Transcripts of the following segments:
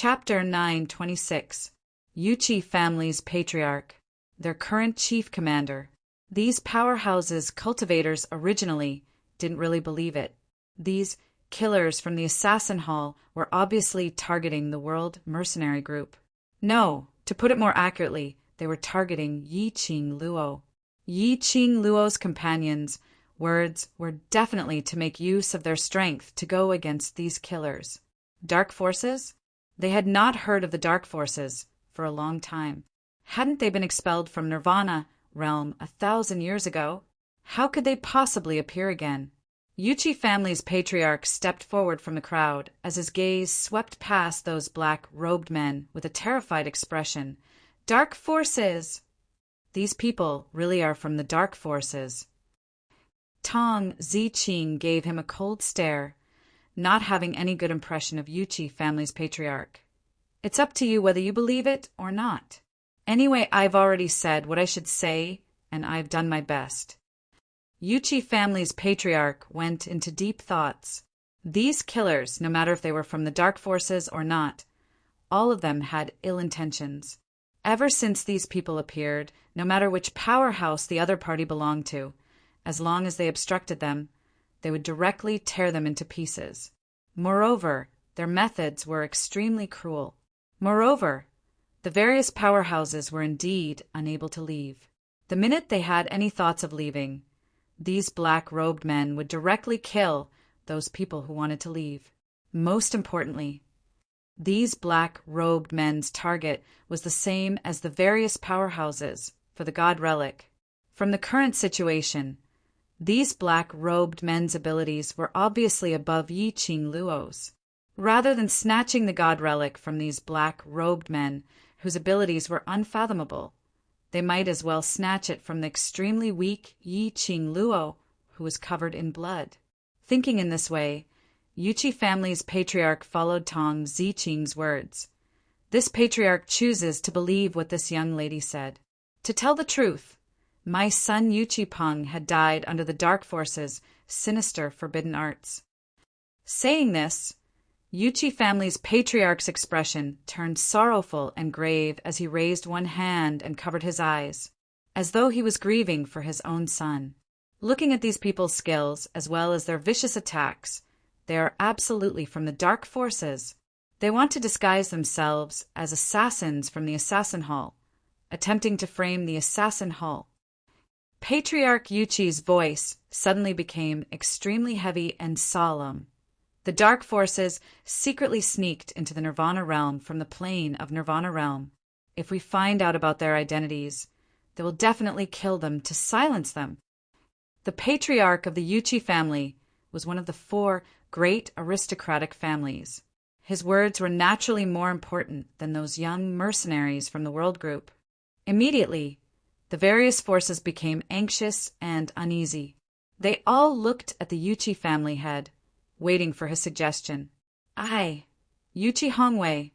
Chapter 926. Yuchi family's patriarch. Their current chief commander. These powerhouses cultivators originally didn't really believe it. These killers from the Assassin Hall were obviously targeting the World Mercenary Group. No, to put it more accurately, they were targeting Yiqing Luo. Yiqing Luo's companions' words were definitely to make use of their strength to go against these killers. Dark forces? They had not heard of the dark forces for a long time. Hadn't they been expelled from Nirvana realm 1,000 years ago? How could they possibly appear again? Yuchi family's patriarch stepped forward from the crowd as his gaze swept past those black-robed men with a terrified expression. Dark forces! These people really are from the dark forces. Tong Ziqing gave him a cold stare, not having any good impression of Yuchi family's patriarch. It's up to you whether you believe it or not. Anyway, I've already said what I should say, and I've done my best. Yuchi family's patriarch went into deep thoughts. These killers, no matter if they were from the dark forces or not, all of them had ill intentions. Ever since these people appeared, no matter which powerhouse the other party belonged to, as long as they obstructed them, they would directly tear them into pieces. Moreover, their methods were extremely cruel. Moreover, the various powerhouses were indeed unable to leave. The minute they had any thoughts of leaving, these black-robed men would directly kill those people who wanted to leave. Most importantly, these black-robed men's target was the same as the various powerhouses for the God Relic. From the current situation, these black-robed men's abilities were obviously above Yiqing Luo's. Rather than snatching the God Relic from these black-robed men whose abilities were unfathomable, they might as well snatch it from the extremely weak Yiqing Luo, who was covered in blood. Thinking in this way, Yuchi family's patriarch followed Tong Ziqing's words. This patriarch chooses to believe what this young lady said. To tell the truth, my son Yuchi Peng had died under the dark forces' sinister forbidden arts. Saying this, Yuchi family's patriarch's expression turned sorrowful and grave as he raised one hand and covered his eyes, as though he was grieving for his own son. Looking at these people's skills, as well as their vicious attacks, they are absolutely from the dark forces. They want to disguise themselves as assassins from the Assassin Hall, attempting to frame the Assassin Hall. Patriarch Yuchi's voice suddenly became extremely heavy and solemn. The dark forces secretly sneaked into the Nirvana realm from the plane of Nirvana realm. If we find out about their identities, they will definitely kill them to silence them. The patriarch of the Yuchi family was one of the 4 great aristocratic families. His words were naturally more important than those young mercenaries from the World Group. Immediately, the various forces became anxious and uneasy. They all looked at the Yuchi family head, waiting for his suggestion. I, Yuchi Hongwei,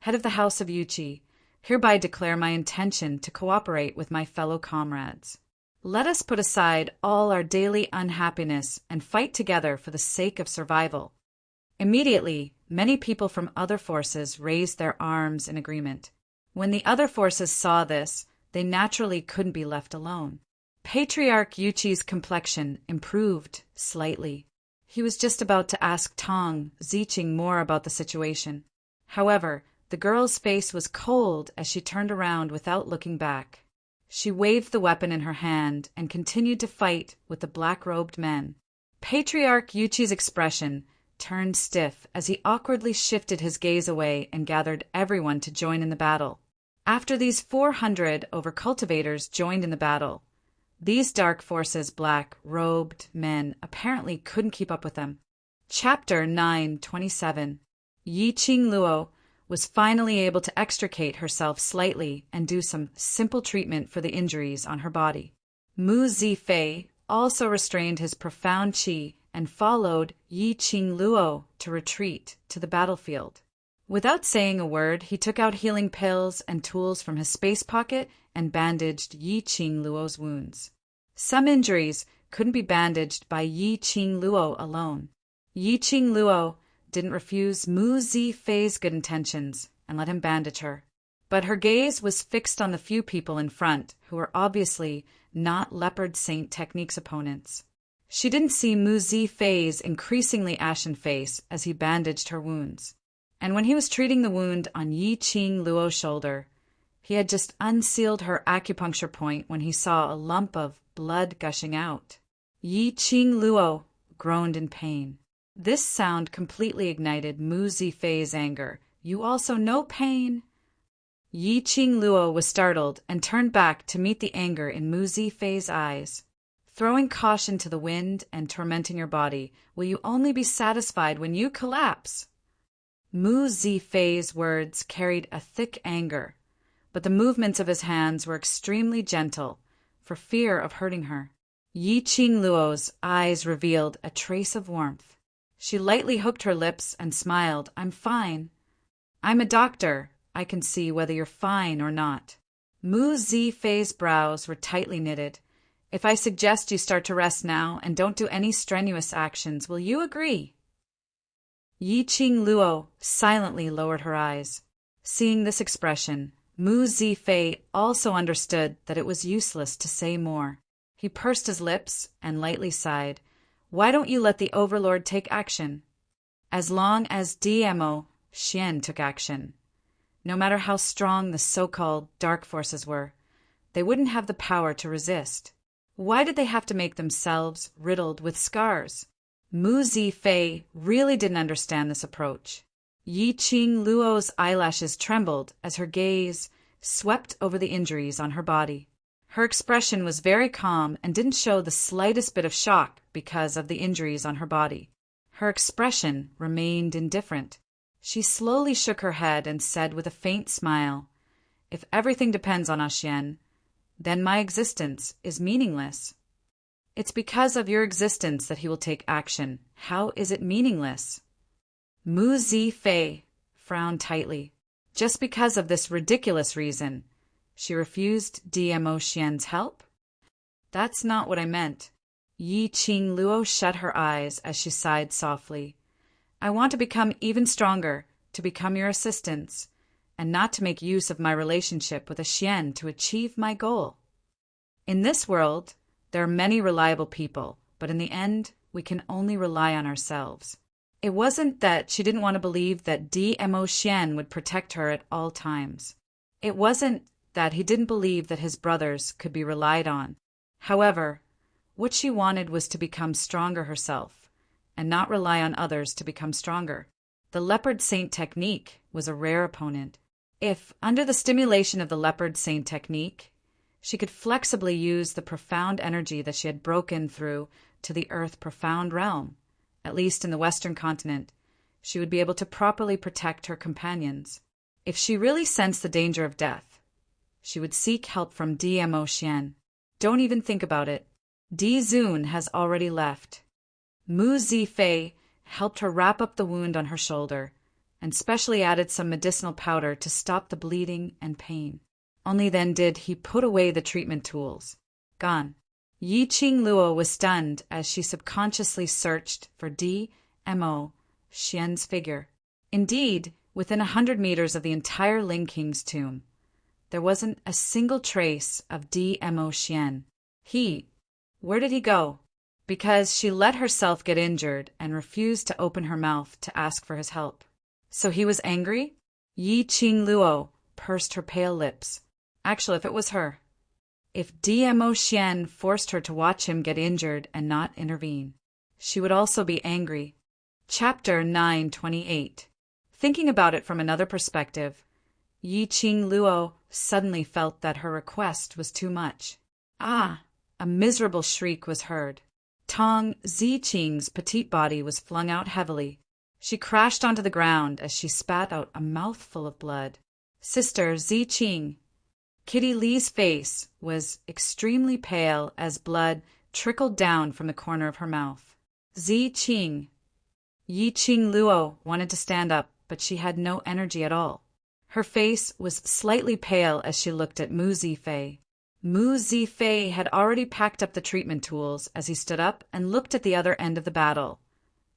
head of the House of Yuchi, hereby declare my intention to cooperate with my fellow comrades. Let us put aside all our daily unhappiness and fight together for the sake of survival. Immediately, many people from other forces raised their arms in agreement. When the other forces saw this, they naturally couldn't be left alone. Patriarch Yuchi's complexion improved slightly. He was just about to ask Tong Ziqing more about the situation. However, the girl's face was cold as she turned around without looking back. She waved the weapon in her hand and continued to fight with the black-robed men. Patriarch Yuchi's expression turned stiff as he awkwardly shifted his gaze away and gathered everyone to join in the battle. After these 400 over-cultivators joined in the battle, these dark forces' black-robed men apparently couldn't keep up with them. Chapter 927. Yiqing Luo was finally able to extricate herself slightly and do some simple treatment for the injuries on her body. Mu Zifei also restrained his profound qi and followed Yiqing Luo to retreat to the battlefield. Without saying a word, he took out healing pills and tools from his space pocket and bandaged Yiqing Luo's wounds. Some injuries couldn't be bandaged by Yiqing Luo alone. Yiqing Luo didn't refuse Mu Zifei's good intentions and let him bandage her. But her gaze was fixed on the few people in front who were obviously not Leopard Saint Technique's opponents. She didn't see Mu Zifei's increasingly ashen face as he bandaged her wounds. And when he was treating the wound on Yiqing Luo's shoulder, he had just unsealed her acupuncture point when he saw a lump of blood gushing out. Yiqing Luo groaned in pain. This sound completely ignited Mu Zifei's anger. "You also know pain?" Yiqing Luo was startled and turned back to meet the anger in Mu Zifei's eyes. "Throwing caution to the wind and tormenting your body, will you only be satisfied when you collapse?" Mu Zifei's words carried a thick anger, but the movements of his hands were extremely gentle, for fear of hurting her. Yiqing Luo's eyes revealed a trace of warmth. She lightly hooked her lips and smiled. "I'm fine. I'm a doctor. I can see whether you're fine or not." Mu Zifei's brows were tightly knitted. "If I suggest you start to rest now and don't do any strenuous actions, will you agree?" Yiqing Luo silently lowered her eyes. Seeing this expression, Mu Zifei also understood that it was useless to say more. He pursed his lips and lightly sighed. "Why don't you let the Overlord take action?" As long as DMO Xian took action, no matter how strong the so-called dark forces were, they wouldn't have the power to resist. Why did they have to make themselves riddled with scars? Mu Zifei really didn't understand this approach. Yiqing Luo's eyelashes trembled as her gaze swept over the injuries on her body. Her expression was very calm and didn't show the slightest bit of shock because of the injuries on her body. Her expression remained indifferent. She slowly shook her head and said with a faint smile, "If everything depends on Xian, then my existence is meaningless." "It's because of your existence that he will take action. How is it meaningless?" Mu Zifei frowned tightly. Just because of this ridiculous reason, she refused DMO Xian's help? "That's not what I meant." Yiqing Luo shut her eyes as she sighed softly. "I want to become even stronger, to become your assistants, and not to make use of my relationship with a Xian to achieve my goal. In this world, there are many reliable people, but in the end, we can only rely on ourselves." It wasn't that she didn't want to believe that DMO Xian would protect her at all times. It wasn't that he didn't believe that his brothers could be relied on. However, what she wanted was to become stronger herself, and not rely on others to become stronger. The Leopard Saint Technique was a rare opponent. If, under the stimulation of the Leopard Saint Technique, she could flexibly use the profound energy that she had broken through to the Earth Profound Realm, at least in the Western continent, she would be able to properly protect her companions. If she really sensed the danger of death, she would seek help from DMO Xian. Don't even think about it. Di Zun has already left. Mu Zifei helped her wrap up the wound on her shoulder, and specially added some medicinal powder to stop the bleeding and pain. Only then did he put away the treatment tools. Gone. Yiqing Luo was stunned as she subconsciously searched for DMO Xian's figure. Indeed, within 100 meters of the entire Ling King's tomb, there wasn't a single trace of DMO Xian. Where did he go? Because she let herself get injured and refused to open her mouth to ask for his help. So he was angry? Yiqing Luo pursed her pale lips. Actually, if it was her. If DMO Xian forced her to watch him get injured and not intervene, she would also be angry. Chapter 928. Thinking about it from another perspective, Yiqing Luo suddenly felt that her request was too much. Ah! A miserable shriek was heard. Tong Ziqing's petite body was flung out heavily. She crashed onto the ground as she spat out a mouthful of blood. Sister Ziqing. Kitty Lee's face was extremely pale as blood trickled down from the corner of her mouth. Ziqing. Yiqing Luo wanted to stand up, but she had no energy at all. Her face was slightly pale as she looked at Mu Zifei. Mu Zifei had already packed up the treatment tools as he stood up and looked at the other end of the battle,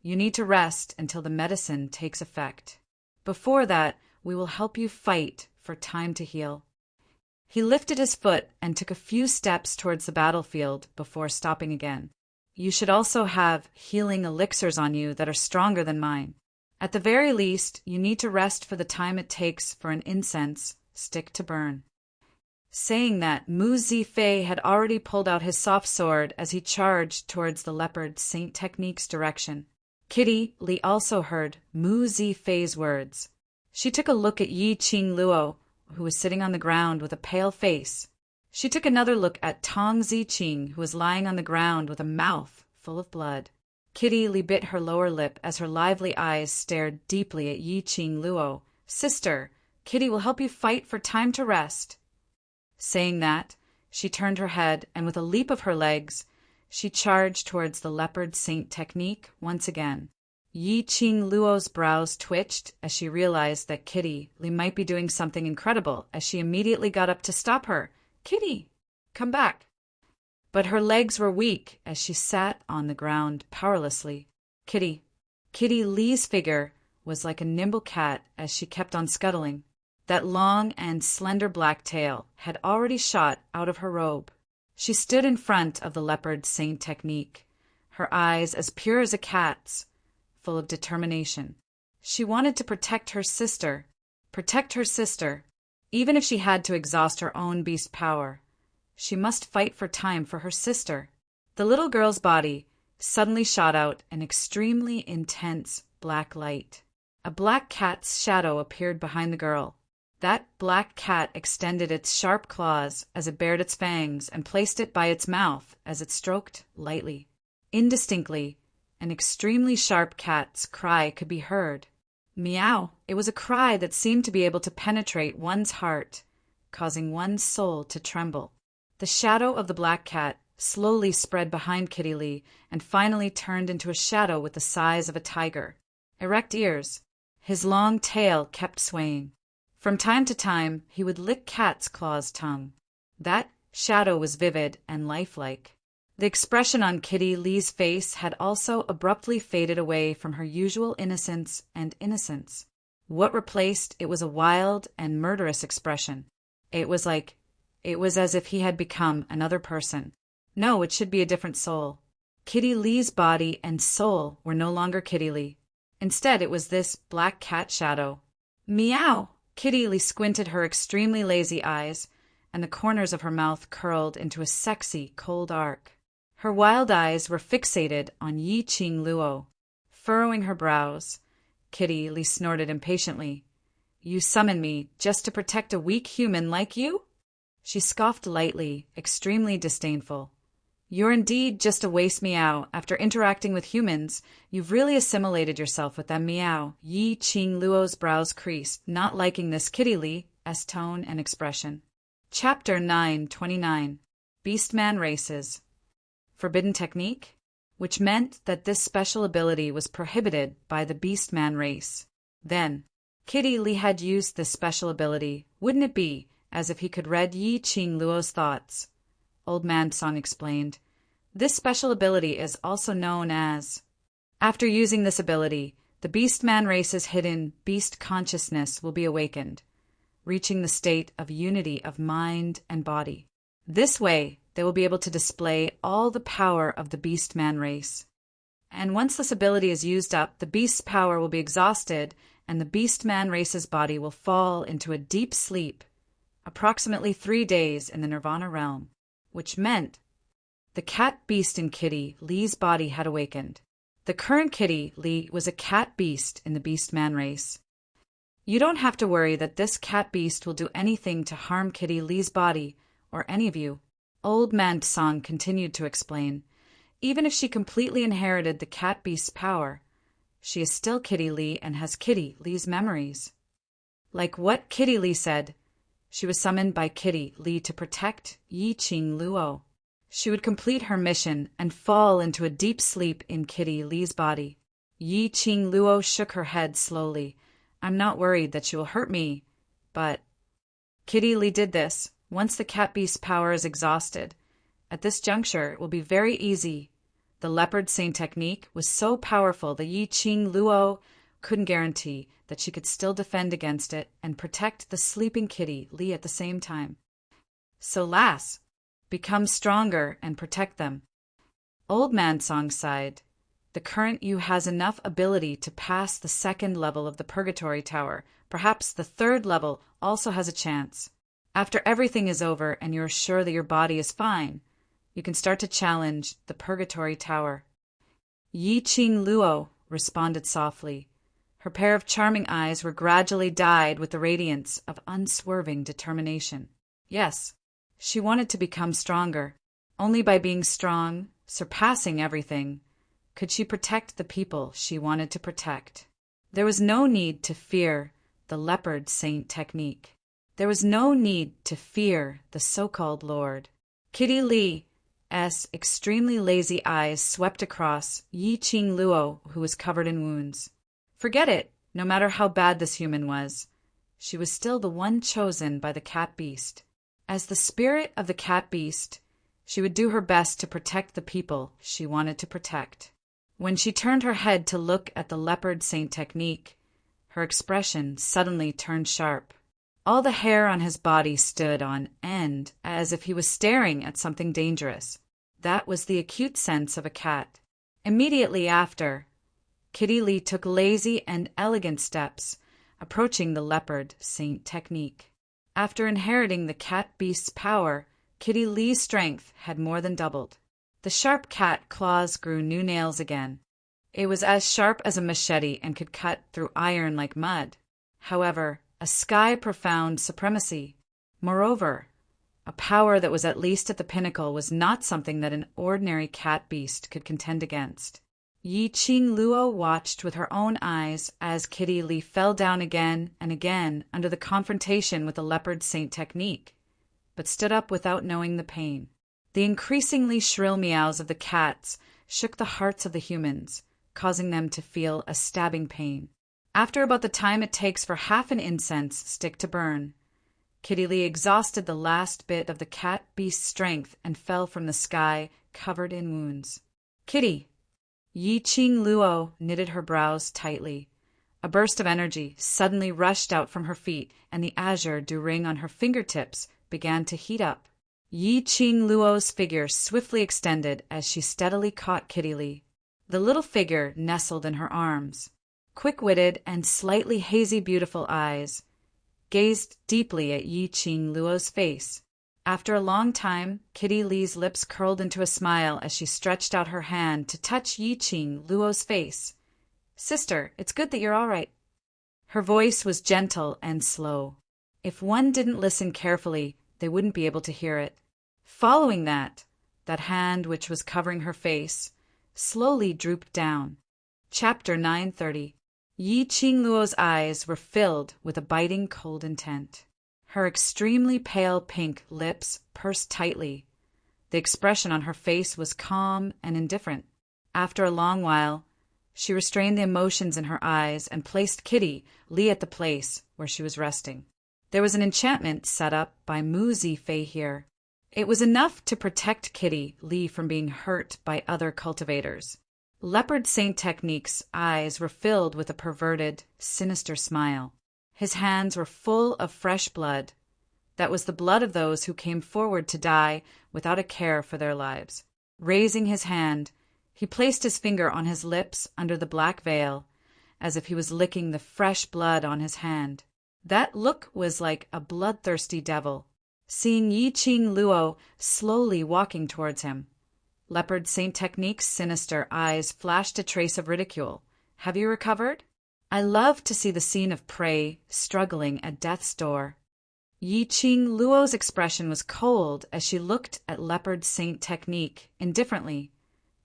You need to rest until the medicine takes effect. Before that, we will help you fight for time to heal." He lifted his foot and took a few steps towards the battlefield before stopping again. "You should also have healing elixirs on you that are stronger than mine. At the very least, you need to rest for the time it takes for an incense stick to burn." Saying that, Mu Zifei had already pulled out his soft sword as he charged towards the leopard Saint Technique's direction. Kitty Li also heard Mu Zifei's words. She took a look at Yi Qing Luo, who was sitting on the ground with a pale face. She took another look at Tong Ziqing, who was lying on the ground with a mouth full of blood. Kitty Li bit her lower lip as her lively eyes stared deeply at Yi Qing Luo. "Sister, Kitty will help you fight for time to rest." Saying that, she turned her head, and with a leap of her legs, she charged towards the leopard Saint Technique once again. Yi Qing Luo's brows twitched as she realized that Kitty Li might be doing something incredible as she immediately got up to stop her. "Kitty, come back." But her legs were weak as she sat on the ground powerlessly. Kitty Li's figure was like a nimble cat as she kept on scuttling. That long and slender black tail had already shot out of her robe. She stood in front of the leopard Saint Technique, her eyes as pure as a cat's, full of determination. She wanted to protect her sister, even if she had to exhaust her own beast power. She must fight for time for her sister. The little girl's body suddenly shot out an extremely intense black light. A black cat's shadow appeared behind the girl. That black cat extended its sharp claws as it bared its fangs and placed it by its mouth as it stroked lightly. Indistinctly, an extremely sharp cat's cry could be heard. Meow! It was a cry that seemed to be able to penetrate one's heart, causing one's soul to tremble. The shadow of the black cat slowly spread behind Kitty Li and finally turned into a shadow with the size of a tiger. Erect ears. His long tail kept swaying. From time to time, he would lick Cat's Claw's tongue. That shadow was vivid and lifelike. The expression on Kitty Li's face had also abruptly faded away from her usual innocence. What replaced it was a wild and murderous expression. It was as if he had become another person. No, it should be a different soul. Kitty Li's body and soul were no longer Kitty Li. Instead, it was this black cat shadow. Meow! Kitty Li squinted her extremely lazy eyes, and the corners of her mouth curled into a sexy, cold arc. Her wild eyes were fixated on Yi Qing Luo. Furrowing her brows, Kitty Li snorted impatiently. "You summon me just to protect a weak human like you?" She scoffed lightly, extremely disdainful. "You're indeed just a waste meow. After interacting with humans, you've really assimilated yourself with them meow." Yi Qing Luo's brows creased, not liking this Kitty Li's tone and expression. Chapter 929. Beastman Races. Forbidden technique, which meant that this special ability was prohibited by the Beastman race. Then, Kitty Li had used this special ability. Wouldn't it be as if he could read Yi Qing Luo's thoughts? Old Man Song explained. This special ability is also known as... After using this ability, the Beastman race's hidden beast consciousness will be awakened, reaching the state of unity of mind and body. This way, they will be able to display all the power of the Beastman race. And once this ability is used up, the beast's power will be exhausted, and the Beastman race's body will fall into a deep sleep, approximately 3 days in the Nirvana realm, which meant the cat beast in Kitty Li's body had awakened. The current Kitty Li was a cat beast in the Beastman race. You don't have to worry that this cat beast will do anything to harm Kitty Li's body or any of you. Old Man Song continued to explain. Even if she completely inherited the cat beast's power, she is still Kitty Li and has Kitty Li's memories. Like what Kitty Li said, she was summoned by Kitty Li to protect Yi Qing Luo. She would complete her mission and fall into a deep sleep in Kitty Li's body. Yi Qing Luo shook her head slowly. "I'm not worried that she will hurt me, but..." Kitty Li did this. Once the cat beast's power is exhausted, at this juncture it will be very easy The leopard sane technique was so powerful that Yi Qing Luo couldn't guarantee that she could still defend against it and protect the sleeping kitty Li at the same time. So lass, become stronger and protect them. Old Man Song sighed. The current you has enough ability to pass the second level of the Purgatory Tower. Perhaps the third level also has a chance. After everything is over and you're sure that your body is fine, you can start to challenge the Purgatory Tower. Yi Qing Luo responded softly. Her pair of charming eyes were gradually dyed with the radiance of unswerving determination. Yes, she wanted to become stronger. Only by being strong, surpassing everything, could she protect the people she wanted to protect. There was no need to fear the leopard saint technique. There was no need to fear the so-called Lord. Kitty Li's extremely lazy eyes swept across Yi Qing Luo, who was covered in wounds. Forget it, no matter how bad this human was. She was still the one chosen by the cat beast. As the spirit of the cat beast, she would do her best to protect the people she wanted to protect. When she turned her head to look at the leopard saint technique, her expression suddenly turned sharp. All the hair on his body stood on end, as if he was staring at something dangerous. That was the acute sense of a cat. Immediately after, Kitty Li took lazy and elegant steps, approaching the leopard saint technique. After inheriting the cat beast's power, Kitty Li's strength had more than doubled. The sharp cat claws grew new nails again. It was as sharp as a machete and could cut through iron like mud. However, a sky-profound supremacy. Moreover, a power that was at least at the pinnacle was not something that an ordinary cat beast could contend against. Yi Qing Luo watched with her own eyes as Kitty Li fell down again and again under the confrontation with the leopard saint technique, but stood up without knowing the pain. The increasingly shrill meows of the cats shook the hearts of the humans, causing them to feel a stabbing pain. After about the time it takes for half an incense stick to burn, Kitty Li exhausted the last bit of the cat beast's strength and fell from the sky, covered in wounds. Kitty! Yi Qing Luo knitted her brows tightly. A burst of energy suddenly rushed out from her feet, and the azure dew ring on her fingertips began to heat up. Yi Qing Luo's figure swiftly extended as she steadily caught Kitty Li. The little figure nestled in her arms. Quick-witted and slightly hazy beautiful eyes gazed deeply at Yi Qing Luo's face. After a long time, Kitty Li's lips curled into a smile as she stretched out her hand to touch Yi Qing Luo's face. "Sister, it's good that you're all right." Her voice was gentle and slow. If one didn't listen carefully, they wouldn't be able to hear it. Following that hand which was covering her face slowly drooped down. Chapter 930. Yi Qing Luo's eyes were filled with a biting cold intent. Her extremely pale pink lips pursed tightly. The expression on her face was calm and indifferent. After a long while, she restrained the emotions in her eyes and placed Kitty Li at the place where she was resting. There was an enchantment set up by Mu Zifei here. It was enough to protect Kitty Li from being hurt by other cultivators. Leopard Saint Technique's eyes were filled with a perverted, sinister smile. His hands were full of fresh blood. That was the blood of those who came forward to die without a care for their lives. Raising his hand, he placed his finger on his lips under the black veil, as if he was licking the fresh blood on his hand. That look was like a bloodthirsty devil. Seeing Yi Qing Luo slowly walking towards him, Leopard Saint Technique's sinister eyes flashed a trace of ridicule. "Have you recovered? I love to see the scene of prey struggling at death's door." Yi Qing Luo's expression was cold as she looked at Leopard Saint Technique indifferently,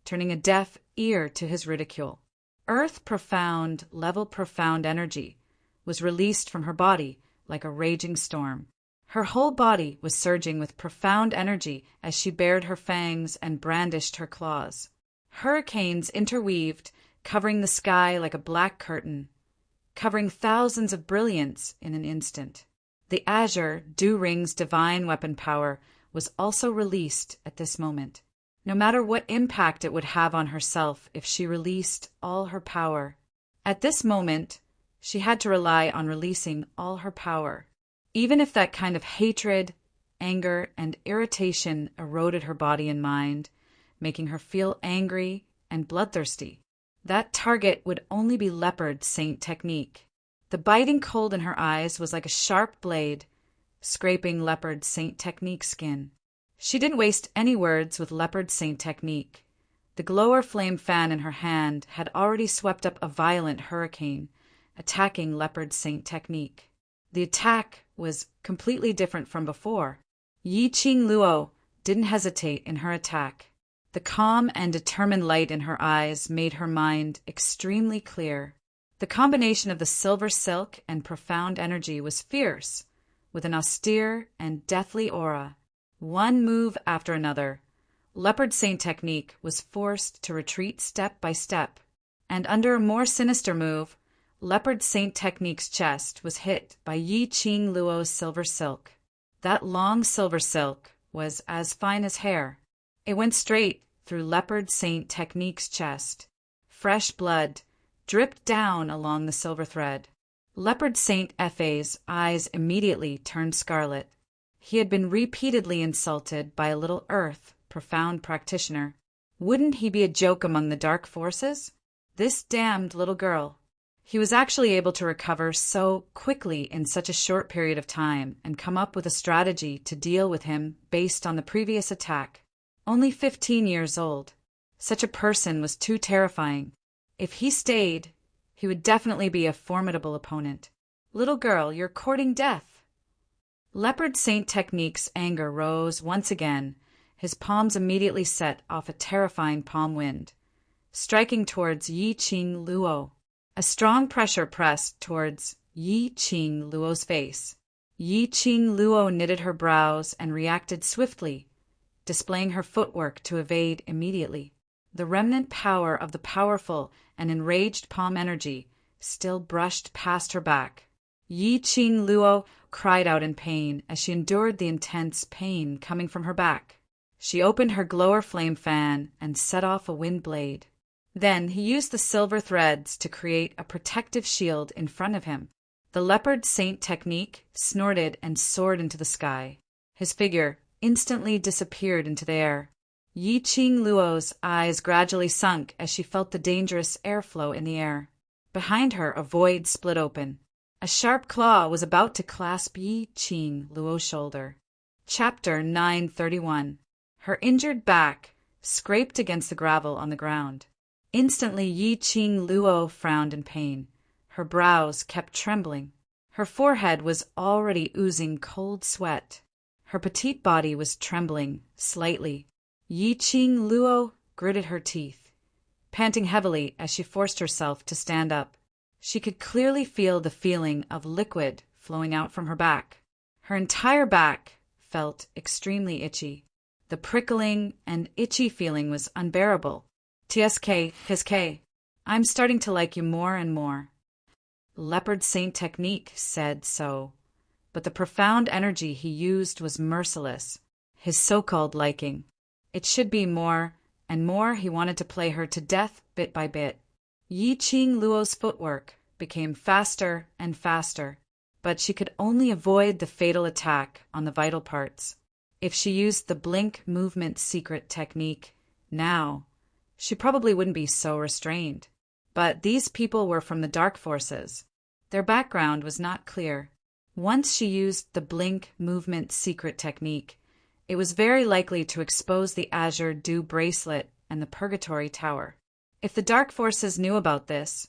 turning a deaf ear to his ridicule. Earth-profound, level-profound energy was released from her body like a raging storm. Her whole body was surging with profound energy as she bared her fangs and brandished her claws. Hurricanes interweaved, covering the sky like a black curtain, covering thousands of brilliance in an instant. The azure dew ring's divine weapon power was also released at this moment. no matter what impact it would have on herself if she released all her power. At this moment, she had to rely on releasing all her power, even if that kind of hatred, anger, and irritation eroded her body and mind, making her feel angry and bloodthirsty. That target would only be Leopard Saint technique. The biting cold in her eyes was like a sharp blade, scraping Leopard Saint technique's skin. She didn't waste any words with Leopard Saint technique. The glower flame fan in her hand had already swept up a violent hurricane, attacking Leopard Saint technique. The attack was completely different from before. Yi Qing Luo didn't hesitate in her attack. The calm and determined light in her eyes made her mind extremely clear. The combination of the silver silk and profound energy was fierce, with an austere and deathly aura. One move after another, Leopard Saint technique was forced to retreat step by step, and under a more sinister move, Leopard Saint technique's chest was hit by Yi Qing Luo's silver silk. That long silver silk was as fine as hair. It went straight through Leopard Saint technique's chest. Fresh blood dripped down along the silver thread. Leopard Saint Fa's eyes immediately turned scarlet. He had been repeatedly insulted by a little earth, profound practitioner. Wouldn't he be a joke among the dark forces? This damned little girl. He was actually able to recover so quickly in such a short period of time and come up with a strategy to deal with him based on the previous attack. Only 15 years old. Such a person was too terrifying. If he stayed, he would definitely be a formidable opponent. Little girl, you're courting death. Leopard Saint technique's anger rose once again. His palms immediately set off a terrifying palm wind, striking towards Yi Qing Luo. A strong pressure pressed towards Yi Qing Luo's face. Yi Qing Luo knitted her brows and reacted swiftly, displaying her footwork to evade immediately. The remnant power of the powerful and enraged palm energy still brushed past her back. Yi Qing Luo cried out in pain as she endured the intense pain coming from her back. She opened her glower flame fan and set off a wind blade. Then he used the silver threads to create a protective shield in front of him. The Leopard Saint technique snorted and soared into the sky. His figure instantly disappeared into the air. Yi Qing Luo's eyes gradually sunk as she felt the dangerous airflow in the air. Behind her, a void split open. A sharp claw was about to clasp Yi Qing Luo's shoulder. Chapter 931. Her injured back scraped against the gravel on the ground. Instantly, Yi Qing Luo frowned in pain. Her brows kept trembling. Her forehead was already oozing cold sweat. Her petite body was trembling slightly. Yi Qing Luo gritted her teeth, panting heavily as she forced herself to stand up. She could clearly feel the feeling of liquid flowing out from her back. Her entire back felt extremely itchy. The prickling and itchy feeling was unbearable. TSK, I'm starting to like you more and more. Leopard Saint technique said so, but the profound energy he used was merciless. His so-called liking. It should be more and more. He wanted to play her to death bit by bit. Yi Qing Luo's footwork became faster and faster, but she could only avoid the fatal attack on the vital parts. If she used the blink movement secret technique now, she probably wouldn't be so restrained. But these people were from the dark forces. Their background was not clear. Once she used the blink movement secret technique, it was very likely to expose the Azure Dew bracelet and the Purgatory Tower. If the dark forces knew about this,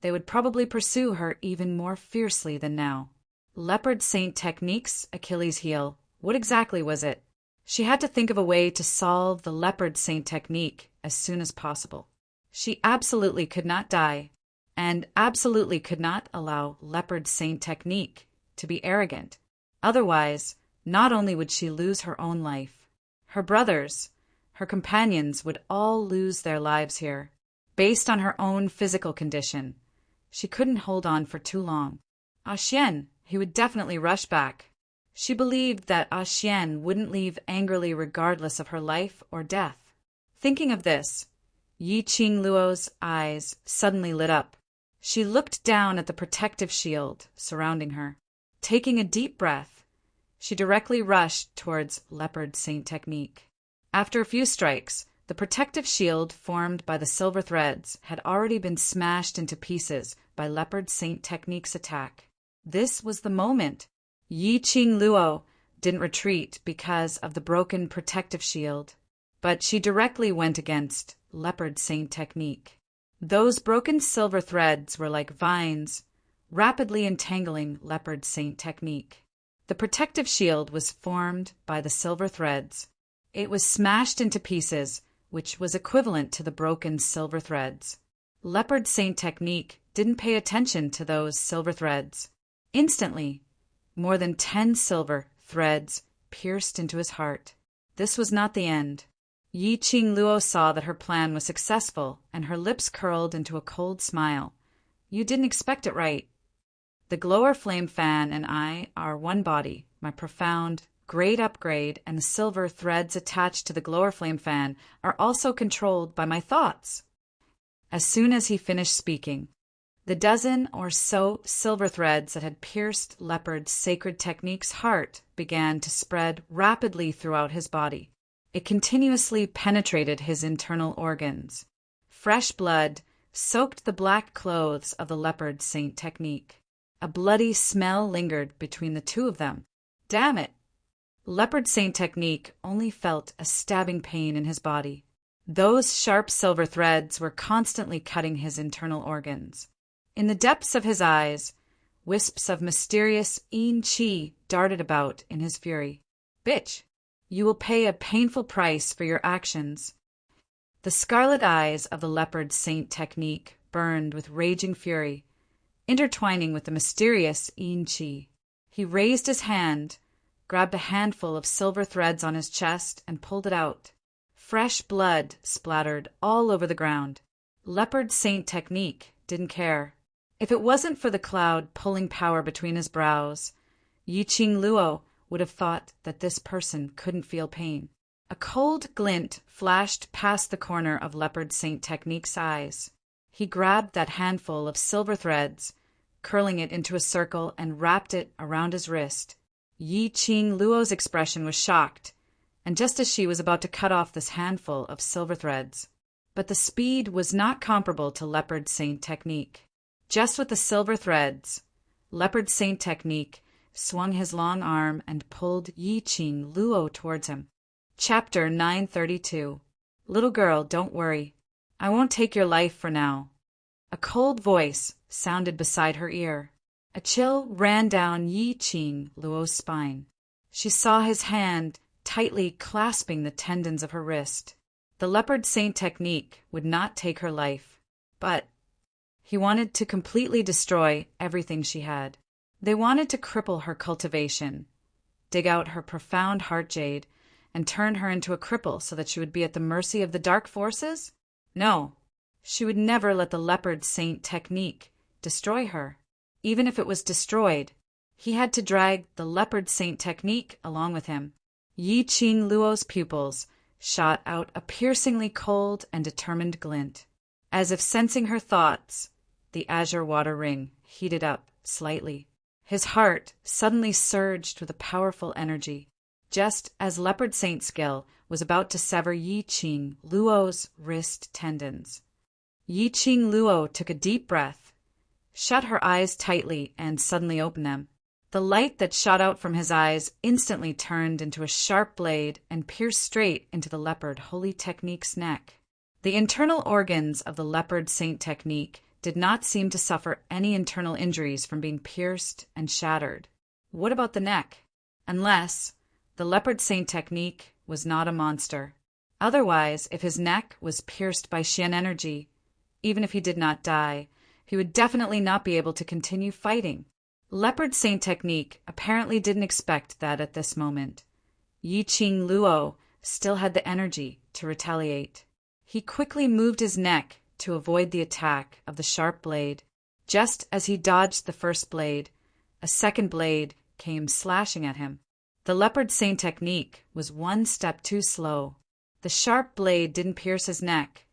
they would probably pursue her even more fiercely than now. Leopard Saint technique's Achilles heel. What exactly was it? She had to think of a way to solve the Leopard Saint technique as soon as possible. She absolutely could not die, and absolutely could not allow Leopard Saint technique to be arrogant. Otherwise, not only would she lose her own life, her brothers, her companions would all lose their lives here. Based on her own physical condition, she couldn't hold on for too long. Xian, he would definitely rush back. She believed that Xian wouldn't leave angrily regardless of her life or death. Thinking of this, Yi Qing Luo's eyes suddenly lit up. She looked down at the protective shield surrounding her. Taking a deep breath, she directly rushed towards Leopard Saint technique. After a few strikes, the protective shield formed by the silver threads had already been smashed into pieces by Leopard Saint technique's attack. This was the moment. Yi Qing Luo didn't retreat because of the broken protective shield, but she directly went against Leopard Saint technique. Those broken silver threads were like vines, rapidly entangling Leopard Saint technique. The protective shield was formed by the silver threads. It was smashed into pieces, which was equivalent to the broken silver threads. Leopard Saint technique didn't pay attention to those silver threads. Instantly, more than 10 silver threads pierced into his heart. This was not the end. Yi Qing Luo saw that her plan was successful, and her lips curled into a cold smile. You didn't expect it right. The glower flame fan and I are one body. My profound, great upgrade and the silver threads attached to the glower flame fan are also controlled by my thoughts. As soon as he finished speaking, the dozen or so silver threads that had pierced Leopard's sacred technique's heart began to spread rapidly throughout his body. It continuously penetrated his internal organs. Fresh blood soaked the black clothes of the Leopard Saint technique. A bloody smell lingered between the two of them. Damn it! Leopard Saint technique only felt a stabbing pain in his body. Those sharp silver threads were constantly cutting his internal organs. In the depths of his eyes, wisps of mysterious yin qi darted about in his fury. Bitch, you will pay a painful price for your actions. The scarlet eyes of the Leopard Saint technique burned with raging fury, intertwining with the mysterious yin qi. He raised his hand, grabbed a handful of silver threads on his chest, and pulled it out. Fresh blood splattered all over the ground. Leopard Saint technique didn't care. If it wasn't for the cloud pulling power between his brows, Yi Qing Luo would have thought that this person couldn't feel pain. A cold glint flashed past the corner of Leopard Saint technique's eyes. He grabbed that handful of silver threads, curling it into a circle and wrapped it around his wrist. Yi Qing Luo's expression was shocked, and just as she was about to cut off this handful of silver threads. But the speed was not comparable to Leopard Saint technique. Just with the silver threads, Leopard Saint technique swung his long arm and pulled Yi Qing Luo towards him. Chapter 932. Little girl, don't worry. I won't take your life for now. A cold voice sounded beside her ear. A chill ran down Yi Qing Luo's spine. She saw his hand tightly clasping the tendons of her wrist. The Leopard Saint technique would not take her life, but he wanted to completely destroy everything she had. They wanted to cripple her cultivation, dig out her profound heart jade, and turn her into a cripple so that she would be at the mercy of the dark forces? No, she would never let the Leopard Saint technique destroy her. Even if it was destroyed, he had to drag the Leopard Saint technique along with him. Yi Qing Luo's pupils shot out a piercingly cold and determined glint. As if sensing her thoughts, the azure water ring heated up slightly. His heart suddenly surged with a powerful energy, just as Leopard Saint's skill was about to sever Yi Qing Luo's wrist tendons. Yi Qing Luo took a deep breath, shut her eyes tightly, and suddenly opened them. The light that shot out from his eyes instantly turned into a sharp blade and pierced straight into the Leopard Holy Technique's neck. The internal organs of the Leopard Saint technique did not seem to suffer any internal injuries from being pierced and shattered. What about the neck? Unless the Leopard Saint technique was not a monster. Otherwise, if his neck was pierced by Xian energy, even if he did not die, he would definitely not be able to continue fighting. Leopard Saint technique apparently didn't expect that at this moment. Yi Qing Luo still had the energy to retaliate. He quickly moved his neck to avoid the attack of the sharp blade. Just as he dodged the first blade, a second blade came slashing at him. The Leopard Saint technique was one step too slow. The sharp blade didn't pierce his neck,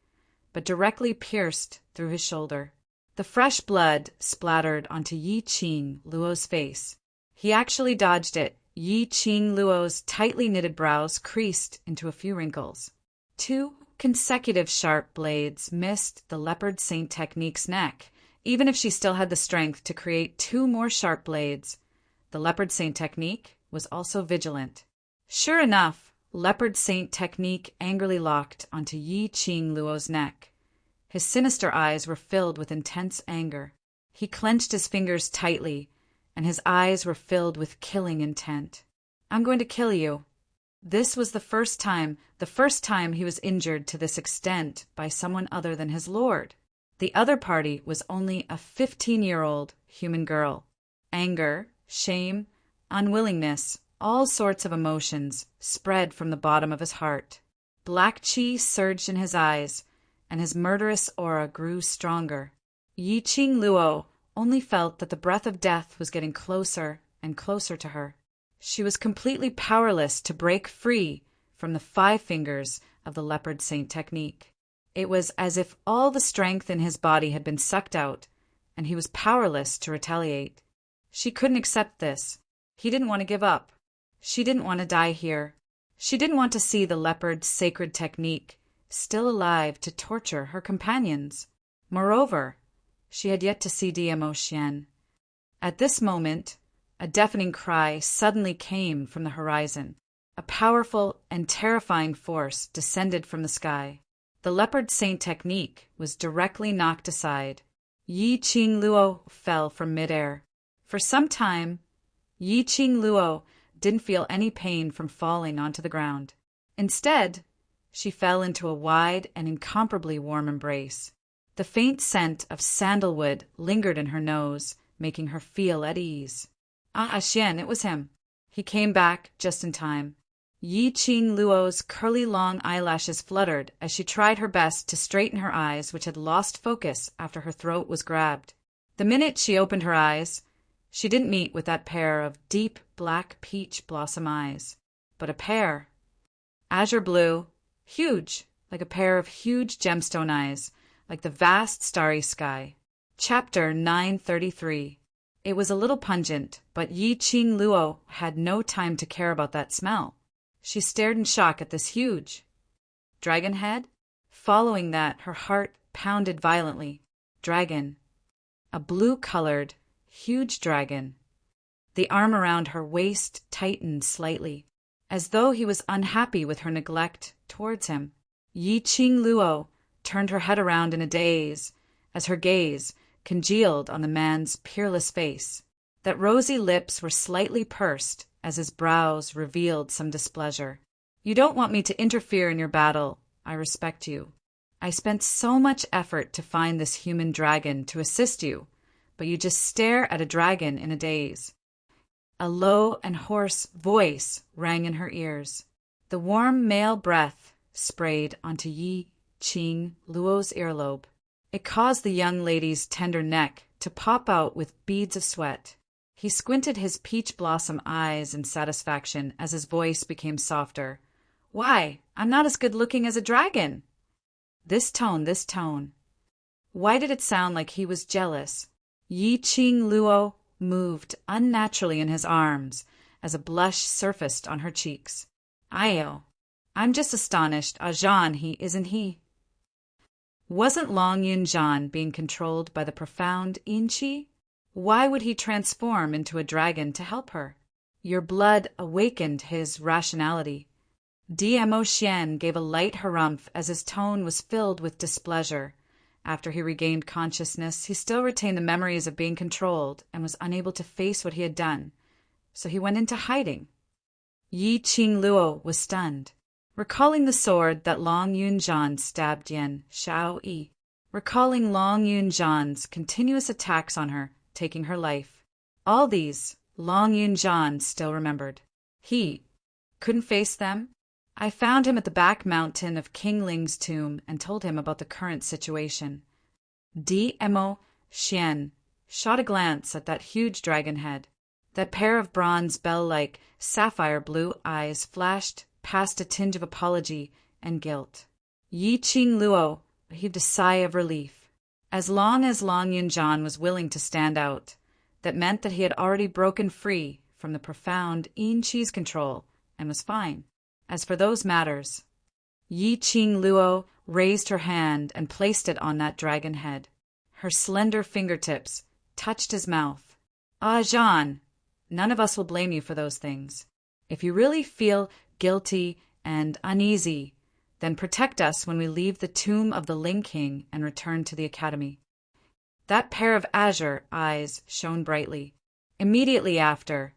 but directly pierced through his shoulder. The fresh blood splattered onto Yi Qing Luo's face. He actually dodged it. Yi Qing Luo's tightly knitted brows creased into a few wrinkles. 2 consecutive sharp blades missed the leopard saint technique's neck, even if she still had the strength to create 2 more sharp blades. The leopard saint technique was also vigilant. Sure enough, leopard saint technique angrily locked onto Yi Qing Luo's neck. His sinister eyes were filled with intense anger. He clenched his fingers tightly, and his eyes were filled with killing intent. I'm going to kill you. This was the first time he was injured to this extent by someone other than his lord. The other party was only a 15-year-old human girl. Anger, shame, unwillingness, all sorts of emotions spread from the bottom of his heart. Black chi surged in his eyes, and his murderous aura grew stronger. Yi Qing Luo only felt that the breath of death was getting closer and closer to her. She was completely powerless to break free from the 5 fingers of the leopard saint technique. It was as if all the strength in his body had been sucked out, and he was powerless to retaliate. She couldn't accept this. He didn't want to give up. She didn't want to die here. She didn't want to see the leopard's sacred technique still alive to torture her companions. Moreover, she had yet to see Dmo Xian. At this moment, a deafening cry suddenly came from the horizon. A powerful and terrifying force descended from the sky. The leopard saint technique was directly knocked aside. Yi Qing Luo fell from midair. For some time, Yi Qing Luo didn't feel any pain from falling onto the ground. Instead, she fell into a wide and incomparably warm embrace. The faint scent of sandalwood lingered in her nose, making her feel at ease. Xian, it was him. He came back just in time. Yi Qing Luo's curly long eyelashes fluttered as she tried her best to straighten her eyes, which had lost focus after her throat was grabbed. The minute she opened her eyes, she didn't meet with that pair of deep black peach blossom eyes, but a pair. Azure blue, huge, like a pair of huge gemstone eyes, like the vast starry sky. Chapter 933. It was a little pungent, but Yi Qing Luo had no time to care about that smell. She stared in shock at this huge dragon head. Following that, her heart pounded violently. Dragon. A blue-colored, huge dragon. The arm around her waist tightened slightly, as though he was unhappy with her neglect towards him. Yi Qing Luo turned her head around in a daze, as her gaze congealed on the man's peerless face. That rosy lips were slightly pursed as his brows revealed some displeasure. You don't want me to interfere in your battle. I respect you. I spent so much effort to find this human dragon to assist you, but you just stare at a dragon in a daze. A low and hoarse voice rang in her ears. The warm male breath sprayed onto Yi Qing Luo's earlobe. It caused the young lady's tender neck to pop out with beads of sweat. He squinted his peach blossom eyes in satisfaction as his voice became softer. Why, I'm not as good looking as a dragon. This tone. Why did it sound like he was jealous? Yi Qing Luo moved unnaturally in his arms as a blush surfaced on her cheeks. I'm just astonished. Zhan, isn't he? Wasn't Long Yun Zhan being controlled by the profound Yin Qi? Why would he transform into a dragon to help her? Your blood awakened his rationality. Dmo Xian gave a light harumph as his tone was filled with displeasure. After he regained consciousness, he still retained the memories of being controlled and was unable to face what he had done, so he went into hiding. Yi Qing Luo was stunned, recalling the sword that Long Yun Zhan stabbed Yen Xiao Yi, recalling Long Yun Zhan's continuous attacks on her, taking her life. All these, Long Yun Zhan still remembered. He couldn't face them. I found him at the back mountain of King Ling's tomb and told him about the current situation. Dmo Xian shot a glance at that huge dragon head. That pair of bronze bell-like sapphire blue eyes flashed past a tinge of apology and guilt. Yi Qing Luo heaved a sigh of relief. As long as Long Yunjian was willing to stand out, that meant that he had already broken free from the profound Yin Qi's control and was fine. As for those matters, Yi Qing Luo raised her hand and placed it on that dragon head. Her slender fingertips touched his mouth. Ah, Jean, none of us will blame you for those things. If you really feel guilty and uneasy, then protect us when we leave the tomb of the Ling King and return to the academy. That pair of azure eyes shone brightly. Immediately after,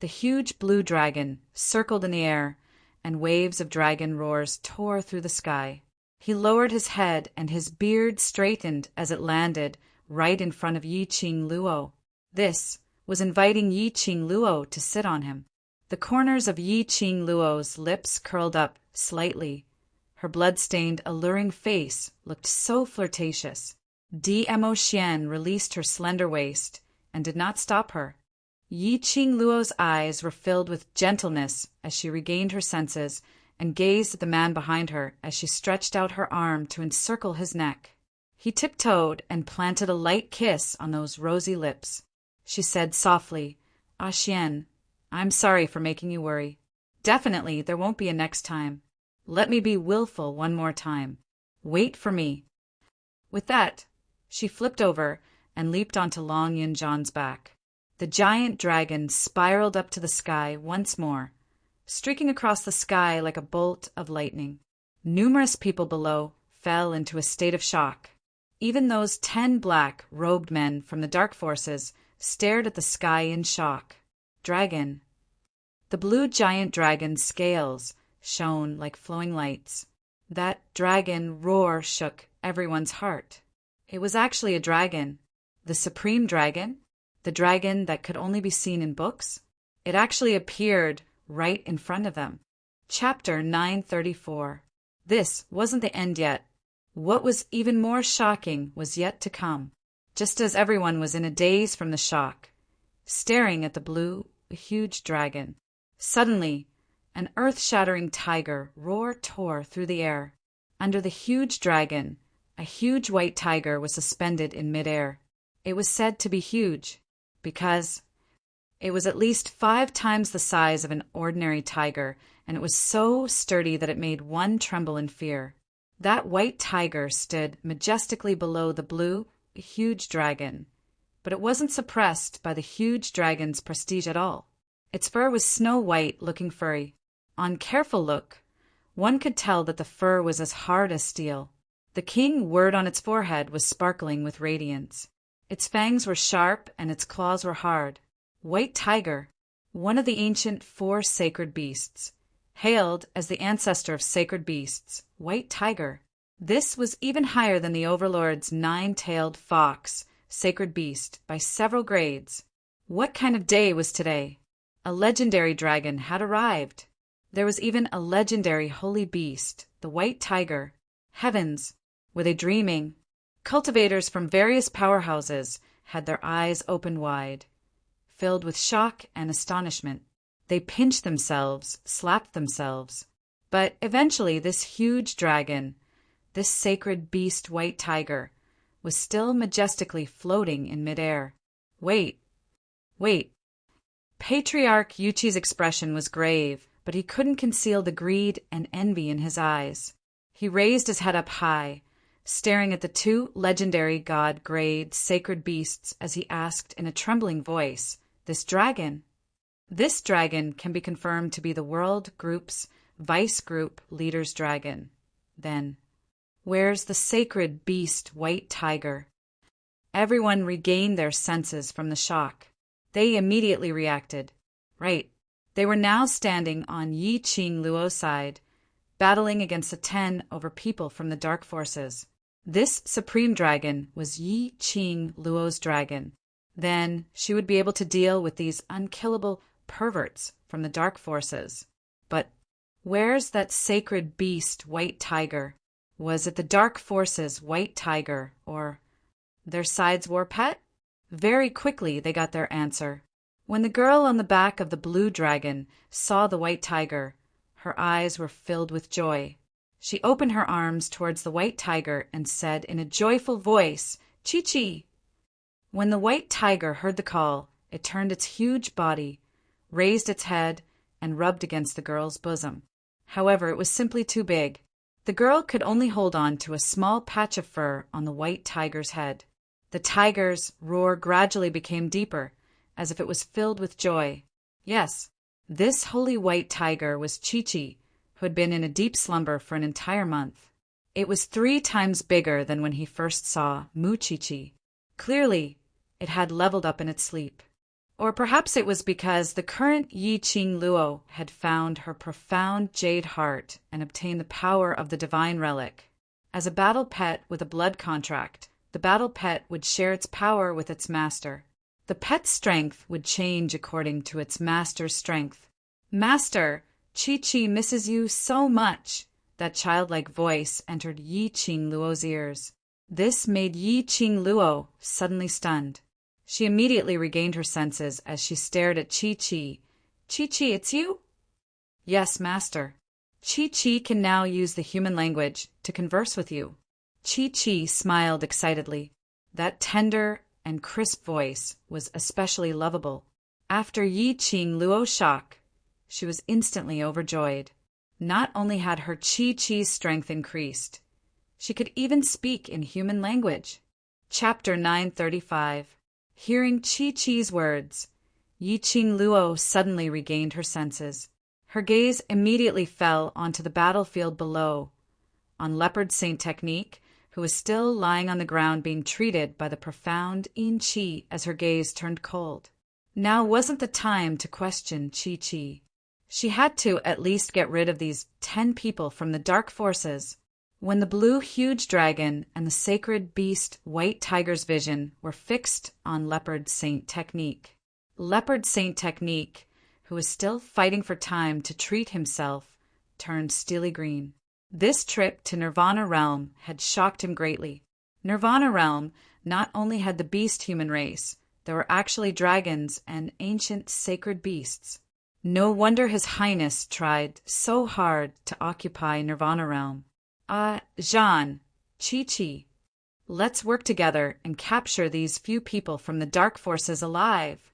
the huge blue dragon circled in the air, and waves of dragon roars tore through the sky. He lowered his head, and his beard straightened as it landed right in front of Yi Qing Luo. This was inviting Yi Qing Luo to sit on him. The corners of Yi Qing Luo's lips curled up slightly. Her blood-stained, alluring face looked so flirtatious. Dmo Xian released her slender waist and did not stop her. Yi Qing Luo's eyes were filled with gentleness as she regained her senses and gazed at the man behind her as she stretched out her arm to encircle his neck. He tiptoed and planted a light kiss on those rosy lips. She said softly, "Ah, Xian, I'm sorry for making you worry. Definitely there won't be a next time. Let me be willful one more time. Wait for me." With that, she flipped over and leaped onto Long Yunjian's back. The giant dragon spiraled up to the sky once more, streaking across the sky like a bolt of lightning. Numerous people below fell into a state of shock. Even those 10 black-robed men from the dark forces stared at the sky in shock. Dragon. The blue giant dragon's scales shone like flowing lights. That dragon roar shook everyone's heart. It was actually a dragon. The supreme dragon? The dragon that could only be seen in books? It actually appeared right in front of them. Chapter 934. This wasn't the end yet. What was even more shocking was yet to come. Just as everyone was in a daze from the shock, staring at the blue, huge dragon, suddenly an earth-shattering tiger roar tore through the air. Under the huge dragon, a huge white tiger was suspended in midair. It was said to be huge because it was at least 5 times the size of an ordinary tiger, and it was so sturdy that it made one tremble in fear. That white tiger stood majestically below the blue, huge dragon, but it wasn't suppressed by the huge dragon's prestige at all. Its fur was snow-white, looking furry. On careful look, one could tell that the fur was as hard as steel. The king word on its forehead was sparkling with radiance. Its fangs were sharp and its claws were hard. White tiger, one of the ancient 4 sacred beasts, hailed as the ancestor of sacred beasts, white tiger. This was even higher than the Overlord's 9-tailed fox, sacred beast, by several grades. What kind of day was today? A legendary dragon had arrived. There was even a legendary holy beast, the white tiger. Heavens, were they dreaming? Cultivators from various powerhouses had their eyes opened wide, filled with shock and astonishment. They pinched themselves, slapped themselves. But eventually this huge dragon, this sacred beast white tiger, was still majestically floating in midair. Wait. Patriarch Yuchi's expression was grave, but he couldn't conceal the greed and envy in his eyes. He raised his head up high, staring at the 2 legendary god-grade sacred beasts as he asked in a trembling voice, "This dragon can be confirmed to be the World Group's Vice Group Leader's dragon. Then, where's the sacred beast white tiger?" Everyone regained their senses from the shock. They immediately reacted. Right. They were now standing on Yi Qing Luo's side, battling against the 10 over people from the dark forces. This supreme dragon was Yi Qing Luo's dragon. Then she would be able to deal with these unkillable perverts from the dark forces. But where's that sacred beast white tiger? Was it the dark forces white tiger, or their side's war pet? Very quickly they got their answer. When the girl on the back of the blue dragon saw the white tiger, her eyes were filled with joy. She opened her arms towards the white tiger and said in a joyful voice, "Chi-Chi!" When the white tiger heard the call, it turned its huge body, raised its head, and rubbed against the girl's bosom. However, it was simply too big. The girl could only hold on to a small patch of fur on the white tiger's head. The tiger's roar gradually became deeper, as if it was filled with joy. Yes, this holy white tiger was Chi-Chi, who had been in a deep slumber for an entire month. It was 3 times bigger than when he first saw Mu-Chi-Chi. Clearly, it had leveled up in its sleep. Or perhaps it was because the current Yi Ching Luo had found her profound jade heart and obtained the power of the divine relic. As a battle pet with a blood contract, the battle pet would share its power with its master. The pet's strength would change according to its master's strength. "Master, Chi-Chi misses you so much." That childlike voice entered Yi Ching Luo's ears. This made Yi Ching Luo suddenly stunned. She immediately regained her senses as she stared at Chi-Chi. "Chi-Chi, it's you?" "Yes, master." "Chi-Chi can now use the human language to converse with you." Chi-Chi smiled excitedly. That tender and crisp voice was especially lovable. After Yi Ching Luo's shock, she was instantly overjoyed. Not only had her Chi-Chi's strength increased, she could even speak in human language. Chapter 935. Hearing Chi-Chi's words, Yi Ching Luo suddenly regained her senses. Her gaze immediately fell onto the battlefield below, on Leopard Saint Technique, who was still lying on the ground being treated by the profound Yin Chi as her gaze turned cold. Now wasn't the time to question Chi-Chi. She had to at least get rid of these 10 people from the dark forces. When the blue huge dragon and the sacred beast white tiger's vision were fixed on Leopard Saint Technique. Leopard Saint Technique, who was still fighting for time to treat himself, turned steely green. This trip to Nirvana Realm had shocked him greatly. Nirvana Realm not only had the beast human race, there were actually dragons and ancient sacred beasts. No wonder His Highness tried so hard to occupy Nirvana Realm. Jean, Chi-Chi, let's work together and capture these few people from the dark forces alive.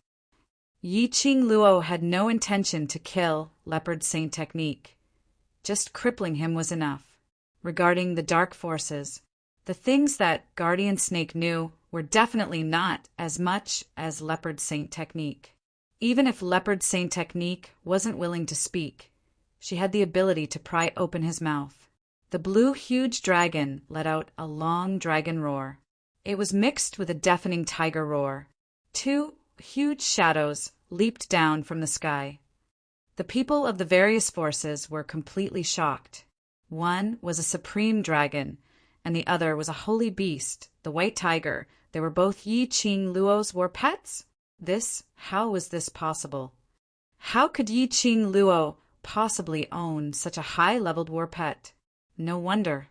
Yi Ching Luo had no intention to kill Leopard Saint Technique. Just crippling him was enough. Regarding the dark forces, the things that Guardian Snake knew were definitely not as much as Leopard Saint Technique. Even if Leopard Saint Technique wasn't willing to speak, she had the ability to pry open his mouth. The blue huge dragon let out a long dragon roar. It was mixed with a deafening tiger roar. 2 huge shadows leaped down from the sky. The people of the various forces were completely shocked. One was a supreme dragon, and the other was a holy beast, the white tiger. They were both Yi Ching Luo's war pets? How was this possible? How could Yi Ching Luo possibly own such a high-leveled war pet? No wonder.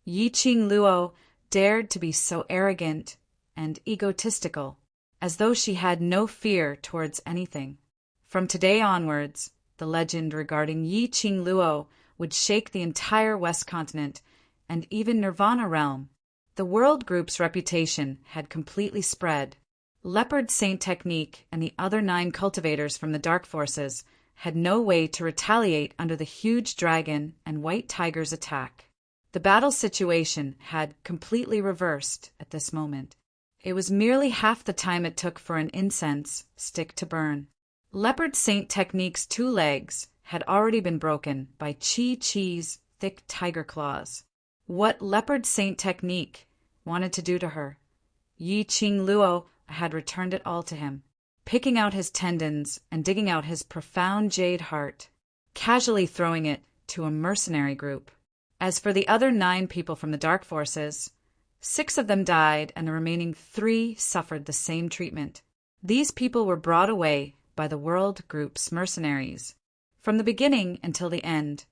Yi Ching Luo dared to be so arrogant and egotistical, as though she had no fear towards anything. From today onwards, the legend regarding Yi Ching Luo would shake the entire West Continent and even Nirvana Realm. The World Group's reputation had completely spread. Leopard Saint Technique and the other 9 cultivators from the Dark Forces had no way to retaliate under the huge dragon and white tiger's attack. The battle situation had completely reversed at this moment. It was merely half the time it took for an incense stick to burn. Leopard Saint Technique's 2 legs had already been broken by Chi-Chi's thick tiger claws. What Leopard Saint Technique wanted to do to her, Yi Ching Luo had returned it all to him, picking out his tendons and digging out his profound jade heart, casually throwing it to a mercenary group. As for the other 9 people from the Dark Forces, 6 of them died and the remaining 3 suffered the same treatment. These people were brought away by the World Group's mercenaries. From the beginning until the end,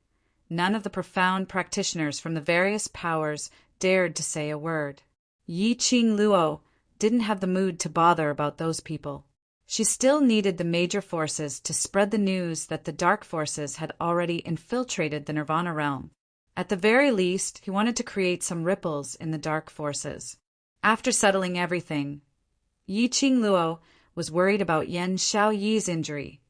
none of the profound practitioners from the various powers dared to say a word. Yi Ching Luo didn't have the mood to bother about those people. She still needed the major forces to spread the news that the Dark Forces had already infiltrated the Nirvana Realm. At the very least, he wanted to create some ripples in the dark forces. After settling everything, Yi Qingluo was worried about Yan Xiaoyi's injury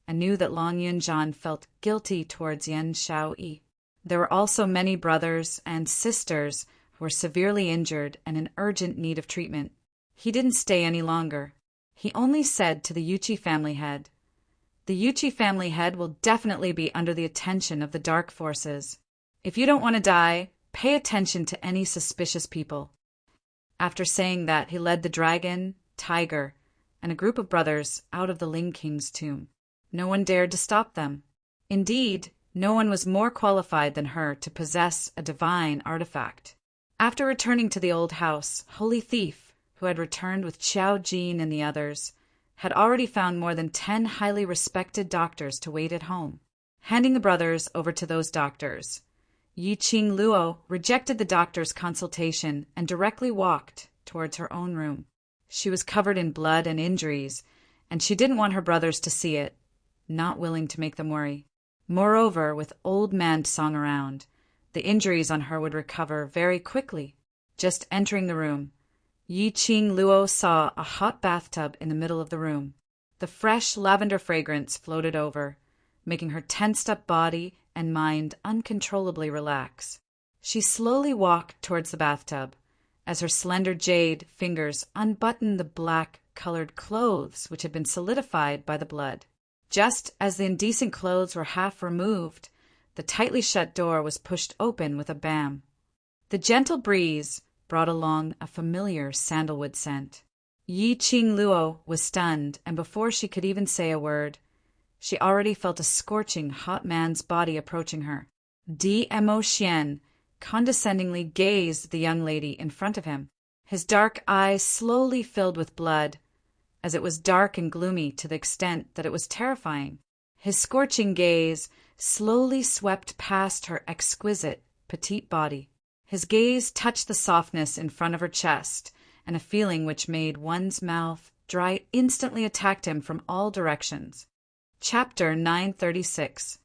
and knew that Long Yunzhan felt guilty towards Yan Xiaoyi. There were also many brothers and sisters who were severely injured and in urgent need of treatment. He didn't stay any longer. He only said to the Yuchi family head, "The Yuchi family head will definitely be under the attention of the dark forces. If you don't want to die, pay attention to any suspicious people." After saying that, he led the dragon, tiger, and a group of brothers out of the Ling King's tomb. No one dared to stop them. Indeed, no one was more qualified than her to possess a divine artifact. After returning to the old house, Holy Thief, who had returned with Qiao Jin and the others, had already found more than 10 highly respected doctors to wait at home. Handing the brothers over to those doctors, Yi Qingluo rejected the doctor's consultation and directly walked towards her own room. She was covered in blood and injuries, and she didn't want her brothers to see it, not willing to make them worry. Moreover, with old man Song around, the injuries on her would recover very quickly. Just entering the room, Yi Qingluo saw a hot bathtub in the middle of the room. The fresh lavender fragrance floated over, making her tensed-up body and mind uncontrollably relax. She slowly walked towards the bathtub, as her slender jade fingers unbuttoned the black-colored clothes which had been solidified by the blood. Just as the indecent clothes were half removed, the tightly shut door was pushed open with a bam. The gentle breeze brought along a familiar sandalwood scent. Yi Qingluo was stunned, and before she could even say a word, she already felt a scorching hot man's body approaching her. Mo Xian condescendingly gazed at the young lady in front of him. His dark eyes slowly filled with blood, as it was dark and gloomy to the extent that it was terrifying. His scorching gaze slowly swept past her exquisite, petite body. His gaze touched the softness in front of her chest, and a feeling which made one's mouth dry instantly attacked him from all directions. Chapter 936.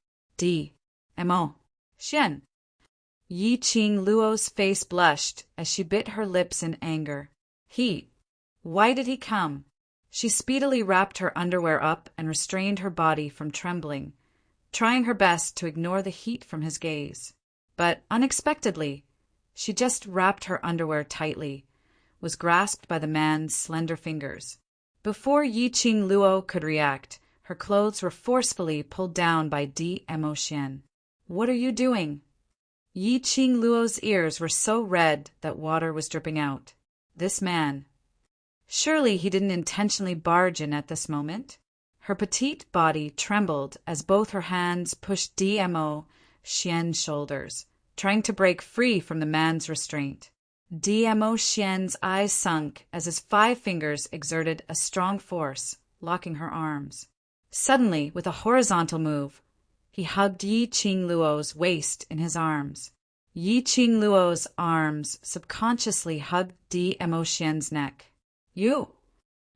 Mo Xian. Yi Qingluo's face blushed as she bit her lips in anger. Why did he come? She speedily wrapped her underwear up and restrained her body from trembling, trying her best to ignore the heat from his gaze. But unexpectedly, she just wrapped her underwear tightly, was grasped by the man's slender fingers. Before Yi Qingluo could react, her clothes were forcefully pulled down by Mo Xian. "What are you doing?" Yi Qingluo's ears were so red that water was dripping out. This man. Surely he didn't intentionally barge in at this moment. Her petite body trembled as both her hands pushed Mo Xian's shoulders, trying to break free from the man's restraint. Mo Xian's eyes sunk as his 5 fingers exerted a strong force, locking her arms. Suddenly, with a horizontal move, he hugged Yi Qingluo's waist in his arms. Yi Qingluo's arms subconsciously hugged Mo Xian's neck. "You!"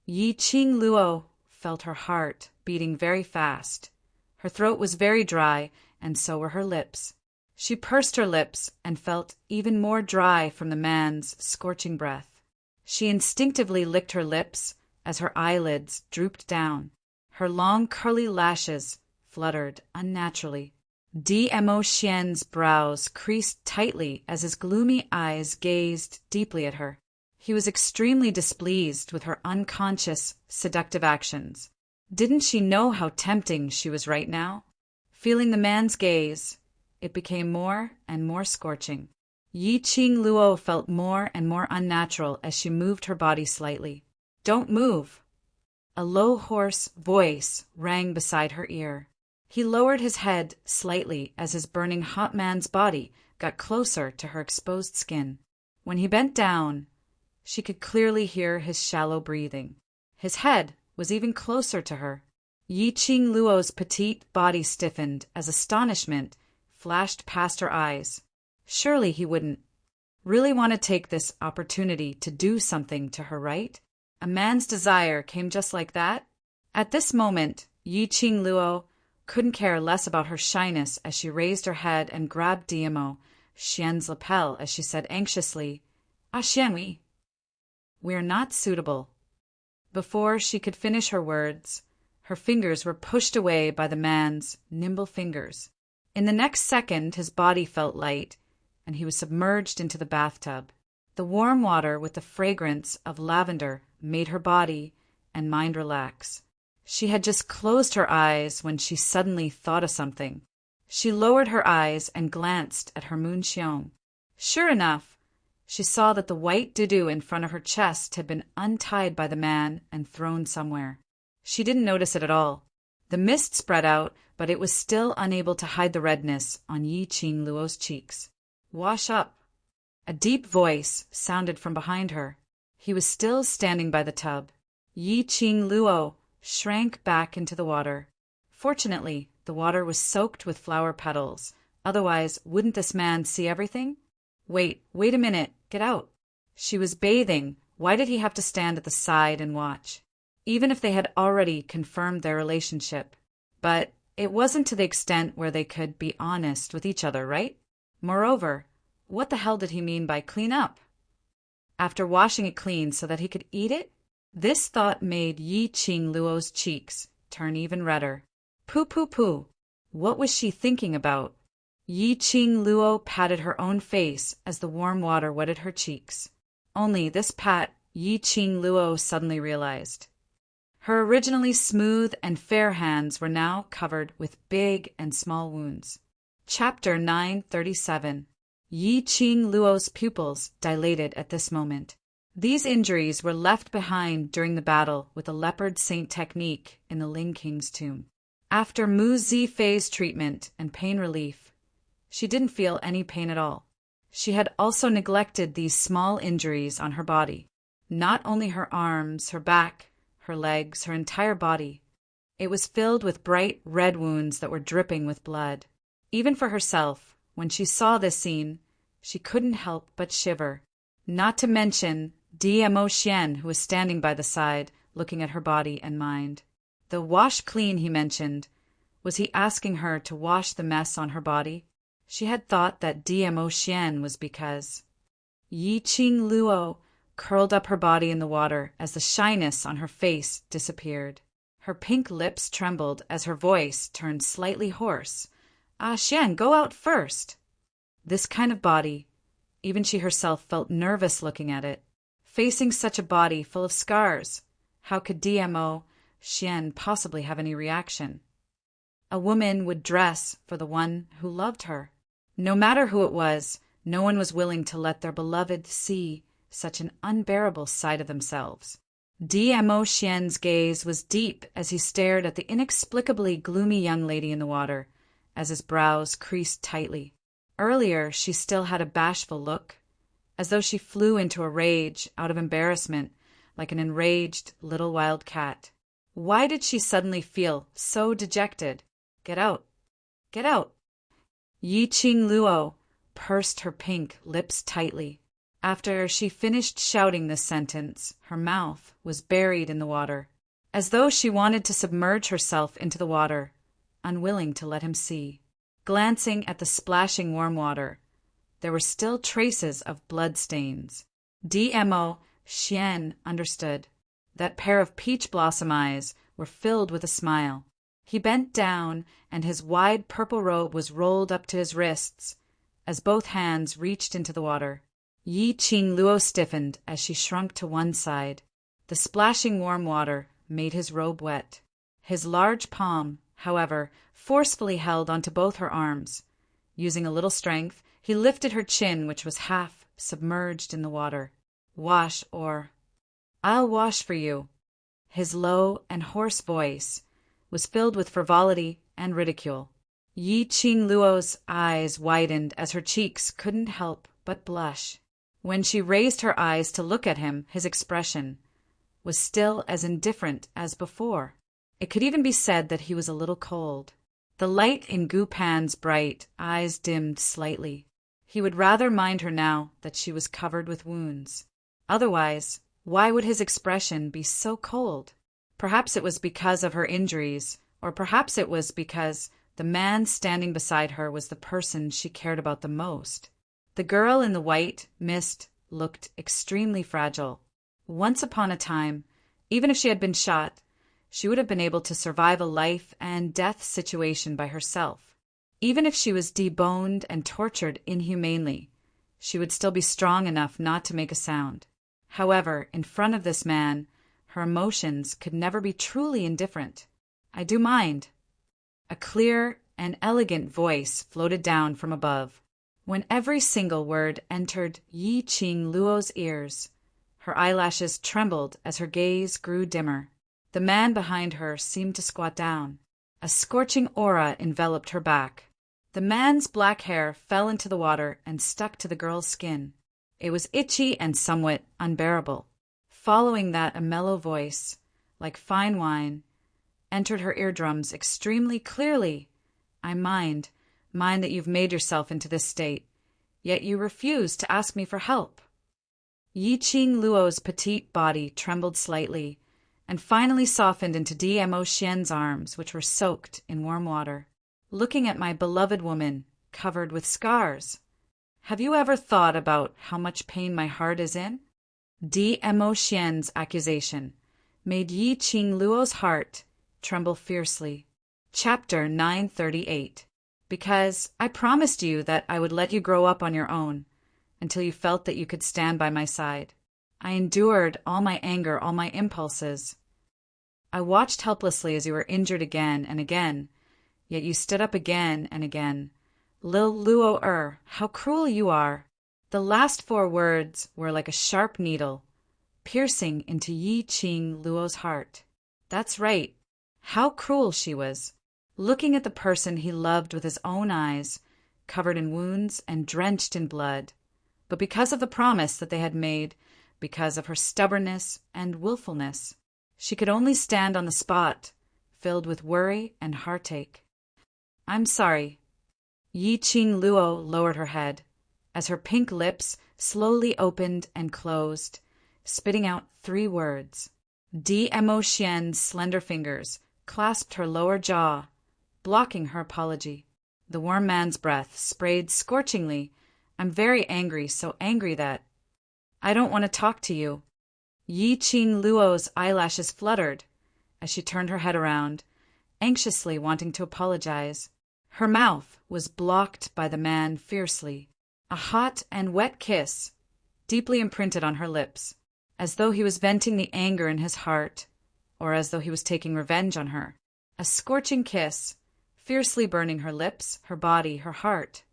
Yi Qingluo felt her heart beating very fast. Her throat was very dry, and so were her lips. She pursed her lips and felt even more dry from the man's scorching breath. She instinctively licked her lips as her eyelids drooped down. Her long curly lashes fluttered unnaturally. Mo Xian's brows creased tightly as his gloomy eyes gazed deeply at her. He was extremely displeased with her unconscious, seductive actions. Didn't she know how tempting she was right now? Feeling the man's gaze, it became more and more scorching. Yi Qingluo felt more and more unnatural as she moved her body slightly. "Don't move!" A low, hoarse voice rang beside her ear. He lowered his head slightly as his burning hot man's body got closer to her exposed skin. When he bent down, she could clearly hear his shallow breathing. His head was even closer to her. Yi Qingluo's petite body stiffened as astonishment flashed past her eyes. Surely he wouldn't really want to take this opportunity to do something to her, right? A man's desire came just like that? At this moment, Yi Qingluo couldn't care less about her shyness as she raised her head and grabbed Mo Xian's lapel as she said anxiously, "Ah, Xian, we're not suitable." Before she could finish her words, her fingers were pushed away by the man's nimble fingers. In the next second, his body felt light, and he was submerged into the bathtub. The warm water with the fragrance of lavender made her body and mind relax. She had just closed her eyes when she suddenly thought of something. She lowered her eyes and glanced at her moonxiong. Sure enough, she saw that the white doo-doo in front of her chest had been untied by the man and thrown somewhere. She didn't notice it at all. The mist spread out, but it was still unable to hide the redness on Yi Qing Luo's cheeks. "Wash up." A deep voice sounded from behind her. He was still standing by the tub. Yi Qing Luo shrank back into the water. Fortunately, the water was soaked with flower petals. Otherwise, wouldn't this man see everything? Wait a minute, get out. She was bathing. Why did he have to stand at the side and watch? Even if they had already confirmed their relationship. But it wasn't to the extent where they could be honest with each other, right? Moreover, what the hell did he mean by clean up? After washing it clean so that he could eat it? This thought made Yi Qing Luo's cheeks turn even redder. Pooh. What was she thinking about? Yi Qing Luo patted her own face as the warm water wetted her cheeks. Only this pat, Yi Qing Luo suddenly realized. Her originally smooth and fair hands were now covered with big and small wounds. Chapter 937. Yi Qing Luo's pupils dilated at this moment. These injuries were left behind during the battle with the leopard saint technique in the Ling King's tomb. After Mu Zifei's treatment and pain relief, she didn't feel any pain at all. She had also neglected these small injuries on her body. Not only her arms, her back, her legs, her entire body. It was filled with bright red wounds that were dripping with blood. Even for herself, when she saw this scene, she couldn't help but shiver. Not to mention DMO Xian, who was standing by the side, looking at her body and mind. The wash clean he mentioned. Was he asking her to wash the mess on her body? She had thought that DMO Xian was because. Yi Qing Luo curled up her body in the water as the shyness on her face disappeared. Her pink lips trembled as her voice turned slightly hoarse. "Ah, Xian, go out first." This kind of body, even she herself felt nervous looking at it. Facing such a body full of scars, how could DMO Xian possibly have any reaction? A woman would dress for the one who loved her. No matter who it was, no one was willing to let their beloved see such an unbearable side of themselves. DMO Xian's gaze was deep as he stared at the inexplicably gloomy young lady in the water, as his brows creased tightly. Earlier, she still had a bashful look, as though she flew into a rage out of embarrassment, like an enraged little wild cat. Why did she suddenly feel so dejected? Get out. Get out. Yi Qing Luo pursed her pink lips tightly. After she finished shouting this sentence, her mouth was buried in the water, as though she wanted to submerge herself into the water, unwilling to let him see. Glancing at the splashing warm water, there were still traces of blood stains. DMO Xian understood. That pair of peach blossom eyes were filled with a smile. He bent down, and his wide purple robe was rolled up to his wrists as both hands reached into the water. Yi Qing Luo stiffened as she shrunk to one side. The splashing warm water made his robe wet. His large palm, however, forcefully held onto both her arms. Using a little strength, he lifted her chin, which was half submerged in the water. "Wash, or I'll wash for you." His low and hoarse voice was filled with frivolity and ridicule. Yi Qing Luo's eyes widened as her cheeks couldn't help but blush. When she raised her eyes to look at him, his expression was still as indifferent as before. It could even be said that he was a little cold. The light in Gu Pan's bright eyes dimmed slightly. He would rather mind her now that she was covered with wounds. Otherwise, why would his expression be so cold? Perhaps it was because of her injuries, or perhaps it was because the man standing beside her was the person she cared about the most. The girl in the white mist looked extremely fragile. Once upon a time, even if she had been shot, she would have been able to survive a life and death situation by herself. Even if she was deboned and tortured inhumanely, she would still be strong enough not to make a sound. However, in front of this man, her emotions could never be truly indifferent. "I do mind." A clear and elegant voice floated down from above. When every single word entered Yi Qing Luo's ears, her eyelashes trembled as her gaze grew dimmer. The man behind her seemed to squat down. A scorching aura enveloped her back. The man's black hair fell into the water and stuck to the girl's skin. It was itchy and somewhat unbearable. Following that, a mellow voice, like fine wine, entered her eardrums extremely clearly. "I mind that you've made yourself into this state, yet you refuse to ask me for help." Yi Qing Luo's petite body trembled slightly, and finally softened into Dmo Xian's arms, which were soaked in warm water. "Looking at my beloved woman, covered with scars. Have you ever thought about how much pain my heart is in?" Dmo Xian's accusation made Yi Qing Luo's heart tremble fiercely. Chapter 938. Because I promised you that I would let you grow up on your own, until you felt that you could stand by my side. I endured all my anger, all my impulses. I watched helplessly as you were injured again and again, yet you stood up again and again. Lil Luo how cruel you are. The last 4 words were like a sharp needle, piercing into Yi Qing Luo's heart. That's right. How cruel she was, looking at the person he loved with his own eyes, covered in wounds and drenched in blood. But because of the promise that they had made, because of her stubbornness and willfulness, she could only stand on the spot, filled with worry and heartache. "I'm sorry." Yi Qing Luo lowered her head, as her pink lips slowly opened and closed, spitting out 3 words. Dmo Xian's slender fingers clasped her lower jaw, blocking her apology. The warm man's breath sprayed scorchingly. "I'm very angry, so angry that I don't want to talk to you." Yi Qing Luo's eyelashes fluttered as she turned her head around, anxiously wanting to apologize. Her mouth was blocked by the man fiercely. A hot and wet kiss deeply imprinted on her lips, as though he was venting the anger in his heart, or as though he was taking revenge on her. A scorching kiss, fiercely burning her lips, her body, her heart.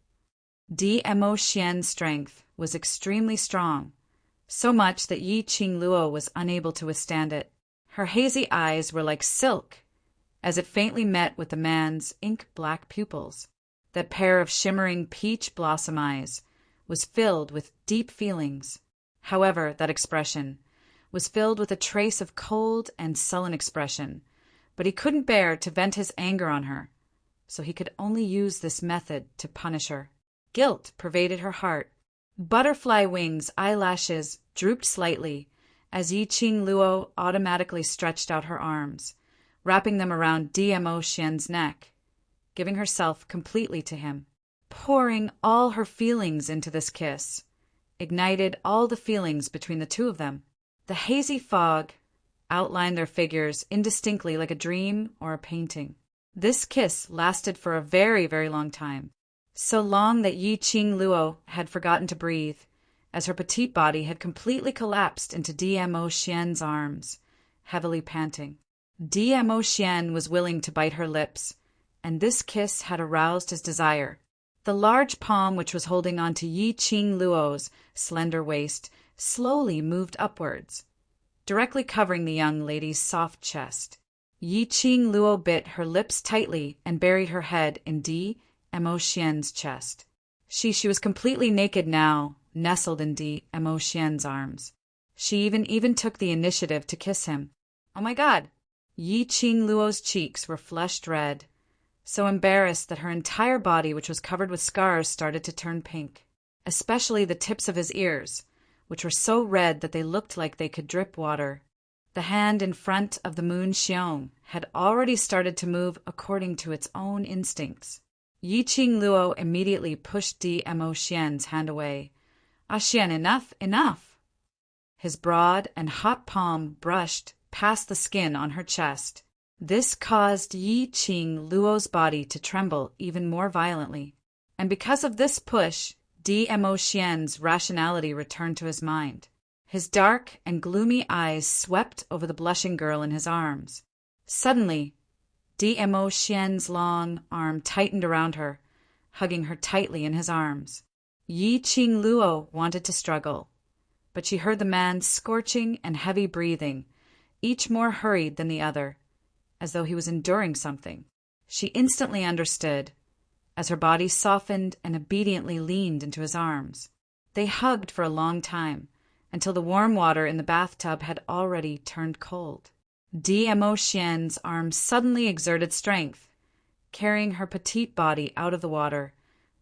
Dmo Xian's strength was extremely strong, so much that Yi Qing Luo was unable to withstand it. Her hazy eyes were like silk, as it faintly met with the man's ink-black pupils. That pair of shimmering peach blossom eyes was filled with deep feelings. However, that expression was filled with a trace of cold and sullen expression, but he couldn't bear to vent his anger on her, so he could only use this method to punish her. Guilt pervaded her heart. Butterfly wings eyelashes drooped slightly as Yi Qing Luo automatically stretched out her arms, wrapping them around Dmo Xian's neck, giving herself completely to him. Pouring all her feelings into this kiss ignited all the feelings between the two of them. The hazy fog outlined their figures indistinctly like a dream or a painting. This kiss lasted for a very, very long time, so long that Yi Qing Luo had forgotten to breathe, as her petite body had completely collapsed into Dmo Xian's arms, heavily panting. Dmo Xian was willing to bite her lips, and this kiss had aroused his desire. The large palm which was holding on to Yi Qing Luo's slender waist slowly moved upwards, directly covering the young lady's soft chest. Yi Qing Luo bit her lips tightly and buried her head in Dmo Xian's chest. She was completely naked now, nestled in Dmo Xian's arms. She even took the initiative to kiss him. Oh my God! Yi Qing Luo's cheeks were flushed red, so embarrassed that her entire body, which was covered with scars, started to turn pink, especially the tips of his ears, which were so red that they looked like they could drip water. The hand in front of the moon Xiong had already started to move according to its own instincts. Yi Qing Luo immediately pushed Dmo Xian's hand away. Ah, Xian, enough, enough! His broad and hot palm brushed past the skin on her chest. This caused Yi Qing Luo's body to tremble even more violently. And because of this push, Dmo Xian's rationality returned to his mind. His dark and gloomy eyes swept over the blushing girl in his arms. Suddenly, Dmo Xian's long arm tightened around her, hugging her tightly in his arms. Yi Qing Luo wanted to struggle, but she heard the man's scorching and heavy breathing, each more hurried than the other, as though he was enduring something. She instantly understood, as her body softened and obediently leaned into his arms. They hugged for a long time, until the warm water in the bathtub had already turned cold. Dmo Xian's arms suddenly exerted strength, carrying her petite body out of the water,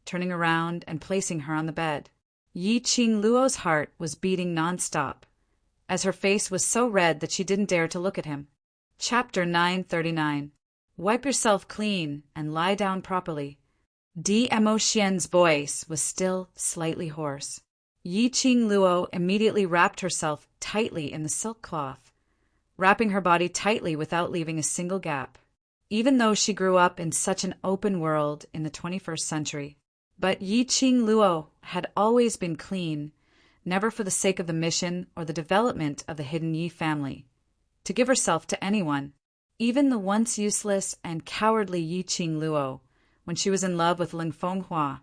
turning around and placing her on the bed. Yi Qing Luo's heart was beating nonstop, as her face was so red that she didn't dare to look at him. Chapter 939. Wipe yourself clean and lie down properly. Dmo Xian's voice was still slightly hoarse. Yi Qing Luo immediately wrapped herself tightly in the silk cloth, wrapping her body tightly without leaving a single gap. Even though she grew up in such an open world in the 21st century, but Yi Qing Luo had always been clean, never for the sake of the mission or the development of the hidden Yi family, to give herself to anyone, even the once useless and cowardly Yi Qing Luo. When she was in love with Ling Fenghua,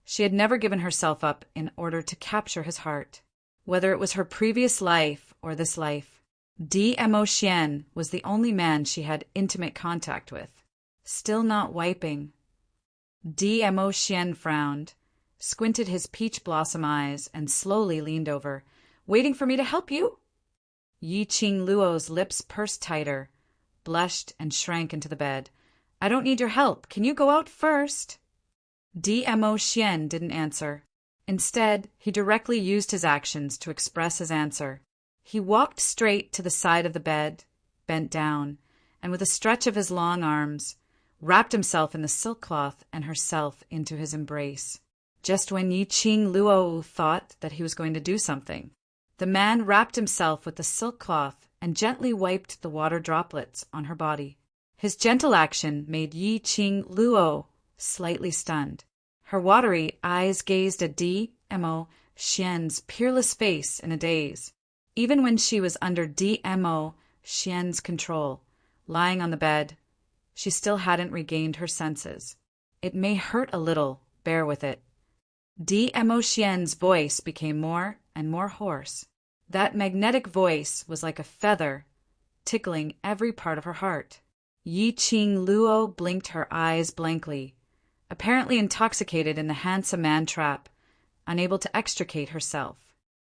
she had never given herself up in order to capture his heart. Whether it was her previous life or this life, Dmo Xian was the only man she had intimate contact with. Still not wiping. Dmo Xian frowned, squinted his peach blossom eyes, and slowly leaned over. Waiting for me to help you? Yi Qing Luo's lips pursed tighter, blushed, and shrank into the bed. I don't need your help. Can you go out first? Dmo Xian didn't answer. Instead, he directly used his actions to express his answer. He walked straight to the side of the bed, bent down, and with a stretch of his long arms, wrapped himself in the silk cloth and herself into his embrace. Just when Yi Qing Luo thought that he was going to do something, the man wrapped himself with the silk cloth and gently wiped the water droplets on her body. His gentle action made Yi Qing Luo slightly stunned. Her watery eyes gazed at Dmo Xian's peerless face in a daze. Even when she was under Dmo Xian's control, lying on the bed, she still hadn't regained her senses. It may hurt a little, bear with it. Dmo Xian's voice became more and more hoarse. That magnetic voice was like a feather, tickling every part of her heart. Yi Qing Luo blinked her eyes blankly, apparently intoxicated in the handsome man trap, unable to extricate herself.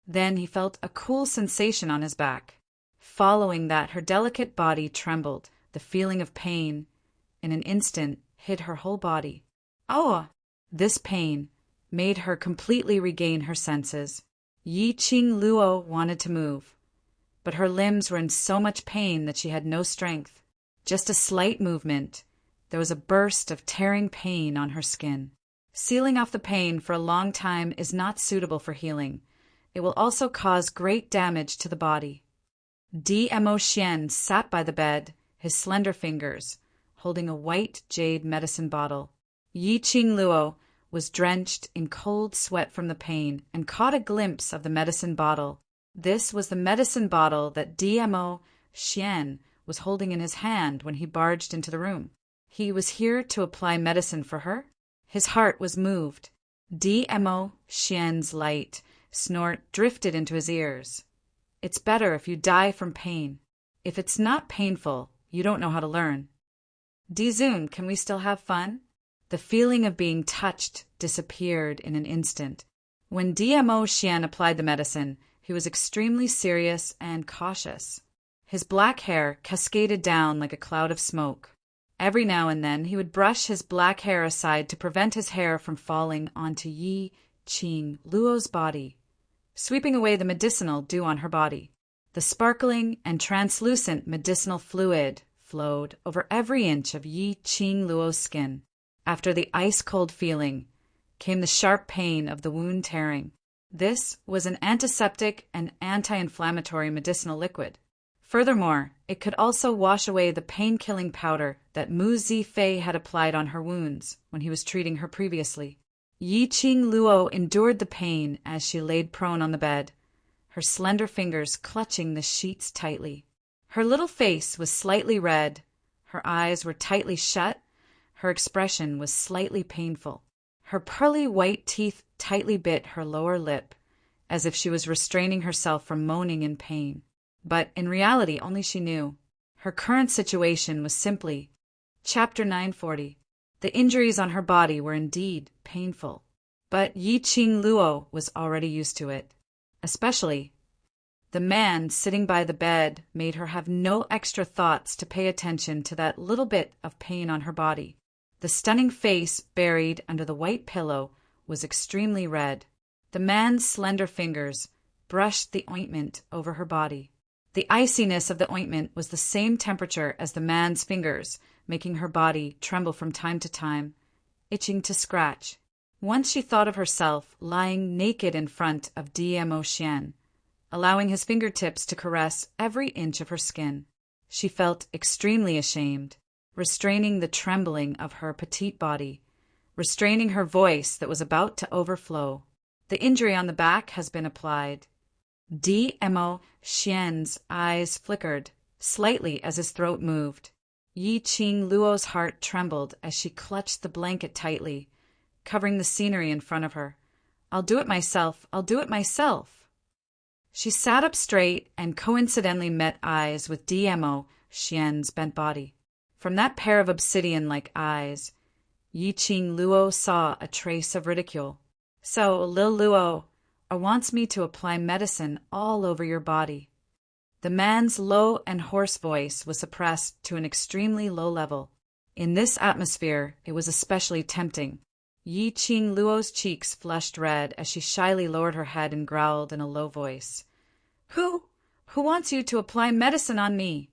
Then he felt a cool sensation on his back. Following that, her delicate body trembled. The feeling of pain, in an instant, hid her whole body. Oh! This pain made her completely regain her senses. Yi Qing Luo wanted to move, but her limbs were in so much pain that she had no strength. Just a slight movement, there was a burst of tearing pain on her skin. Sealing off the pain for a long time is not suitable for healing. It will also cause great damage to the body. Dmo Xian sat by the bed, his slender fingers holding a white jade medicine bottle. Yi Qing Luo was drenched in cold sweat from the pain and caught a glimpse of the medicine bottle. This was the medicine bottle that Dmo Xian was holding in his hand when he barged into the room. He was here to apply medicine for her. His heart was moved. Dmo Xian's light snort drifted into his ears. It's better if you die from pain. If it's not painful, you don't know how to learn. Dizun, can we still have fun? The feeling of being touched disappeared in an instant. When Dmo Xian applied the medicine, he was extremely serious and cautious. His black hair cascaded down like a cloud of smoke. Every now and then he would brush his black hair aside to prevent his hair from falling onto Yi Qing Luo's body, sweeping away the medicinal dew on her body. The sparkling and translucent medicinal fluid flowed over every inch of Yi Qing Luo's skin. After the ice-cold feeling came the sharp pain of the wound tearing. This was an antiseptic and anti-inflammatory medicinal liquid. Furthermore, it could also wash away the pain-killing powder that Mu Zifei had applied on her wounds when he was treating her previously. Yi Qing Luo endured the pain as she laid prone on the bed, her slender fingers clutching the sheets tightly. Her little face was slightly red, her eyes were tightly shut, her expression was slightly painful. Her pearly white teeth tightly bit her lower lip, as if she was restraining herself from moaning in pain. But in reality, only she knew. Her current situation was simply, Chapter 940. The injuries on her body were indeed painful, but Yi Qing Luo was already used to it. Especially, the man sitting by the bed made her have no extra thoughts to pay attention to that little bit of pain on her body. The stunning face buried under the white pillow was extremely red. The man's slender fingers brushed the ointment over her body. The iciness of the ointment was the same temperature as the man's fingers, making her body tremble from time to time, itching to scratch. Once she thought of herself lying naked in front of Dmo Xian, allowing his fingertips to caress every inch of her skin. She felt extremely ashamed, restraining the trembling of her petite body, restraining her voice that was about to overflow. The injury on the back has been applied. Dmo Xian's eyes flickered slightly as his throat moved. Yi Qing Luo's heart trembled as she clutched the blanket tightly, covering the scenery in front of her. I'll do it myself. I'll do it myself. She sat up straight and coincidentally met eyes with Dmo Xian's bent body. From that pair of obsidian-like eyes, Yi Qing Luo saw a trace of ridicule. So, Lil Luo wants me to apply medicine all over your body. The man's low and hoarse voice was suppressed to an extremely low level. In this atmosphere, it was especially tempting. Yi Qing Luo's cheeks flushed red as she shyly lowered her head and growled in a low voice. Who wants you to apply medicine on me?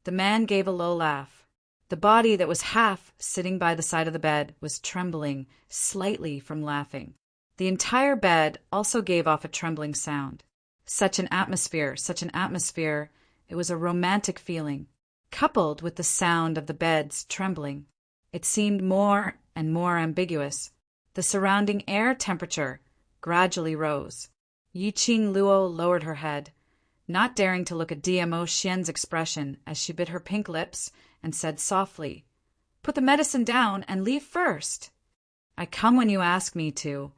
The man gave a low laugh. The body that was half sitting by the side of the bed was trembling slightly from laughing. The entire bed also gave off a trembling sound. Such an atmosphere, it was a romantic feeling, coupled with the sound of the bed's trembling. It seemed more and more ambiguous. The surrounding air temperature gradually rose. Yi Qing Luo lowered her head, not daring to look at Dmo Xian's expression as she bit her pink lips and said softly, Put the medicine down and leave first. I come when you ask me to.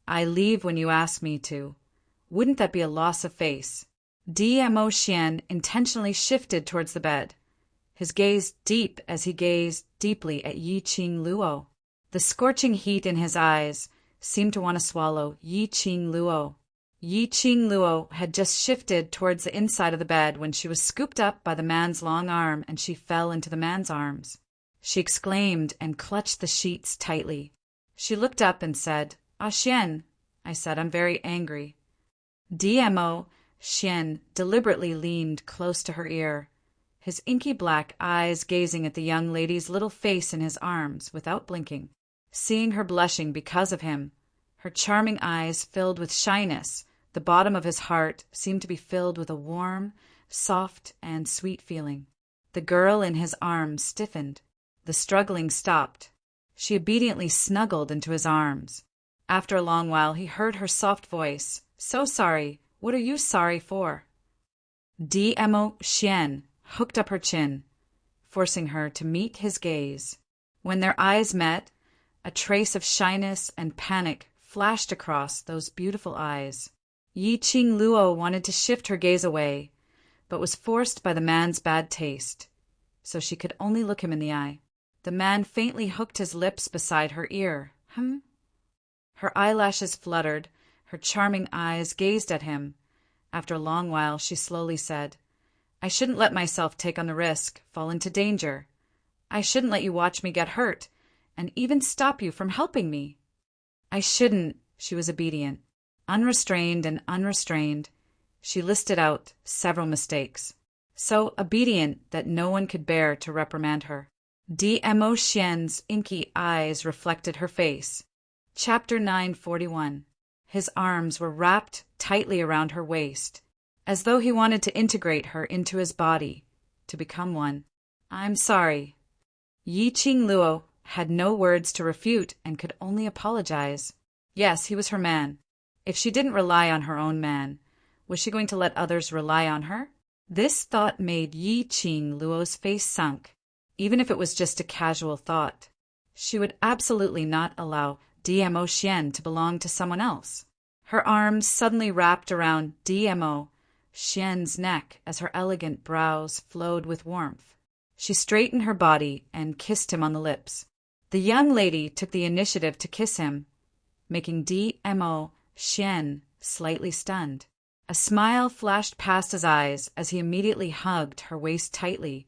I leave when you ask me to. Wouldn't that be a loss of face? Dmo Xian intentionally shifted towards the bed, his gaze deep as he gazed deeply at Yi Qing Luo. The scorching heat in his eyes seemed to want to swallow Yi Qing Luo. Yi Qing Luo had just shifted towards the inside of the bed when she was scooped up by the man's long arm and she fell into the man's arms. She exclaimed and clutched the sheets tightly. She looked up and said, Xian, I said, I'm very angry. Dmo Xian deliberately leaned close to her ear, his inky black eyes gazing at the young lady's little face in his arms without blinking. Seeing her blushing because of him, her charming eyes filled with shyness, the bottom of his heart seemed to be filled with a warm, soft, and sweet feeling. The girl in his arms stiffened. The struggling stopped. She obediently snuggled into his arms. After a long while, he heard her soft voice. So sorry. What are you sorry for? Dmo Xian hooked up her chin, forcing her to meet his gaze. When their eyes met, a trace of shyness and panic flashed across those beautiful eyes. Yi Qing Luo wanted to shift her gaze away, but was forced by the man's bad taste, so she could only look him in the eye. The man faintly hooked his lips beside her ear. Her eyelashes fluttered, her charming eyes gazed at him. After a long while, she slowly said, I shouldn't let myself take on the risk, fall into danger. I shouldn't let you watch me get hurt, and even stop you from helping me. I shouldn't, she was obedient. Unrestrained and unrestrained, she listed out several mistakes. So obedient that no one could bear to reprimand her. DMO Xian's inky eyes reflected her face. Chapter 941. His arms were wrapped tightly around her waist, as though he wanted to integrate her into his body, to become one. I'm sorry. Yi Qingluo had no words to refute and could only apologize. Yes, he was her man. If she didn't rely on her own man, was she going to let others rely on her? This thought made Yi Qingluo's face sunk, even if it was just a casual thought. She would absolutely not allow DMO Xian to belong to someone else. Her arms suddenly wrapped around DMO Xian's neck as her elegant brows flowed with warmth. She straightened her body and kissed him on the lips. The young lady took the initiative to kiss him, making DMO Xian slightly stunned. A smile flashed past his eyes as he immediately hugged her waist tightly,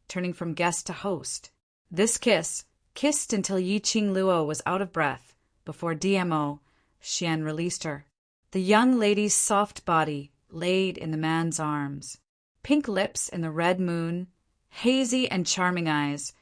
turning from guest to host. This kiss, kissed until Yi Qingluo was out of breath, before DMO Xian released her. The young lady's soft body laid in the man's arms. Pink lips in the red moon, hazy and charming eyes,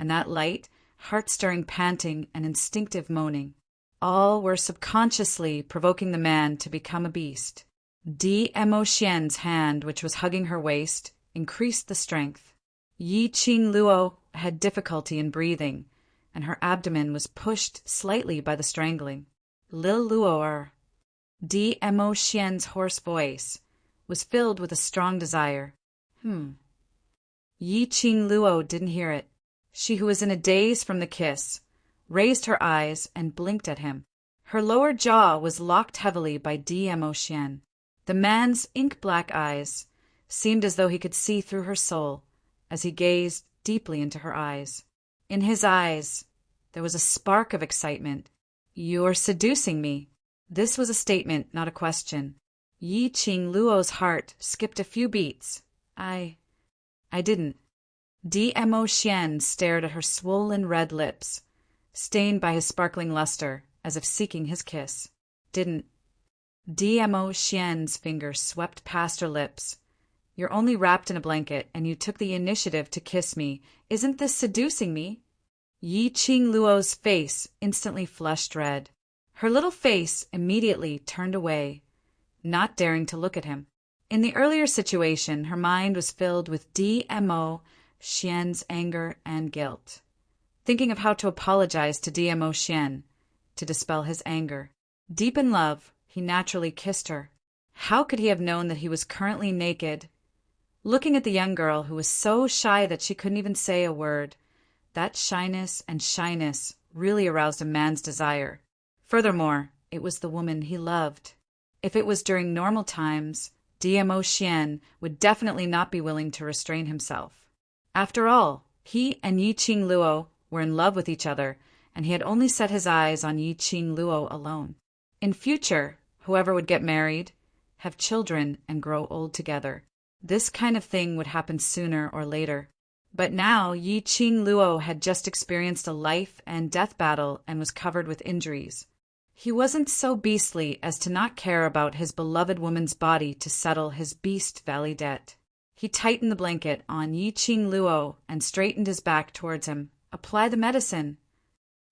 and that light, heart-stirring panting and instinctive moaning. All were subconsciously provoking the man to become a beast. DMO Xian's hand, which was hugging her waist, increased the strength. Yi Qingluo had difficulty in breathing, and her abdomen was pushed slightly by the strangling. Lil Luo'er, DMO Xian's hoarse voice, was filled with a strong desire. Yi Qingluo didn't hear it. She, who was in a daze from the kiss, raised her eyes and blinked at him. Her lower jaw was locked heavily by DMO Xian. The man's ink-black eyes seemed as though he could see through her soul as he gazed deeply into her eyes. In his eyes, there was a spark of excitement. You're seducing me. This was a statement, not a question. Yi Qingluo's heart skipped a few beats. I didn't. DMO Xian stared at her swollen red lips, stained by his sparkling luster, as if seeking his kiss. Didn't. DMO Xian's fingers swept past her lips. You're only wrapped in a blanket, and you took the initiative to kiss me. Isn't this seducing me? Yi Qingluo's face instantly flushed red. Her little face immediately turned away, not daring to look at him. In the earlier situation, her mind was filled with DMO Xian's anger and guilt, thinking of how to apologize to DMO Xian to dispel his anger. Deep in love, he naturally kissed her. How could he have known that he was currently naked? Looking at the young girl who was so shy that she couldn't even say a word, that shyness really aroused a man's desire. Furthermore, it was the woman he loved. If it was during normal times, DMO Xian would definitely not be willing to restrain himself. After all, he and Yi Qingluo were in love with each other, and he had only set his eyes on Yi Qingluo alone. In future, whoever would get married, have children, and grow old together. This kind of thing would happen sooner or later. But now Yi Qingluo had just experienced a life and death battle and was covered with injuries. He wasn't so beastly as to not care about his beloved woman's body to settle his Beast Valley debt. He tightened the blanket on Yi Qingluo and straightened his back towards him. Apply the medicine.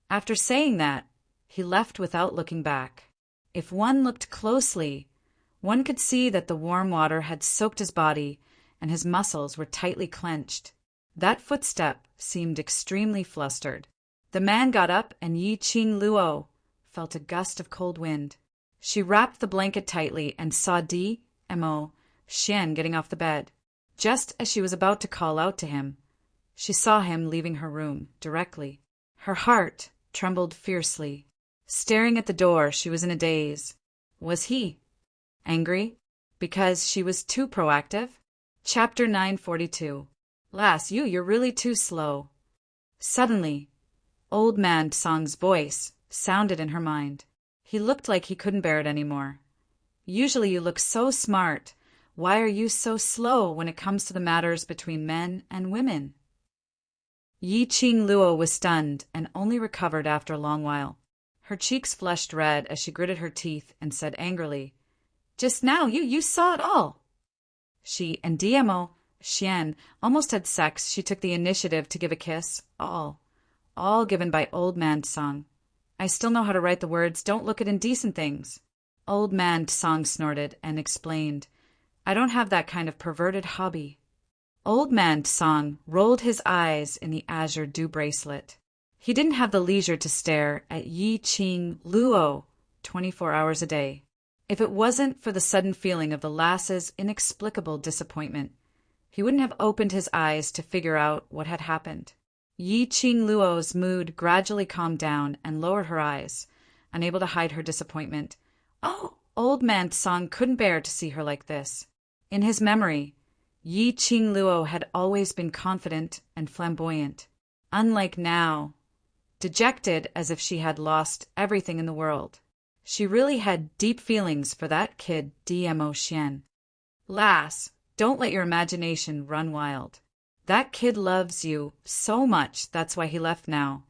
After saying that, he left without looking back. If one looked closely, one could see that the warm water had soaked his body and his muscles were tightly clenched. That footstep seemed extremely flustered. The man got up and Yi Qingluo felt a gust of cold wind. She wrapped the blanket tightly and saw DMO Xian getting off the bed. Just as she was about to call out to him, she saw him leaving her room directly. Her heart trembled fiercely. Staring at the door, she was in a daze. Was he angry because she was too proactive? Chapter 942. Lass, you're really too slow. Suddenly, Old Man Song's voice sounded in her mind. He looked like he couldn't bear it anymore. Usually you look so smart. Why are you so slow when it comes to the matters between men and women? Yi Qingluo was stunned and only recovered after a long while. Her cheeks flushed red as she gritted her teeth and said angrily, "Just now, you saw it all." She and DMO Xian almost had sex. She took the initiative to give a kiss. All given by Old Man Tsang. I still know how to write the words, "Don't look at indecent things." Old Man Tsang snorted and explained, "I don't have that kind of perverted hobby." Old Man Tsang rolled his eyes in the azure dew bracelet. He didn't have the leisure to stare at Yi Qing Luo 24 hours a day. If it wasn't for the sudden feeling of the lass's inexplicable disappointment, he wouldn't have opened his eyes to figure out what had happened. Yi Qing Luo's mood gradually calmed down and lowered her eyes, unable to hide her disappointment. Oh, Old Man Tsang couldn't bear to see her like this. In his memory, Yi Qing Luo had always been confident and flamboyant, unlike now, dejected as if she had lost everything in the world. She really had deep feelings for that kid Dmo Xian. Lass, don't let your imagination run wild. That kid loves you so much, that's why he left now.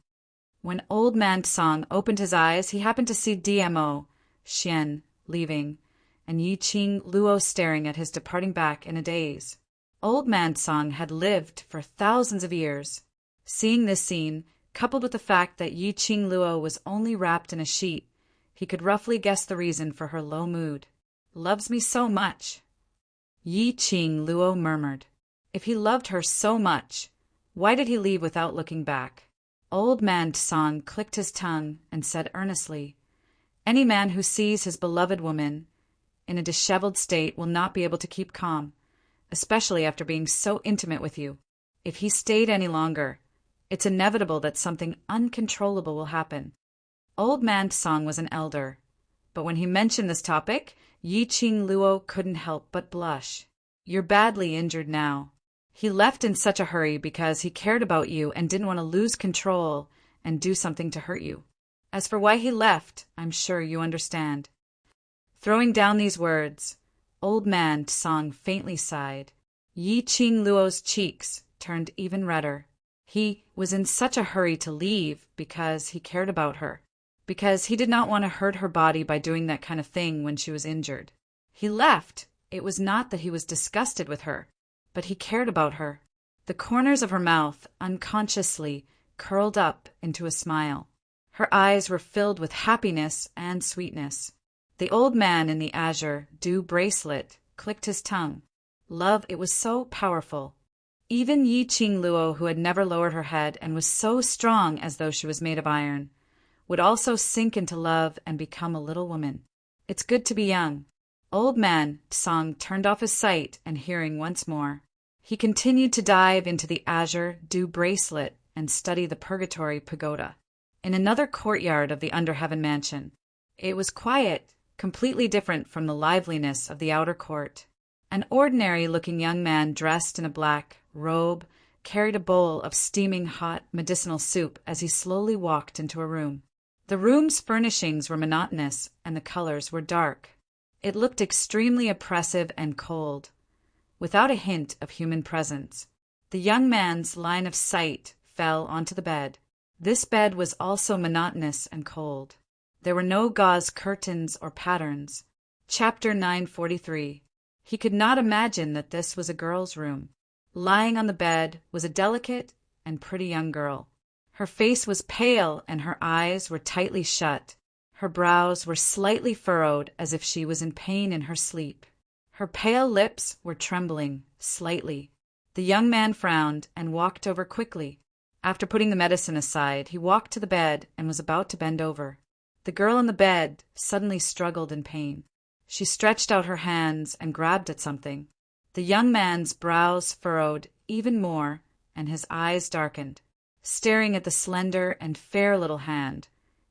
When Old Man Tsang opened his eyes, he happened to see Dmo Xian leaving, and Yi Qing Luo staring at his departing back in a daze. Old Man Tsang had lived for thousands of years. Seeing this scene, coupled with the fact that Yi Qing Luo was only wrapped in a sheet, he could roughly guess the reason for her low mood. "Loves me so much," Yi Qing Luo murmured. If he loved her so much, why did he leave without looking back? Old Man Tsang clicked his tongue and said earnestly, "Any man who sees his beloved woman in a disheveled state will not be able to keep calm, especially after being so intimate with you. If he stayed any longer, it's inevitable that something uncontrollable will happen." Old Man Tsang was an elder, but when he mentioned this topic, Yi Qing Luo couldn't help but blush. "You're badly injured now. He left in such a hurry because he cared about you and didn't want to lose control and do something to hurt you. As for why he left, I'm sure you understand." Throwing down these words, Old Man Tsang faintly sighed. Yi Qing Luo's cheeks turned even redder. He was in such a hurry to leave because he cared about her, because he did not want to hurt her body by doing that kind of thing when she was injured. He left. It was not that he was disgusted with her, but he cared about her. The corners of her mouth unconsciously curled up into a smile. Her eyes were filled with happiness and sweetness. The old man in the azure dew bracelet clicked his tongue. Love, it was so powerful. Even Yi Qing Luo, who had never lowered her head and was so strong as though she was made of iron, would also sink into love and become a little woman. It's good to be young. Old Man Tsang turned off his sight and hearing once more. He continued to dive into the azure dew bracelet and study the Purgatory Pagoda. In another courtyard of the Underheaven mansion, it was quiet, completely different from the liveliness of the outer court. An ordinary-looking young man dressed in a black robe carried a bowl of steaming hot medicinal soup as he slowly walked into a room. The room's furnishings were monotonous and the colors were dark. It looked extremely oppressive and cold, without a hint of human presence. The young man's line of sight fell onto the bed. This bed was also monotonous and cold. There were no gauze curtains or patterns. Chapter 943. He could not imagine that this was a girl's room. Lying on the bed was a delicate and pretty young girl. Her face was pale and her eyes were tightly shut. Her brows were slightly furrowed as if she was in pain in her sleep. Her pale lips were trembling slightly. The young man frowned and walked over quickly. After putting the medicine aside, he walked to the bed and was about to bend over. The girl in the bed suddenly struggled in pain. She stretched out her hands and grabbed at something. The young man's brows furrowed even more and his eyes darkened. Staring at the slender and fair little hand,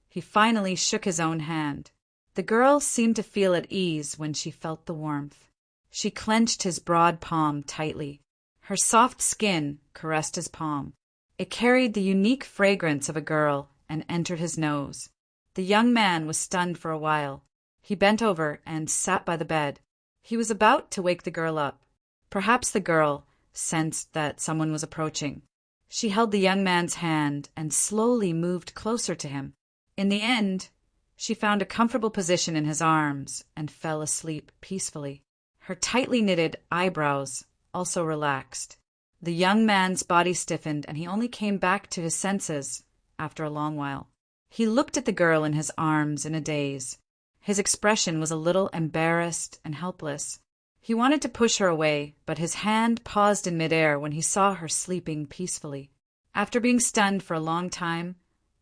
he finally shook his own hand. The girl seemed to feel at ease when she felt the warmth. She clenched his broad palm tightly. Her soft skin caressed his palm. It carried the unique fragrance of a girl and entered his nose. The young man was stunned for a while. He bent over and sat by the bed. He was about to wake the girl up. Perhaps the girl sensed that someone was approaching. She held the young man's hand and slowly moved closer to him. In the end, she found a comfortable position in his arms and fell asleep peacefully. Her tightly knitted eyebrows also relaxed. The young man's body stiffened, and he only came back to his senses after a long while. He looked at the girl in his arms in a daze. His expression was a little embarrassed and helpless. He wanted to push her away, but his hand paused in midair when he saw her sleeping peacefully. After being stunned for a long time,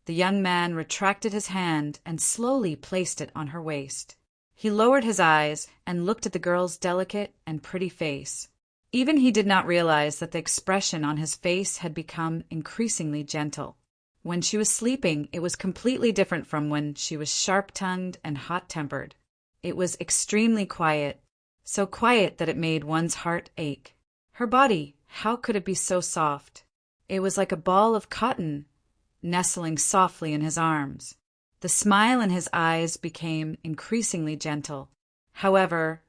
the young man retracted his hand and slowly placed it on her waist. He lowered his eyes and looked at the girl's delicate and pretty face. Even he did not realize that the expression on his face had become increasingly gentle. When she was sleeping, it was completely different from when she was sharp-tongued and hot-tempered. It was extremely quiet, so quiet that it made one's heart ache. Her body, how could it be so soft? It was like a ball of cotton, nestling softly in his arms. The smile in his eyes became increasingly gentle. However,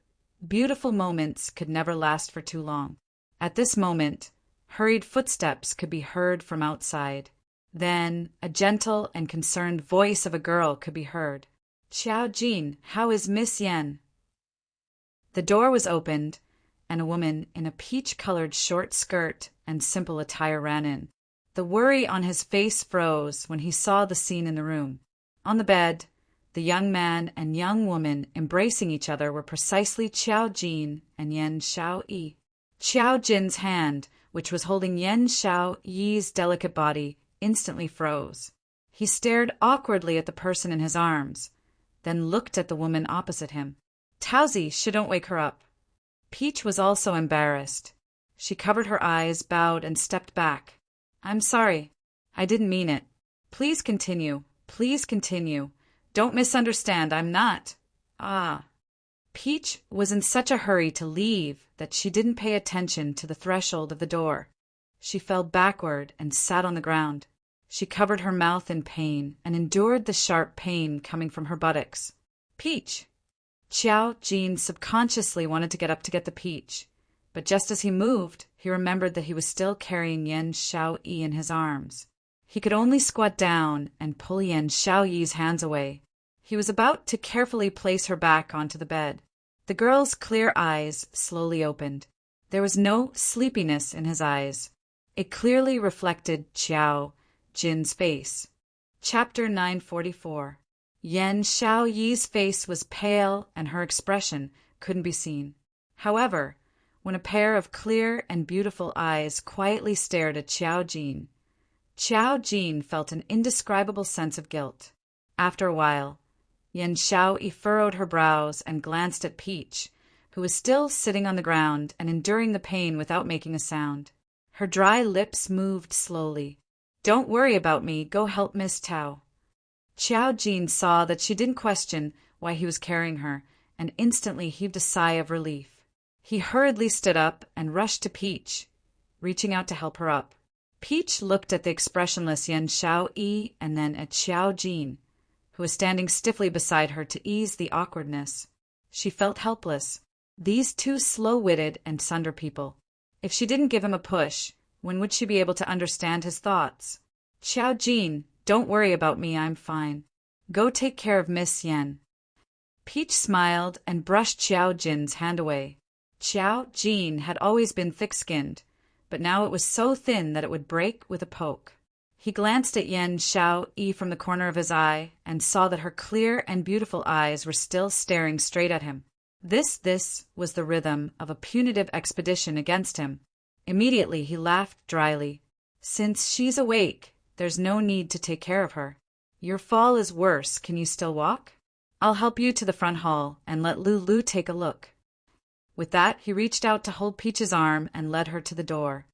beautiful moments could never last for too long. At this moment, hurried footsteps could be heard from outside. Then a gentle and concerned voice of a girl could be heard. "Xiao Jin, how is Miss Yen?" The door was opened, and a woman in a peach-colored short skirt and simple attire ran in. The worry on his face froze when he saw the scene in the room. On the bed, the young man and young woman embracing each other were precisely Xiao Jin and Yen Xiao Yi. Xiao Jin's hand, which was holding Yen Xiao Yi's delicate body, instantly froze. He stared awkwardly at the person in his arms, then looked at the woman opposite him. "Towsy, don't wake her up." Peach was also embarrassed. She covered her eyes, bowed, and stepped back. "I'm sorry. I didn't mean it. Please continue. Please continue. Don't misunderstand. I'm not." "Ah." Peach was in such a hurry to leave that she didn't pay attention to the threshold of the door. She fell backward and sat on the ground. She covered her mouth in pain and endured the sharp pain coming from her buttocks. "Peach!" Xiao Jin subconsciously wanted to get up to get the peach, but just as he moved, he remembered that he was still carrying Yen Xiao Yi in his arms. He could only squat down and pull Yen Xiao Yi's hands away. He was about to carefully place her back onto the bed. The girl's clear eyes slowly opened. There was no sleepiness in his eyes. It clearly reflected Xiao Jin's face. Chapter 944. Yen Xiao Yi's face was pale and her expression couldn't be seen. However, when a pair of clear and beautiful eyes quietly stared at Xiao Jin felt an indescribable sense of guilt. After a while, Yen Xiao Yi furrowed her brows and glanced at Peach, who was still sitting on the ground and enduring the pain without making a sound. Her dry lips moved slowly. "Don't worry about me. Go help Miss Tao." Xiao Jin saw that she didn't question why he was carrying her, and instantly heaved a sigh of relief. He hurriedly stood up and rushed to Peach, reaching out to help her up. Peach looked at the expressionless Yen Xiao Yi and then at Xiao Jin, who was standing stiffly beside her to ease the awkwardness. She felt helpless. These two slow-witted and sunder people. If she didn't give him a push, when would she be able to understand his thoughts? "Xiao Jin, don't worry about me, I'm fine. Go take care of Miss Yen." Peach smiled and brushed Xiao Jin's hand away. Xiao Jin had always been thick-skinned, but now it was so thin that it would break with a poke. He glanced at Yen Xiao Yi from the corner of his eye and saw that her clear and beautiful eyes were still staring straight at him. This was the rhythm of a punitive expedition against him. Immediately he laughed dryly. "Since she's awake, there's no need to take care of her. Your fall is worse. Can you still walk? I'll help you to the front hall and let Lulu take a look." With that, he reached out to hold Peach's arm and led her to the door.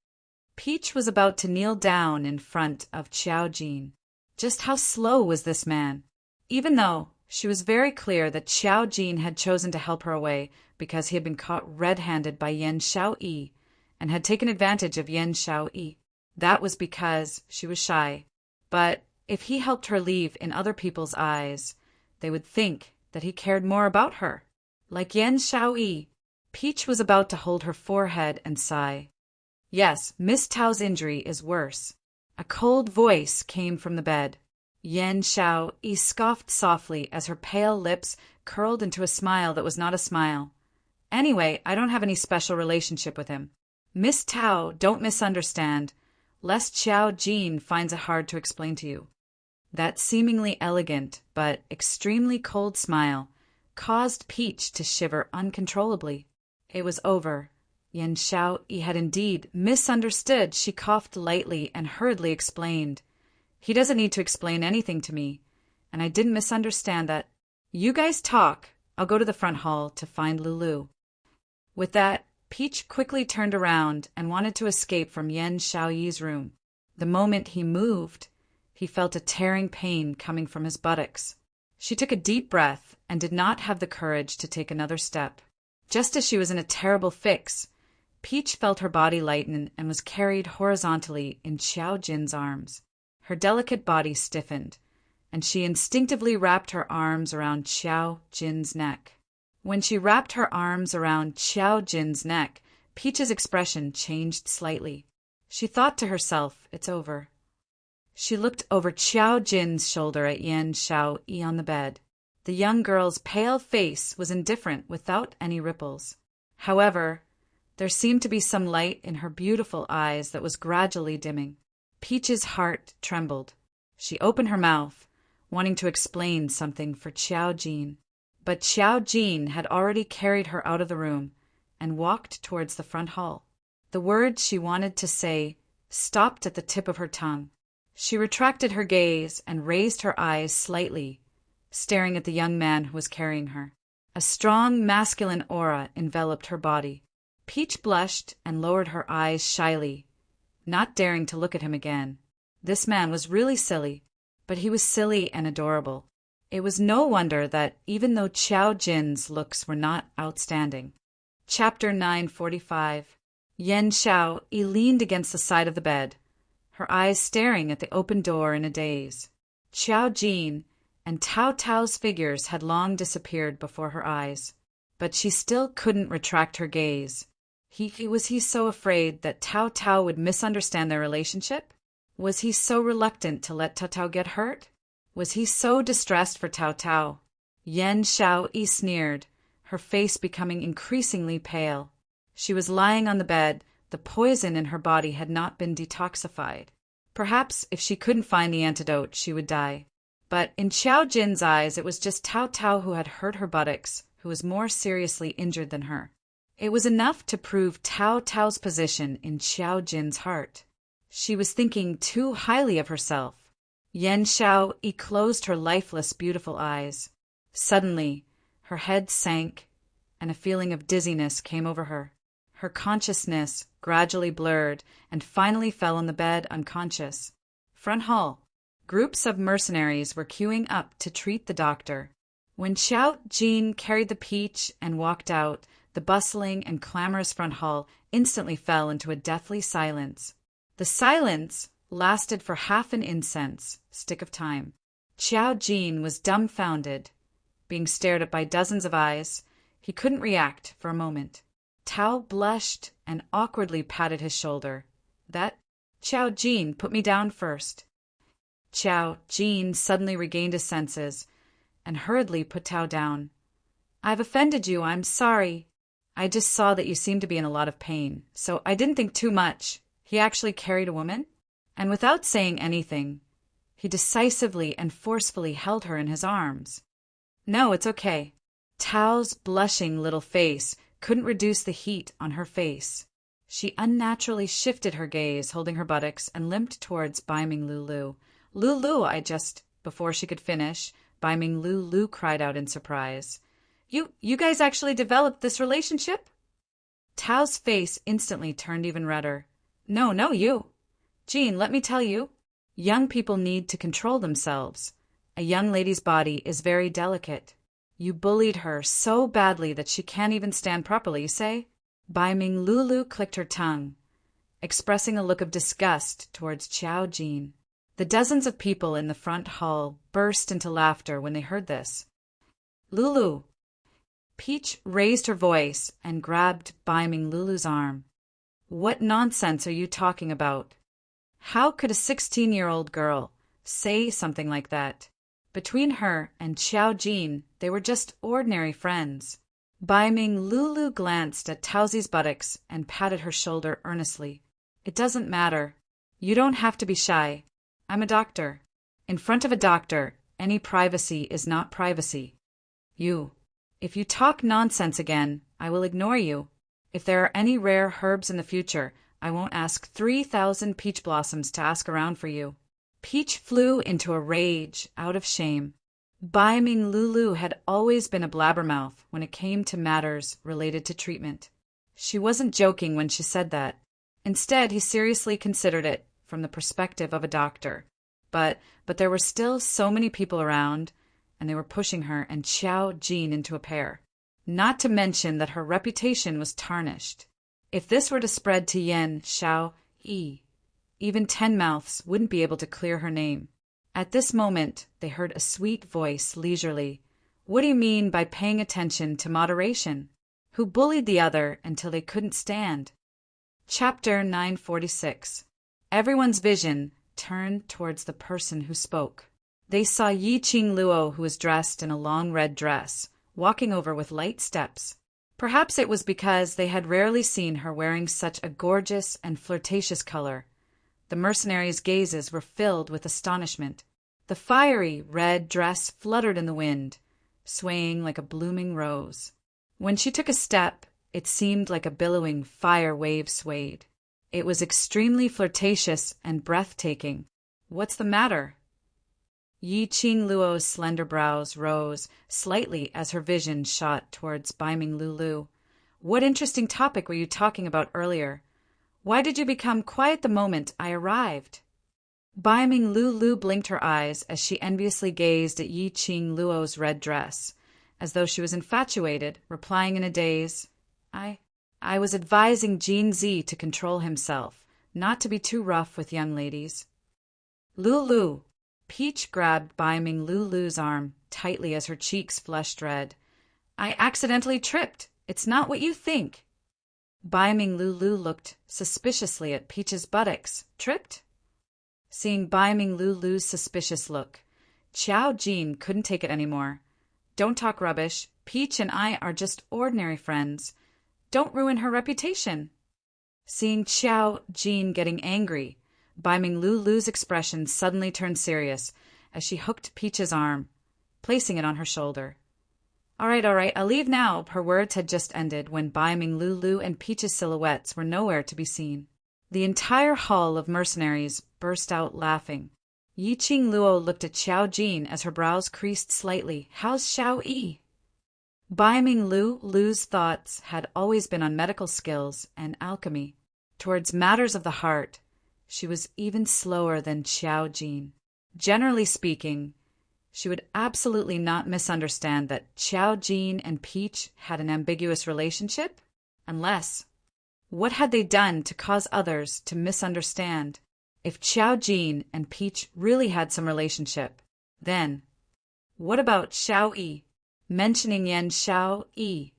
Peach was about to kneel down in front of Xiao Jin. Just how slow was this man? Even though she was very clear that Xiao Jin had chosen to help her away because he had been caught red-handed by Yen Xiao Yi and had taken advantage of Yen Xiao Yi. That was because she was shy. But if he helped her leave in other people's eyes, they would think that he cared more about her. Like Yen Xiao Yi, Peach was about to hold her forehead and sigh. "Yes, Miss Tao's injury is worse." A cold voice came from the bed. Yen Xiao Yi scoffed softly as her pale lips curled into a smile that was not a smile. "Anyway, I don't have any special relationship with him. Miss Tao, don't misunderstand, lest Xiao Jin finds it hard to explain to you. That seemingly elegant but extremely cold smile caused Peach to shiver uncontrollably. It was over. Yen Xiaoyi had indeed misunderstood. She coughed lightly and hurriedly explained. He doesn't need to explain anything to me, and I didn't misunderstand that. You guys talk. I'll go to the front hall to find Lulu. With that, Peach quickly turned around and wanted to escape from Yen Xiaoyi's room. The moment he moved, he felt a tearing pain coming from his buttocks. She took a deep breath and did not have the courage to take another step. Just as she was in a terrible fix, Peach felt her body lighten and was carried horizontally in Xiao Jin's arms. Her delicate body stiffened, and she instinctively wrapped her arms around Xiao Jin's neck. When she wrapped her arms around Xiao Jin's neck, Peach's expression changed slightly. She thought to herself, it's over. She looked over Xiao Jin's shoulder at Yen Xiaoyi on the bed. The young girl's pale face was indifferent without any ripples. However, there seemed to be some light in her beautiful eyes that was gradually dimming. Peach's heart trembled. She opened her mouth, wanting to explain something for Xiao Jin. But Xiao Jin had already carried her out of the room and walked towards the front hall. The words she wanted to say stopped at the tip of her tongue. She retracted her gaze and raised her eyes slightly, staring at the young man who was carrying her. A strong masculine aura enveloped her body. Peach blushed and lowered her eyes shyly, not daring to look at him again. This man was really silly, but he was silly and adorable. It was no wonder that even though Xiao Jin's looks were not outstanding. Chapter 945. Yen Xiaoyi leaned against the side of the bed, her eyes staring at the open door in a daze. Xiao Jin and Tao Tao's figures had long disappeared before her eyes, but she still couldn't retract her gaze. Was he so afraid that Tao Tao would misunderstand their relationship? Was he so reluctant to let Tao Tao get hurt? Was he so distressed for Tao Tao? Yen Xiaoyi sneered, her face becoming increasingly pale. She was lying on the bed. The poison in her body had not been detoxified. Perhaps if she couldn't find the antidote, she would die. But in Xiao Jin's eyes, it was just Tao Tao who had hurt her buttocks, who was more seriously injured than her. It was enough to prove Tao Tao's position in Xiao Jin's heart. She was thinking too highly of herself. Yen Xiaoyi closed her lifeless, beautiful eyes. Suddenly, her head sank, and a feeling of dizziness came over her. Her consciousness gradually blurred and finally fell on the bed unconscious. Front hall. Groups of mercenaries were queuing up to treat the doctor. When Xiao Jin carried the peach and walked out, the bustling and clamorous front hall instantly fell into a deathly silence. The silence lasted for half an incense stick of time. Xiao Jin was dumbfounded. Being stared at by dozens of eyes, he couldn't react for a moment. Tao blushed and awkwardly patted his shoulder. That Xiao Jin put me down first. Xiao Jin suddenly regained his senses and hurriedly put Tao down. I've offended you, I'm sorry. I just saw that you seemed to be in a lot of pain, so I didn't think too much. He actually carried a woman? And without saying anything, he decisively and forcefully held her in his arms. No, it's okay. Tao's blushing little face couldn't reduce the heat on her face. She unnaturally shifted her gaze, holding her buttocks, and limped towards Baiming Lulu. Lulu, Before she could finish, Baiming Lulu cried out in surprise. You guys actually developed this relationship? Tao's face instantly turned even redder. No, you. Jean, let me tell you. Young people need to control themselves. A young lady's body is very delicate. You bullied her so badly that she can't even stand properly, you say? Baiming Lulu clicked her tongue, expressing a look of disgust towards Xiao Jin. The dozens of people in the front hall burst into laughter when they heard this. Lulu. Peach raised her voice and grabbed Baiming Lulu's arm. What nonsense are you talking about? How could a 16-year-old girl say something like that? Between her and Xiao Jin, they were just ordinary friends. Bai Ming Lulu glanced at Taozi's buttocks and patted her shoulder earnestly. It doesn't matter. You don't have to be shy. I'm a doctor. In front of a doctor, any privacy is not privacy. If you talk nonsense again, I will ignore you. If there are any rare herbs in the future, I won't ask 3,000 peach blossoms to ask around for you. Peach flew into a rage out of shame. Bai Ming Lulu had always been a blabbermouth when it came to matters related to treatment. She wasn't joking when she said that. Instead, he seriously considered it from the perspective of a doctor. But there were still so many people around, and they were pushing her and Xiao Jin into a pair. Not to mention that her reputation was tarnished. If this were to spread to Yan Xiao Yi, even 10 mouths wouldn't be able to clear her name. At this moment, they heard a sweet voice leisurely. What do you mean by paying attention to moderation? Who bullied the other until they couldn't stand? Chapter 946. Everyone's vision turned towards the person who spoke. They saw Yi Qing Luo, who was dressed in a long red dress, walking over with light steps. Perhaps it was because they had rarely seen her wearing such a gorgeous and flirtatious color. The mercenaries' gazes were filled with astonishment. The fiery red dress fluttered in the wind, swaying like a blooming rose. When she took a step, it seemed like a billowing fire wave swayed. It was extremely flirtatious and breathtaking. What's the matter? Yi Qing Luo's slender brows rose slightly as her vision shot towards Bai Ming Lulu. What interesting topic were you talking about earlier? Why did you become quiet the moment I arrived? Bai Ming Lulu blinked her eyes as she enviously gazed at Yi Qing Luo's red dress, as though she was infatuated, replying in a daze, I was advising Jin Zi to control himself, not to be too rough with young ladies. Lulu! Peach grabbed Bai Ming Lulu's arm tightly as her cheeks flushed red. I accidentally tripped. It's not what you think. Bai Ming Lulu looked suspiciously at Peach's buttocks. Tripped? Seeing Bai Ming Lulu's suspicious look, Xiao Jin couldn't take it anymore. Don't talk rubbish. Peach and I are just ordinary friends. Don't ruin her reputation. Seeing Xiao Jin getting angry, Bai Ming Lulu's expression suddenly turned serious as she hooked Peach's arm, placing it on her shoulder. All right, I'll leave now. Her words had just ended when Bai Ming Lulu and Peach's silhouettes were nowhere to be seen. The entire hall of mercenaries burst out laughing. Yi Qing Luo looked at Xiao Jin as her brows creased slightly. How's Xiao Yi? Bai Ming Lulu's thoughts had always been on medical skills and alchemy. Towards matters of the heart, she was even slower than Xiao Jin. Generally speaking, she would absolutely not misunderstand that Xiao Jin and Peach had an ambiguous relationship, unless, what had they done to cause others to misunderstand? If Xiao Jin and Peach really had some relationship, then, what about Xiao Yi? Mentioning Yan Xiao Yi,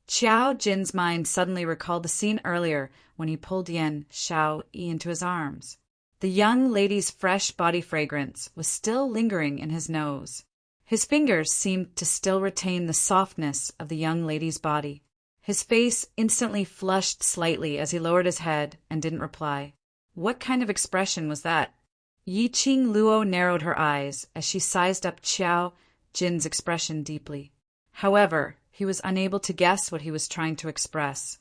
Xiao Jin's mind suddenly recalled the scene earlier when he pulled Yan Xiao Yi into his arms. The young lady's fresh body fragrance was still lingering in his nose. His fingers seemed to still retain the softness of the young lady's body. His face instantly flushed slightly as he lowered his head and didn't reply. What kind of expression was that? Yi Qing Luo narrowed her eyes as she sized up Xiao Jin's expression deeply. However, he was unable to guess what he was trying to express.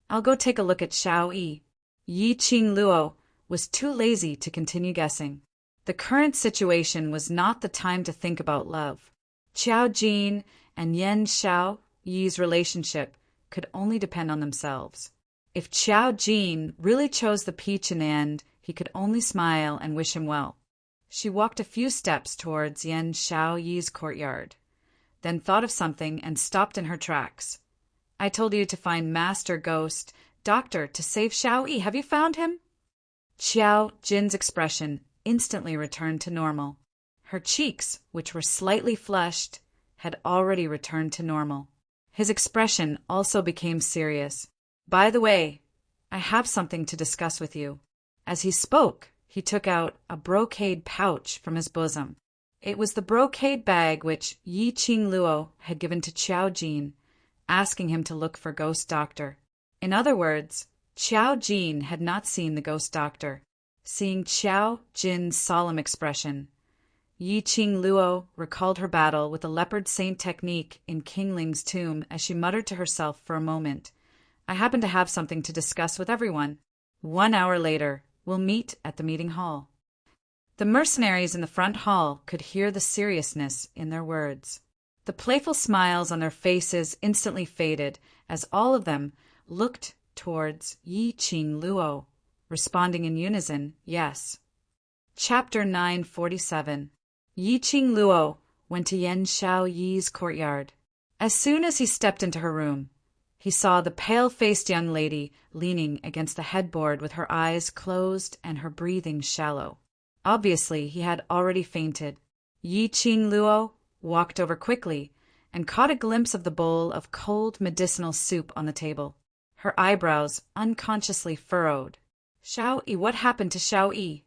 I'll go take a look at Xiao Yi. Yi Qing Luo was too lazy to continue guessing. The current situation was not the time to think about love. Xiao Jin and Yan Xiao Yi's relationship could only depend on themselves. If Xiao Jin really chose the Peach in the end, he could only smile and wish him well. She walked a few steps towards Yan Xiao Yi's courtyard, then thought of something and stopped in her tracks. I told you to find Master Ghost Doctor to save Xiao Yi. Have you found him? Xiao Jin's expression instantly returned to normal. Her cheeks, which were slightly flushed, had already returned to normal. His expression also became serious. By the way, I have something to discuss with you. As he spoke, he took out a brocade pouch from his bosom. It was the brocade bag which Yi Qing Luo had given to Xiao Jin asking him to look for Ghost Doctor. In other words, Qiao Jin had not seen the Ghost Doctor. Seeing Qiao Jin's solemn expression, Yi Qing Luo recalled her battle with the leopard saint technique in King Ling's tomb as she muttered to herself for a moment. I happen to have something to discuss with everyone. 1 hour later, we'll meet at the meeting hall. The mercenaries in the front hall could hear the seriousness in their words. The playful smiles on their faces instantly faded as all of them looked towards Yi Qing Luo, responding in unison, yes. Chapter 947. Yi Qing Luo went to Yan Xiao Yi's courtyard. As soon as he stepped into her room, he saw the pale-faced young lady leaning against the headboard with her eyes closed and her breathing shallow. Obviously, he had already fainted. Yi Qing Luo walked over quickly and caught a glimpse of the bowl of cold medicinal soup on the table. Her eyebrows unconsciously furrowed. Xiao Yi, what happened to Xiao Yi?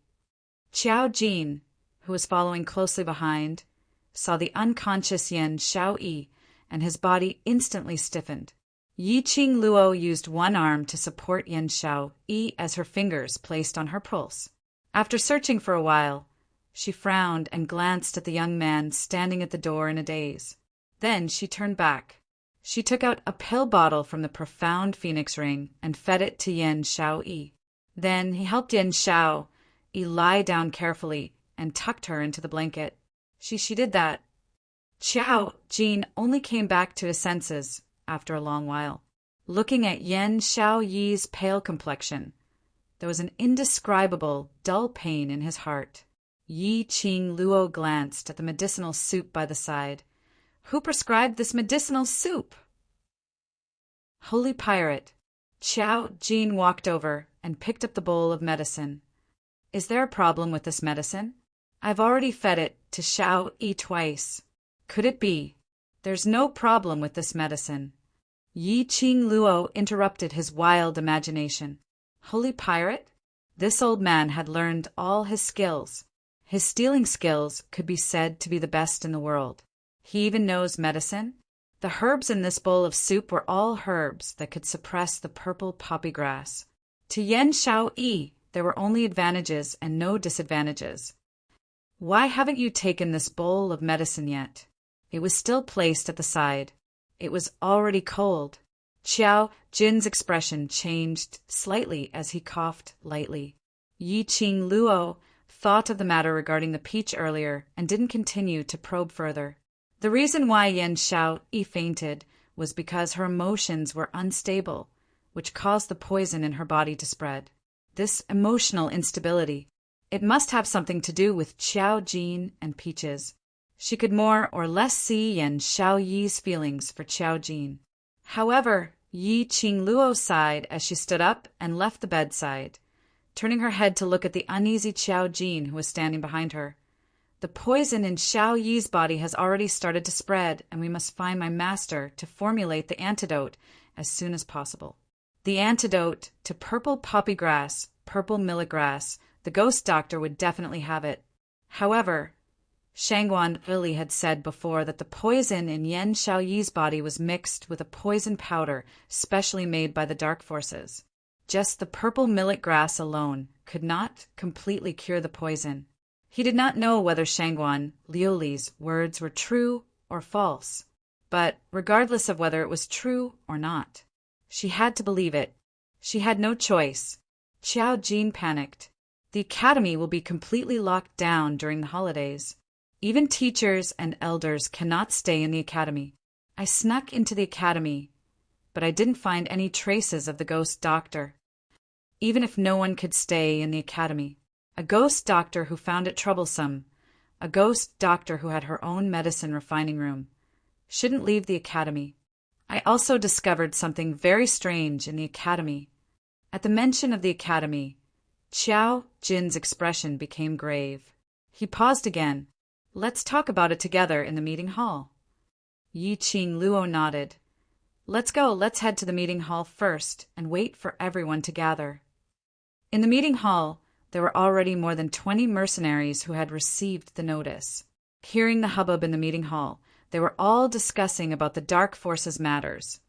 Qiao Jin, who was following closely behind, saw the unconscious Yan Xiao Yi, and his body instantly stiffened. Yi Qing Luo used one arm to support Yan Xiao Yi as her fingers placed on her pulse. After searching for a while, she frowned and glanced at the young man standing at the door in a daze. Then she turned back. She took out a pill bottle from the profound phoenix ring and fed it to Yan Xiao Yi. Then he helped Yan Xiao Yi lie down carefully and tucked her into the blanket. She did that. Qiao Jin only came back to his senses after a long while. Looking at Yan Xiao Yi's pale complexion, there was an indescribable, dull pain in his heart. Yi Qing Luo glanced at the medicinal soup by the side. Who prescribed this medicinal soup? Holy pirate. Qiao Jin walked over and picked up the bowl of medicine. Is there a problem with this medicine? I've already fed it to Xiao Yi twice. Could it be? There's no problem with this medicine. Yi Qing Luo interrupted his wild imagination. Holy pirate? This old man had learned all his skills. His stealing skills could be said to be the best in the world. He even knows medicine. The herbs in this bowl of soup were all herbs that could suppress the purple poppy grass. To Yan Xiao Yi, there were only advantages and no disadvantages. Why haven't you taken this bowl of medicine yet? It was still placed at the side. It was already cold. Qiao Jin's expression changed slightly as he coughed lightly. Yi Qing Luo thought of the matter regarding the peach earlier and didn't continue to probe further. The reason why Yan Xiao Yi fainted was because her emotions were unstable, which caused the poison in her body to spread. This emotional instability, it must have something to do with Qiao Jin and peaches. She could more or less see Yan Xiao Yi's feelings for Qiao Jin. However, Yi Qing Luo sighed as she stood up and left the bedside, turning her head to look at the uneasy Qiao Jin who was standing behind her. The poison in Xiao Yi's body has already started to spread, and we must find my master to formulate the antidote as soon as possible. The antidote to purple poppy grass, purple millet grass, the ghost doctor would definitely have it. However, Shangguan Li had said before that the poison in Yan Xiao Yi's body was mixed with a poison powder specially made by the dark forces. Just the purple millet grass alone could not completely cure the poison. He did not know whether Shangguan Liuli's words were true or false, but regardless of whether it was true or not, she had to believe it. She had no choice. Qiao Jin panicked. The academy will be completely locked down during the holidays. Even teachers and elders cannot stay in the academy. I snuck into the academy, but I didn't find any traces of the ghost doctor. Even if no one could stay in the academy, a ghost doctor who found it troublesome, a ghost doctor who had her own medicine refining room, shouldn't leave the academy. I also discovered something very strange in the academy. At the mention of the academy, Qiao Jin's expression became grave. He paused again. Let's talk about it together in the meeting hall. Yi Qing Luo nodded. Let's go, let's head to the meeting hall first and wait for everyone to gather. In the meeting hall, there were already more than 20 mercenaries who had received the notice. Hearing the hubbub in the meeting hall, they were all discussing about the dark forces matters.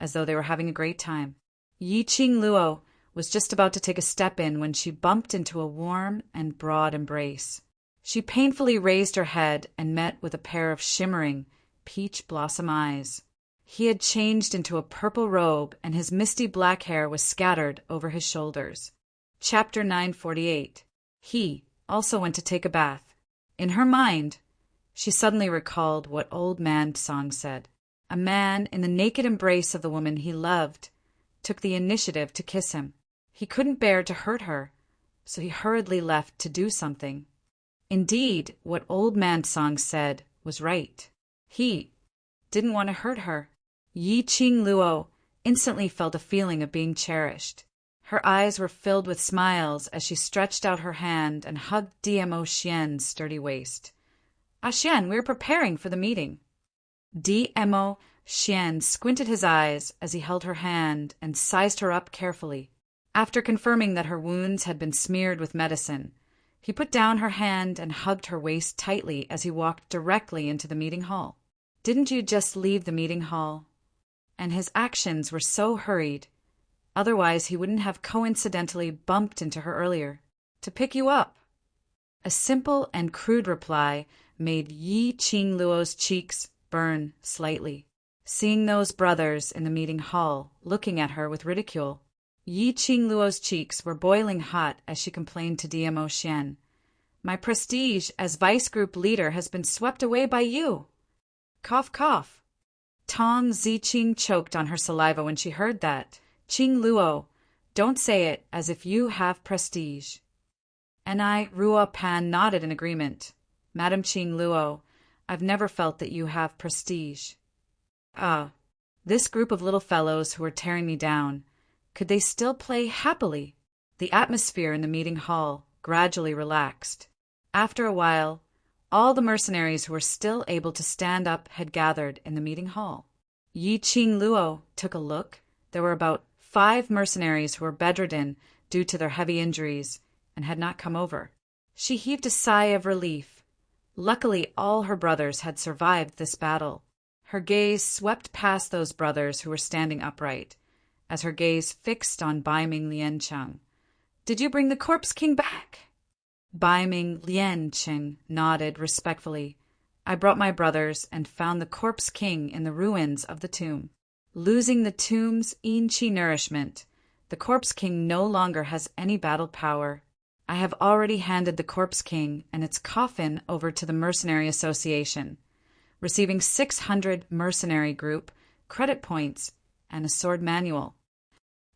as though they were having a great time. Yi Qing Luo was just about to take a step in when she bumped into a warm and broad embrace. She painfully raised her head and met with a pair of shimmering, peach blossom eyes. He had changed into a purple robe, and his misty black hair was scattered over his shoulders. Chapter 948. He also went to take a bath. In her mind, she suddenly recalled what Old Man Song said. A man in the naked embrace of the woman he loved took the initiative to kiss him. He couldn't bear to hurt her, so he hurriedly left to do something. Indeed, what Old Man Song said was right. He didn't want to hurt her. Yi Qing Luo instantly felt a feeling of being cherished. Her eyes were filled with smiles as she stretched out her hand and hugged DMO Xian's sturdy waist. "Ah, Xian, we're preparing for the meeting." DMO Xian squinted his eyes as he held her hand and sized her up carefully. After confirming that her wounds had been smeared with medicine, he put down her hand and hugged her waist tightly as he walked directly into the meeting hall. "Didn't you just leave the meeting hall?" And his actions were so hurried, otherwise he wouldn't have coincidentally bumped into her earlier. "To pick you up." A simple and crude reply made Yi Qing Luo's cheeks burn slightly. Seeing those brothers in the meeting hall looking at her with ridicule, Yi Qing Luo's cheeks were boiling hot as she complained to DMO Xian. "My prestige as vice group leader has been swept away by you." Cough, cough. Tong Ziqing choked on her saliva when she heard that. "Qing Luo, don't say it as if you have prestige." And Ruo Pan nodded in agreement. "Madam Qing Luo, I've never felt that you have prestige." Ah, this group of little fellows who were tearing me down, could they still play happily? The atmosphere in the meeting hall gradually relaxed. After a while, all the mercenaries who were still able to stand up had gathered in the meeting hall. Yi Qing Luo took a look. There were about 5 mercenaries who were bedridden due to their heavy injuries and had not come over. She heaved a sigh of relief. Luckily, all her brothers had survived this battle. Her gaze swept past those brothers who were standing upright, as her gaze fixed on Bai Ming Liancheng. "Did you bring the Corpse King back?" Bai Ming Liancheng nodded respectfully. "I brought my brothers and found the Corpse King in the ruins of the tomb." Losing the tomb's Yin-Chi nourishment, the Corpse King no longer has any battle power. I have already handed the Corpse King and its coffin over to the Mercenary Association, receiving 600 mercenary group credit points and a sword manual.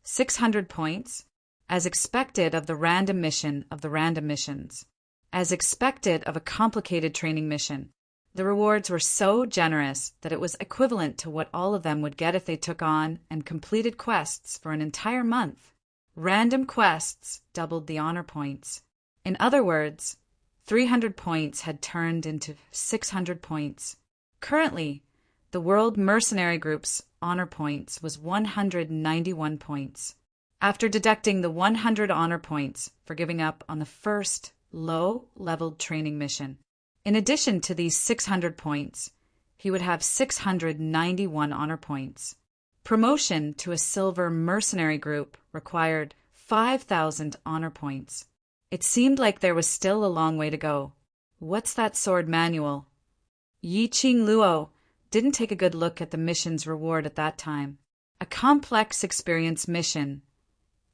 600 points, as expected of the random mission of the random missions, as expected of a complicated training mission. The rewards were so generous that it was equivalent to what all of them would get if they took on and completed quests for an entire month. Random quests doubled the honor points. In other words, 300 points had turned into 600 points. Currently, the World Mercenary Group's honor points was 191 points. After deducting the 100 honor points for giving up on the first low-leveled training mission, in addition to these 600 points, he would have 691 honor points. Promotion to a silver mercenary group required 5,000 honor points. It seemed like there was still a long way to go. What's that sword manual? Yi Qing Luo didn't take a good look at the mission's reward at that time. A complex experience mission.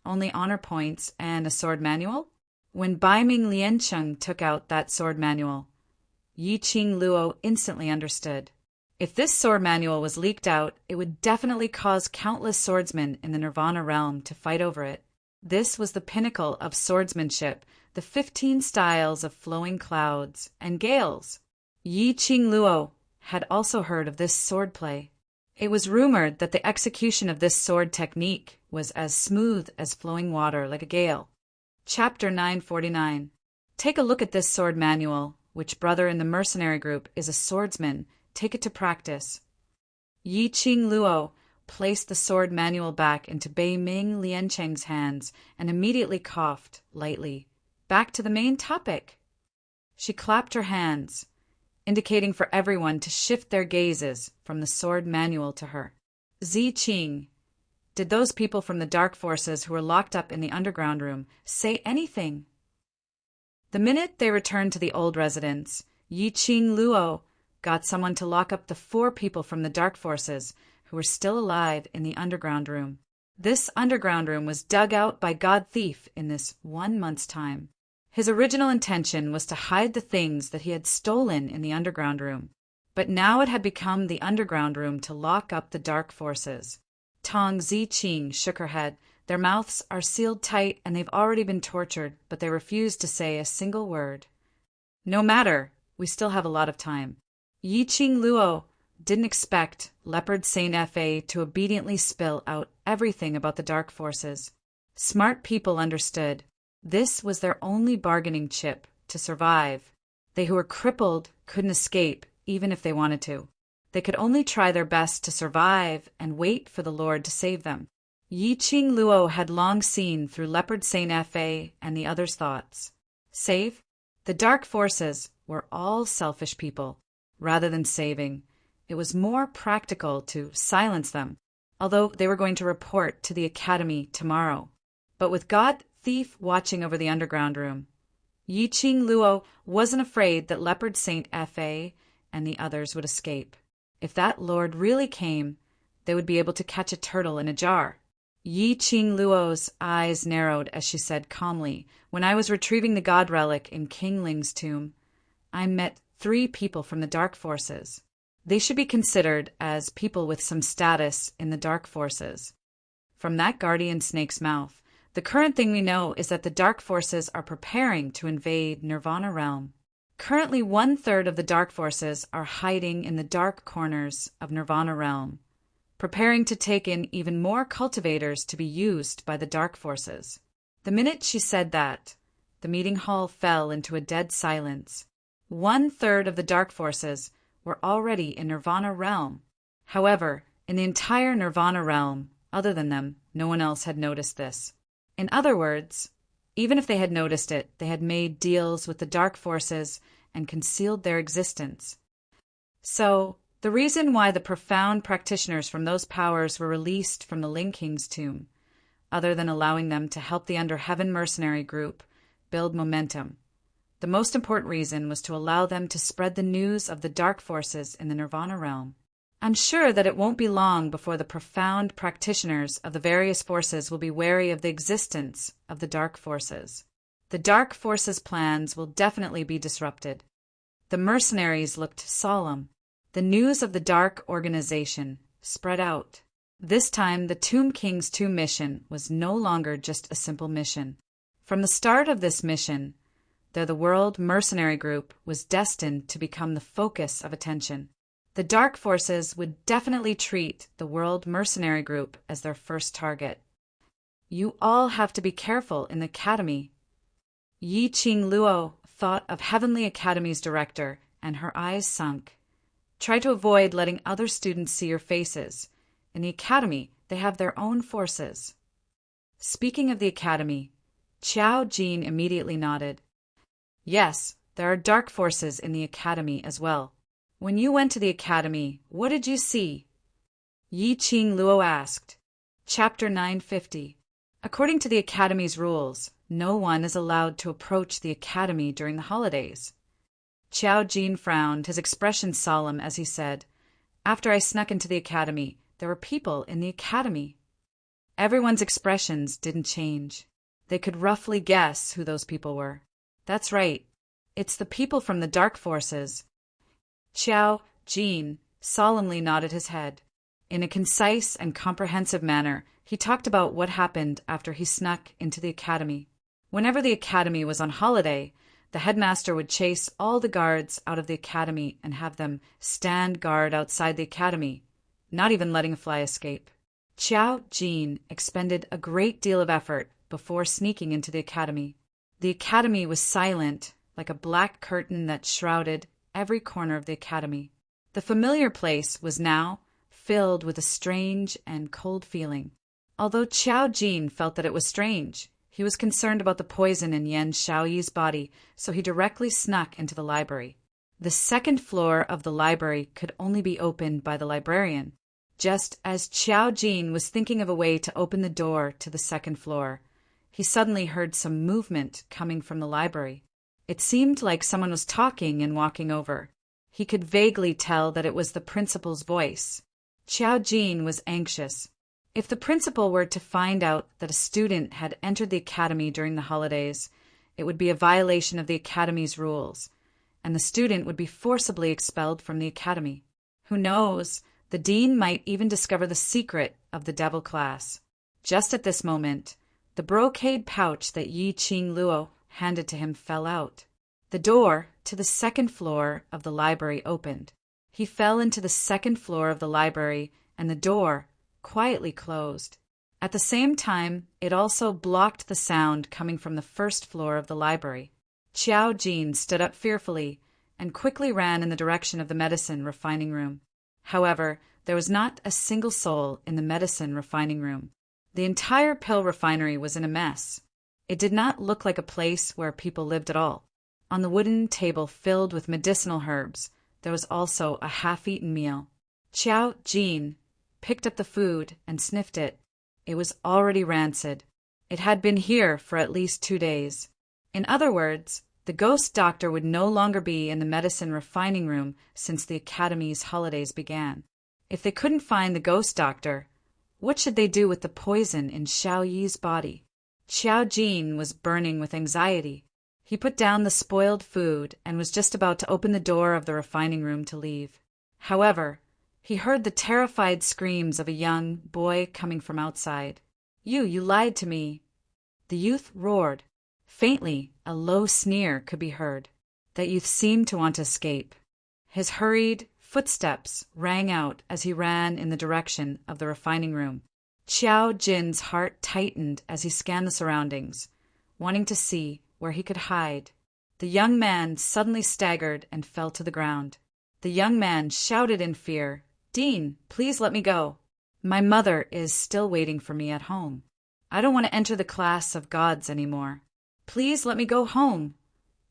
Only honor points and a sword manual? When Bai Ming Liancheng took out that sword manual, Yi Qing Luo instantly understood. If this sword manual was leaked out, it would definitely cause countless swordsmen in the Nirvana realm to fight over it. This was the pinnacle of swordsmanship, the 15 styles of flowing clouds and gales. Yi Qing Luo had also heard of this swordplay. It was rumored that the execution of this sword technique was as smooth as flowing water like a gale. Chapter 949. Take a look at this sword manual. Which brother in the mercenary group is a swordsman? Take it to practice. Yi Qing Luo placed the sword manual back into Bai Ming Liancheng's hands and immediately coughed lightly. Back to the main topic. She clapped her hands, indicating for everyone to shift their gazes from the sword manual to her. Ziqing, did those people from the dark forces who were locked up in the underground room say anything? The minute they returned to the old residence, Yiqing Luo got someone to lock up the 4 people from the dark forces who were still alive in the underground room. This underground room was dug out by God Thief in this 1 month's time. His original intention was to hide the things that he had stolen in the underground room, but now it had become the underground room to lock up the dark forces. Tong Ziqing shook her head. Their mouths are sealed tight and they've already been tortured, but they refuse to say a single word. No matter, we still have a lot of time. Yiqing Luo didn't expect Leopard Saint Fa to obediently spill out everything about the dark forces. Smart people understood. This was their only bargaining chip to survive. They who were crippled couldn't escape even if they wanted to. They could only try their best to survive and wait for the Lord to save them. Yiqing Luo had long seen through Leopard Saint Fa and the others' thoughts. Save? The dark forces were all selfish people. Rather than saving, it was more practical to silence them, although they were going to report to the academy tomorrow. But with God Thief watching over the underground room, Yiqing Luo wasn't afraid that Leopard Saint Fa and the others would escape. If that lord really came, they would be able to catch a turtle in a jar. Yiqing Luo's eyes narrowed as she said calmly, "When I was retrieving the god relic in King Ling's tomb, I met 3 people from the dark forces. They should be considered as people with some status in the dark forces." From that guardian snake's mouth, the current thing we know is that the dark forces are preparing to invade Nirvana Realm. Currently 1/3 of the dark forces are hiding in the dark corners of Nirvana Realm, preparing to take in even more cultivators to be used by the dark forces. The minute she said that, the meeting hall fell into a dead silence. 1/3 of the dark forces were already in Nirvana Realm. However, in the entire Nirvana Realm, other than them, no one else had noticed this. In other words, even if they had noticed it, they had made deals with the dark forces and concealed their existence. So, the reason why the profound practitioners from those powers were released from the Ling King's tomb, other than allowing them to help the Under Heaven mercenary group build momentum, the most important reason was to allow them to spread the news of the dark forces in the Nirvana Realm. I'm sure that it won't be long before the profound practitioners of the various forces will be wary of the existence of the dark forces. The dark forces' plans will definitely be disrupted. The mercenaries looked solemn. The news of the dark organization spread out. This time, the Tomb King's tomb mission was no longer just a simple mission. From the start of this mission, the World Mercenary Group was destined to become the focus of attention. The dark forces would definitely treat the World Mercenary Group as their first target. You all have to be careful in the academy. Yiqing Luo thought of Heavenly Academy's director, and her eyes sunk. Try to avoid letting other students see your faces. In the academy, they have their own forces. Speaking of the academy, Qiao Jin immediately nodded. Yes, there are dark forces in the academy as well. When you went to the academy, what did you see? Yiqing Luo asked. Chapter 950. According to the academy's rules, no one is allowed to approach the academy during the holidays. Qiao Jin frowned, his expression solemn as he said, "After I snuck into the academy, there were people in the academy." Everyone's expressions didn't change. They could roughly guess who those people were. That's right. It's the people from the dark forces. Qiao Jin solemnly nodded his head. In a concise and comprehensive manner, he talked about what happened after he snuck into the academy. Whenever the academy was on holiday, the headmaster would chase all the guards out of the academy and have them stand guard outside the academy, not even letting a fly escape. Qiao Jin expended a great deal of effort before sneaking into the academy. The academy was silent, like a black curtain that shrouded every corner of the academy. The familiar place was now filled with a strange and cold feeling. Although Qiao Jin felt that it was strange, he was concerned about the poison in Yan Shaoyi's body, so he directly snuck into the library. The second floor of the library could only be opened by the librarian, Just as Qiao Jin was thinking of a way to open the door to the second floor, he suddenly heard some movement coming from the library. It seemed like someone was talking and walking over. He could vaguely tell that it was the principal's voice. Qiao Jin was anxious. If the principal were to find out that a student had entered the academy during the holidays, it would be a violation of the academy's rules, and the student would be forcibly expelled from the academy. Who knows, the dean might even discover the secret of the devil class. Just at this moment, the brocade pouch that Yi Qing Luo handed to him fell out. The door to the second floor of the library opened. He fell into the second floor of the library, and the door quietly closed. At the same time, it also blocked the sound coming from the first floor of the library. Qiao Jin stood up fearfully and quickly ran in the direction of the medicine refining room. However, there was not a single soul in the medicine refining room. The entire pill refinery was in a mess. It did not look like a place where people lived at all. On the wooden table filled with medicinal herbs, there was also a half-eaten meal. Qiao Jin picked up the food and sniffed it. It was already rancid. It had been here for at least 2 days. In other words, the ghost doctor would no longer be in the medicine refining room since the academy's holidays began. If they couldn't find the ghost doctor, what should they do with the poison in Xiao Yi's body? Qiao Jin was burning with anxiety. He put down the spoiled food and was just about to open the door of the refining room to leave. However, he heard the terrified screams of a young boy coming from outside. You lied to me." The youth roared. Faintly, a low sneer could be heard. That youth seemed to want to escape. His hurried footsteps rang out as he ran in the direction of the refining room. Qiao Jin's heart tightened as he scanned the surroundings, wanting to see where he could hide. The young man suddenly staggered and fell to the ground. The young man shouted in fear, "Dean, please let me go. My mother is still waiting for me at home. I don't want to enter the class of gods anymore. Please let me go home."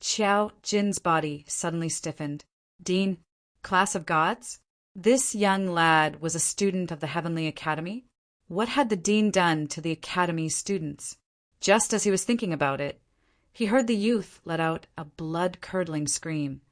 Qiao Jin's body suddenly stiffened. Dean, class of gods? This young lad was a student of the Heavenly Academy? What had the dean done to the academy's students? Just as he was thinking about it, he heard the youth let out a blood-curdling scream,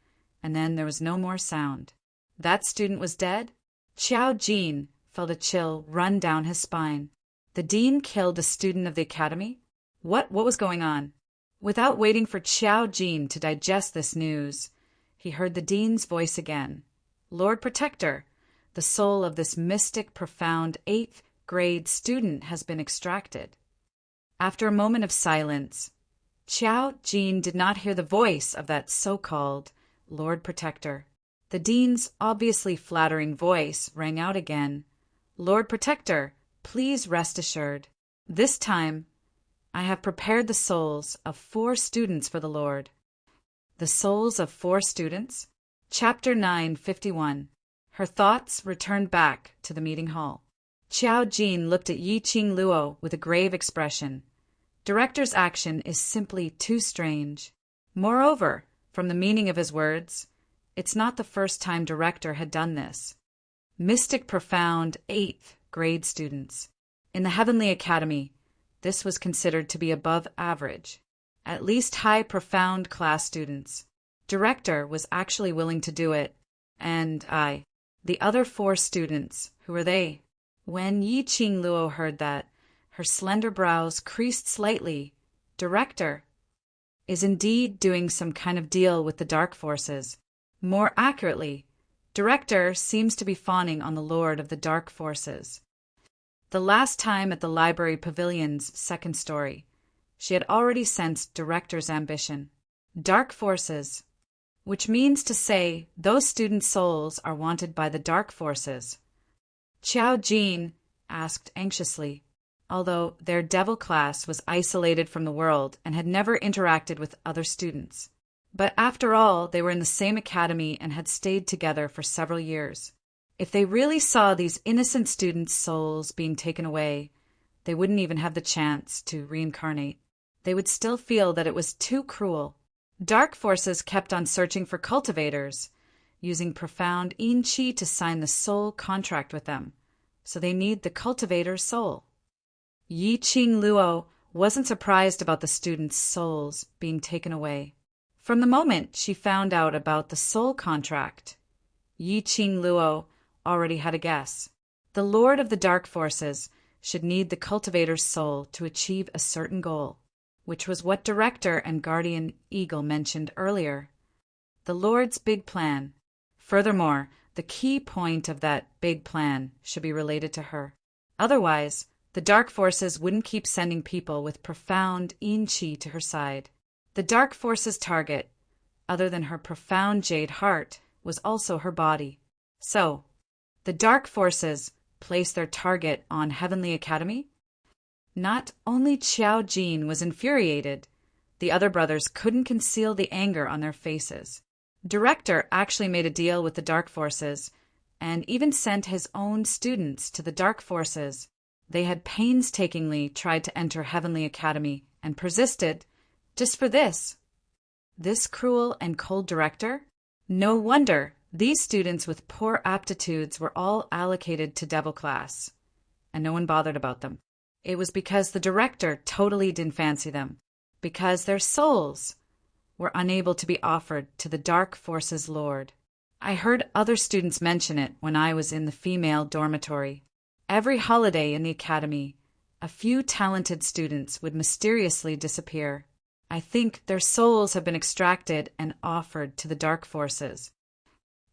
and then there was no more sound. That student was dead? Qiao Jin felt a chill run down his spine. The dean killed a student of the academy? What was going on? Without waiting for Qiao Jin to digest this news, he heard the dean's voice again. "Lord Protector, the soul of this mystic, profound 8th grade student has been extracted." After a moment of silence, Qiao Jin did not hear the voice of that so-called Lord Protector. The dean's obviously flattering voice rang out again. "Lord Protector, please rest assured. This time, I have prepared the souls of 4 students for the Lord." The souls of 4 students? Chapter 951. Her thoughts returned back to the meeting hall. Qiao Jin looked at Yi Qing Luo with a grave expression. Director's action is simply too strange. Moreover, from the meaning of his words, it's not the first time Director had done this. Mystic profound 8th grade students. In the Heavenly Academy, this was considered to be above average. At least high profound class students. Director was actually willing to do it. And the other 4 students, who were they? When Yi Qing Luo heard that, her slender brows creased slightly. Director is indeed doing some kind of deal with the dark forces. More accurately, Director seems to be fawning on the Lord of the Dark Forces. The last time at the library pavilion's 2nd story, she had already sensed Director's ambition. Dark forces, which means to say those student souls are wanted by the dark forces. Qiao Jin asked anxiously, although their devil class was isolated from the world and had never interacted with other students. But after all, they were in the same academy and had stayed together for several years. If they really saw these innocent students' souls being taken away, they wouldn't even have the chance to reincarnate. They would still feel that it was too cruel. Dark forces kept on searching for cultivators, using profound yin qi to sign the soul contract with them. so they need the cultivator's soul. Yi Qing Luo wasn't surprised about the students' souls being taken away. From the moment she found out about the soul contract, Yi Qing Luo already had a guess. The Lord of the Dark Forces should need the cultivator's soul to achieve a certain goal, which was what Director and Guardian Eagle mentioned earlier. The Lord's big plan. Furthermore, the key point of that big plan should be related to her. Otherwise, the Dark Forces wouldn't keep sending people with profound Yin Qi to her side. The Dark Forces' target, other than her profound jade heart, was also her body. So, the Dark Forces placed their target on Heavenly Academy? Not only Qiao Jin was infuriated, the other brothers couldn't conceal the anger on their faces. Director actually made a deal with the Dark Forces and even sent his own students to the Dark Forces. They had painstakingly tried to enter Heavenly Academy and persisted just for this. This cruel and cold director? No wonder these students with poor aptitudes were all allocated to Devil class, and no one bothered about them. It was because the director totally didn't fancy them, because their souls were unable to be offered to the Dark Forces Lord. I heard other students mention it when I was in the female dormitory. Every holiday in the academy, a few talented students would mysteriously disappear. I think their souls have been extracted and offered to the Dark Forces.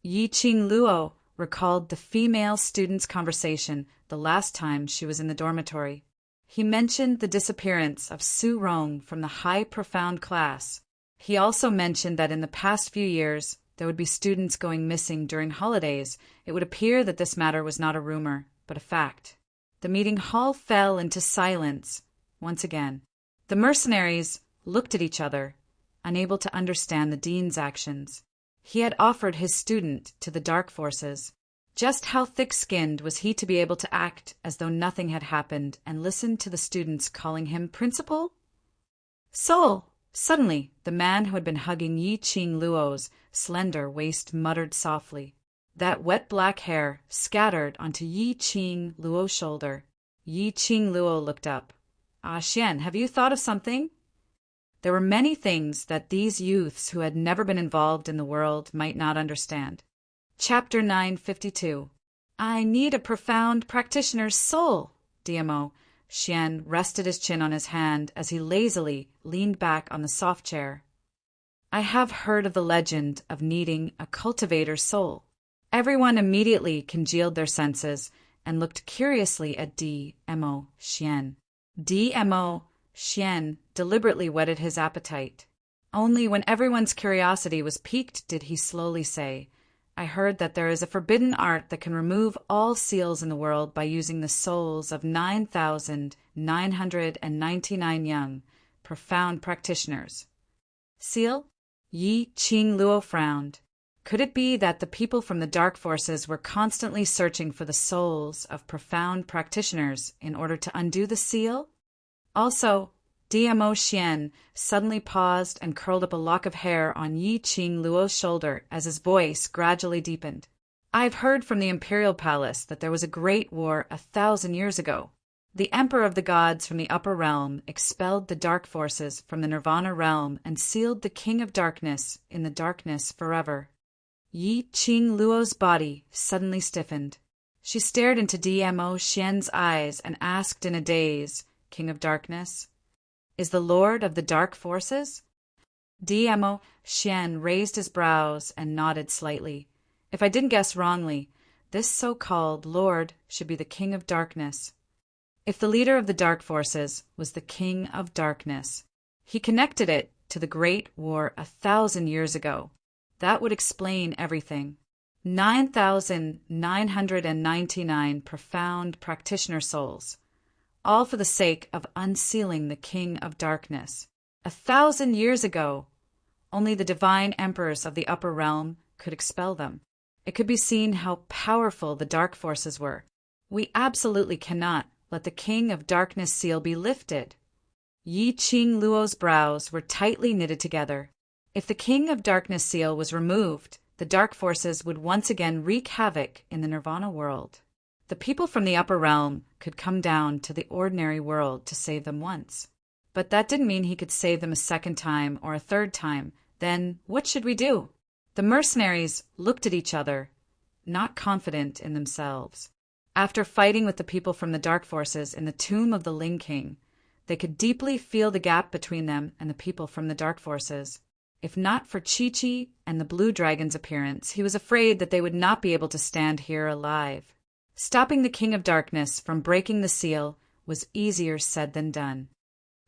Yi Qing Luo recalled the female student's conversation the last time she was in the dormitory. He mentioned the disappearance of Su Rong from the high profound class. He also mentioned that in the past few years, there would be students going missing during holidays. It would appear that this matter was not a rumor, but a fact. The meeting hall fell into silence once again. The mercenaries looked at each other, unable to understand the dean's actions. He had offered his student to the Dark Forces. Just how thick-skinned was he to be able to act as though nothing had happened and listen to the students calling him principal? Soul! Suddenly, the man who had been hugging Yi Qing Luo's slender waist muttered softly. That wet black hair scattered onto Yi Qing Luo's shoulder. Yi Qing Luo looked up. Ah, Xian, have you thought of something? There were many things that these youths who had never been involved in the world might not understand. Chapter 952. I need a profound practitioner's soul, DMO. Xian rested his chin on his hand as he lazily leaned back on the soft chair. I have heard of the legend of needing a cultivator's soul. Everyone immediately congealed their senses and looked curiously at DMO Xian. DMO Xian deliberately whetted his appetite. Only when everyone's curiosity was piqued did he slowly say, I heard that there is a forbidden art that can remove all seals in the world by using the souls of 9,999 young, profound practitioners. Seal? Yi Qing Luo frowned. Could it be that the people from the Dark Forces were constantly searching for the souls of profound practitioners in order to undo the seal? Also, DMO Xian suddenly paused and curled up a lock of hair on Yi Qing Luo's shoulder as his voice gradually deepened. I've heard from the Imperial Palace that there was a great war 1,000 years ago. The Emperor of the Gods from the Upper Realm expelled the Dark Forces from the Nirvana Realm and sealed the King of Darkness in the darkness forever. Yi Qing Luo's body suddenly stiffened. She stared into DMO Xian's eyes and asked in a daze, King of Darkness? Is the Lord of the Dark Forces? DMO Xian raised his brows and nodded slightly. If I didn't guess wrongly, this so-called Lord should be the King of Darkness. If the leader of the Dark Forces was the King of Darkness, he connected it to the Great War 1,000 years ago. That would explain everything. 9,999 profound practitioner souls, all for the sake of unsealing the King of Darkness. 1,000 years ago, only the divine emperors of the Upper Realm could expel them. It could be seen how powerful the Dark Forces were. We absolutely cannot let the King of Darkness seal be lifted. Yi Qing Luo's brows were tightly knitted together. If the King of Darkness seal was removed, the Dark Forces would once again wreak havoc in the Nirvana world. The people from the upper realm could come down to the ordinary world to save them once. But that didn't mean he could save them a second time or a third time. Then what should we do? The mercenaries looked at each other, not confident in themselves. After fighting with the people from the Dark Forces in the tomb of the Ling King, they could deeply feel the gap between them and the people from the Dark Forces. If not for Chi-Chi and the Blue Dragon's appearance, he was afraid that they would not be able to stand here alive. Stopping the King of Darkness from breaking the seal was easier said than done.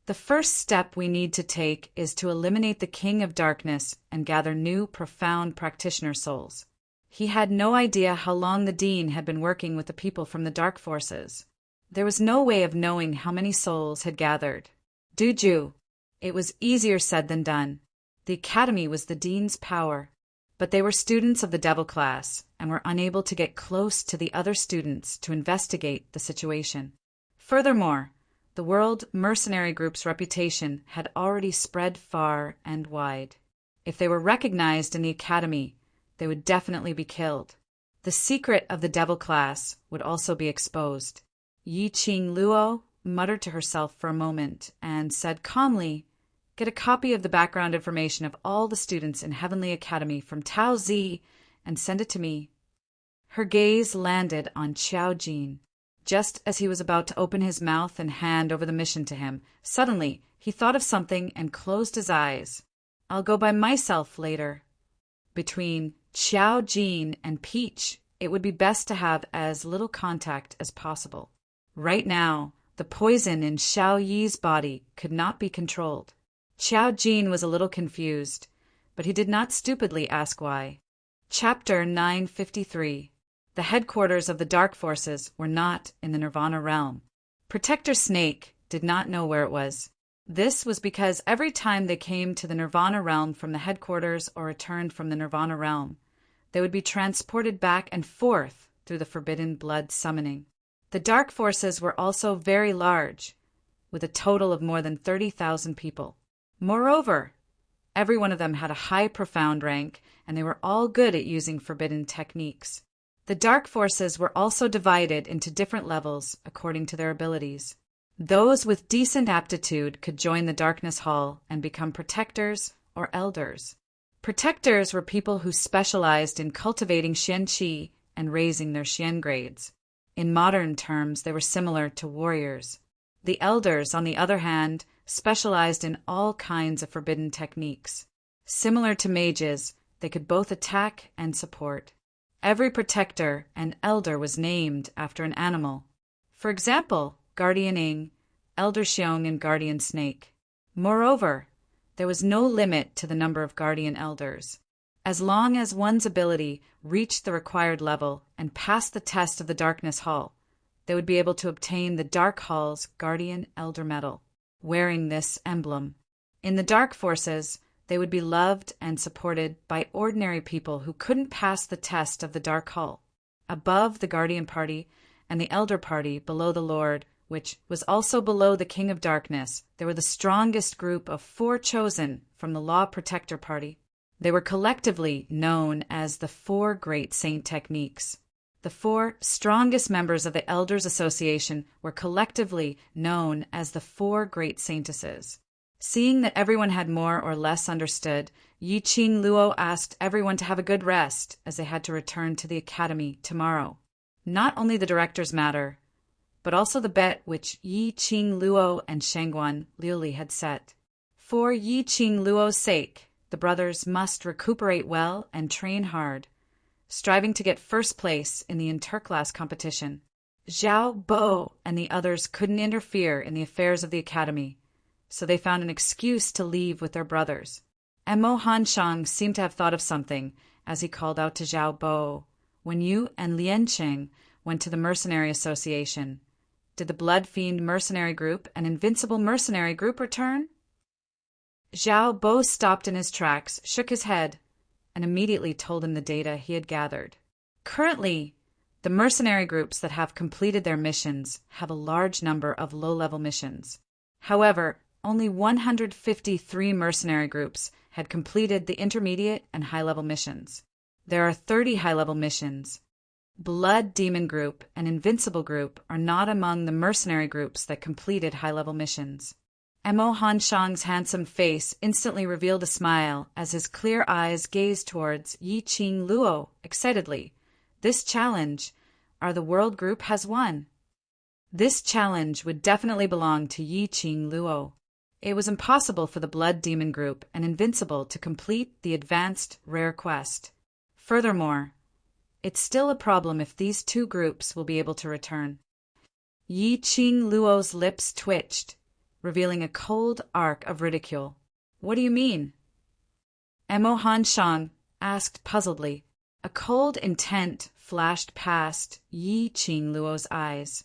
The first step we need to take is to eliminate the King of Darkness and gather new, profound practitioner souls. He had no idea how long the Dean had been working with the people from the Dark Forces. There was no way of knowing how many souls had gathered. Duju. It was easier said than done. The Academy was the Dean's power, but they were students of the Devil class and were unable to get close to the other students to investigate the situation. Furthermore, the World Mercenary Group's reputation had already spread far and wide. If they were recognized in the Academy, they would definitely be killed. The secret of the Devil class would also be exposed. Yi Qing Luo muttered to herself for a moment and said calmly, "Get a copy of the background information of all the students in Heavenly Academy from Tao Zi and send it to me." Her gaze landed on Qiao Jin. Just as he was about to open his mouth and hand over the mission to him, suddenly he thought of something and closed his eyes. "I'll go by myself later." Between Qiao Jin and Peach, it would be best to have as little contact as possible. Right now, the poison in Xiao Yi's body could not be controlled. Qiao Jin was a little confused, but he did not stupidly ask why. Chapter 953. The headquarters of the Dark Forces were not in the Nirvana realm. Protector Snake did not know where it was. This was because every time they came to the Nirvana realm from the headquarters or returned from the Nirvana realm, they would be transported back and forth through the Forbidden Blood summoning. The Dark Forces were also very large, with a total of more than 30,000 people. Moreover, every one of them had a high profound rank, and they were all good at using forbidden techniques. The Dark Forces were also divided into different levels according to their abilities. Those with decent aptitude could join the Darkness Hall and become protectors or elders. Protectors were people who specialized in cultivating Xian Qi and raising their Xian grades. In modern terms, they were similar to warriors. The elders, on the other hand, specialized in all kinds of forbidden techniques. Similar to mages, they could both attack and support. Every protector and elder was named after an animal. For example, Guardian Ing, Elder Xiong, and Guardian Snake. Moreover, there was no limit to the number of guardian elders. As long as one's ability reached the required level and passed the test of the Darkness Hall, they would be able to obtain the Dark Hall's Guardian Elder Medal, wearing this emblem. In the Dark Forces, they would be loved and supported by ordinary people who couldn't pass the test of the Dark Hall. Above the Guardian Party and the Elder Party, below the Lord, which was also below the King of Darkness, there were the strongest group of 4 chosen from the Law Protector Party. They were collectively known as the 4 Great Saint Techniques. The 4 strongest members of the Elders Association were collectively known as the 4 Great Saintesses. Seeing that everyone had more or less understood, Yi Qing Luo asked everyone to have a good rest, as they had to return to the academy tomorrow. Not only the director's matter, but also the bet which Yi Qing Luo and Shangguan Liuli had set. For Yi Qing Luo's sake, the brothers must recuperate well and train hard, striving to get first place in the interclass competition. Zhao Bo and the others couldn't interfere in the affairs of the academy, so they found an excuse to leave with their brothers. And Mo Hanshang seemed to have thought of something as he called out to Zhao Bo, "When you and Lian Cheng went to the Mercenary Association, did the Blood Fiend Mercenary Group and Invincible Mercenary Group return?" Zhao Bo stopped in his tracks, shook his head, and immediately told him the data he had gathered. Currently, the mercenary groups that have completed their missions have a large number of low-level missions. However, only 153 mercenary groups had completed the intermediate and high-level missions. There are 30 high-level missions, Blood Demon Group and Invincible Group are not among the mercenary groups that completed high-level missions. Emo Hanshang's handsome face instantly revealed a smile as his clear eyes gazed towards Yi Qing Luo excitedly. This challenge, the world group has won. This challenge would definitely belong to Yi Qing Luo. It was impossible for the Blood Demon Group and Invincible to complete the advanced rare quest. Furthermore, it's still a problem if these two groups will be able to return. Yi Qing Luo's lips twitched, revealing a cold arc of ridicule. What do you mean? Emo Hanshang asked puzzledly. A cold intent flashed past Yi Qing Luo's eyes.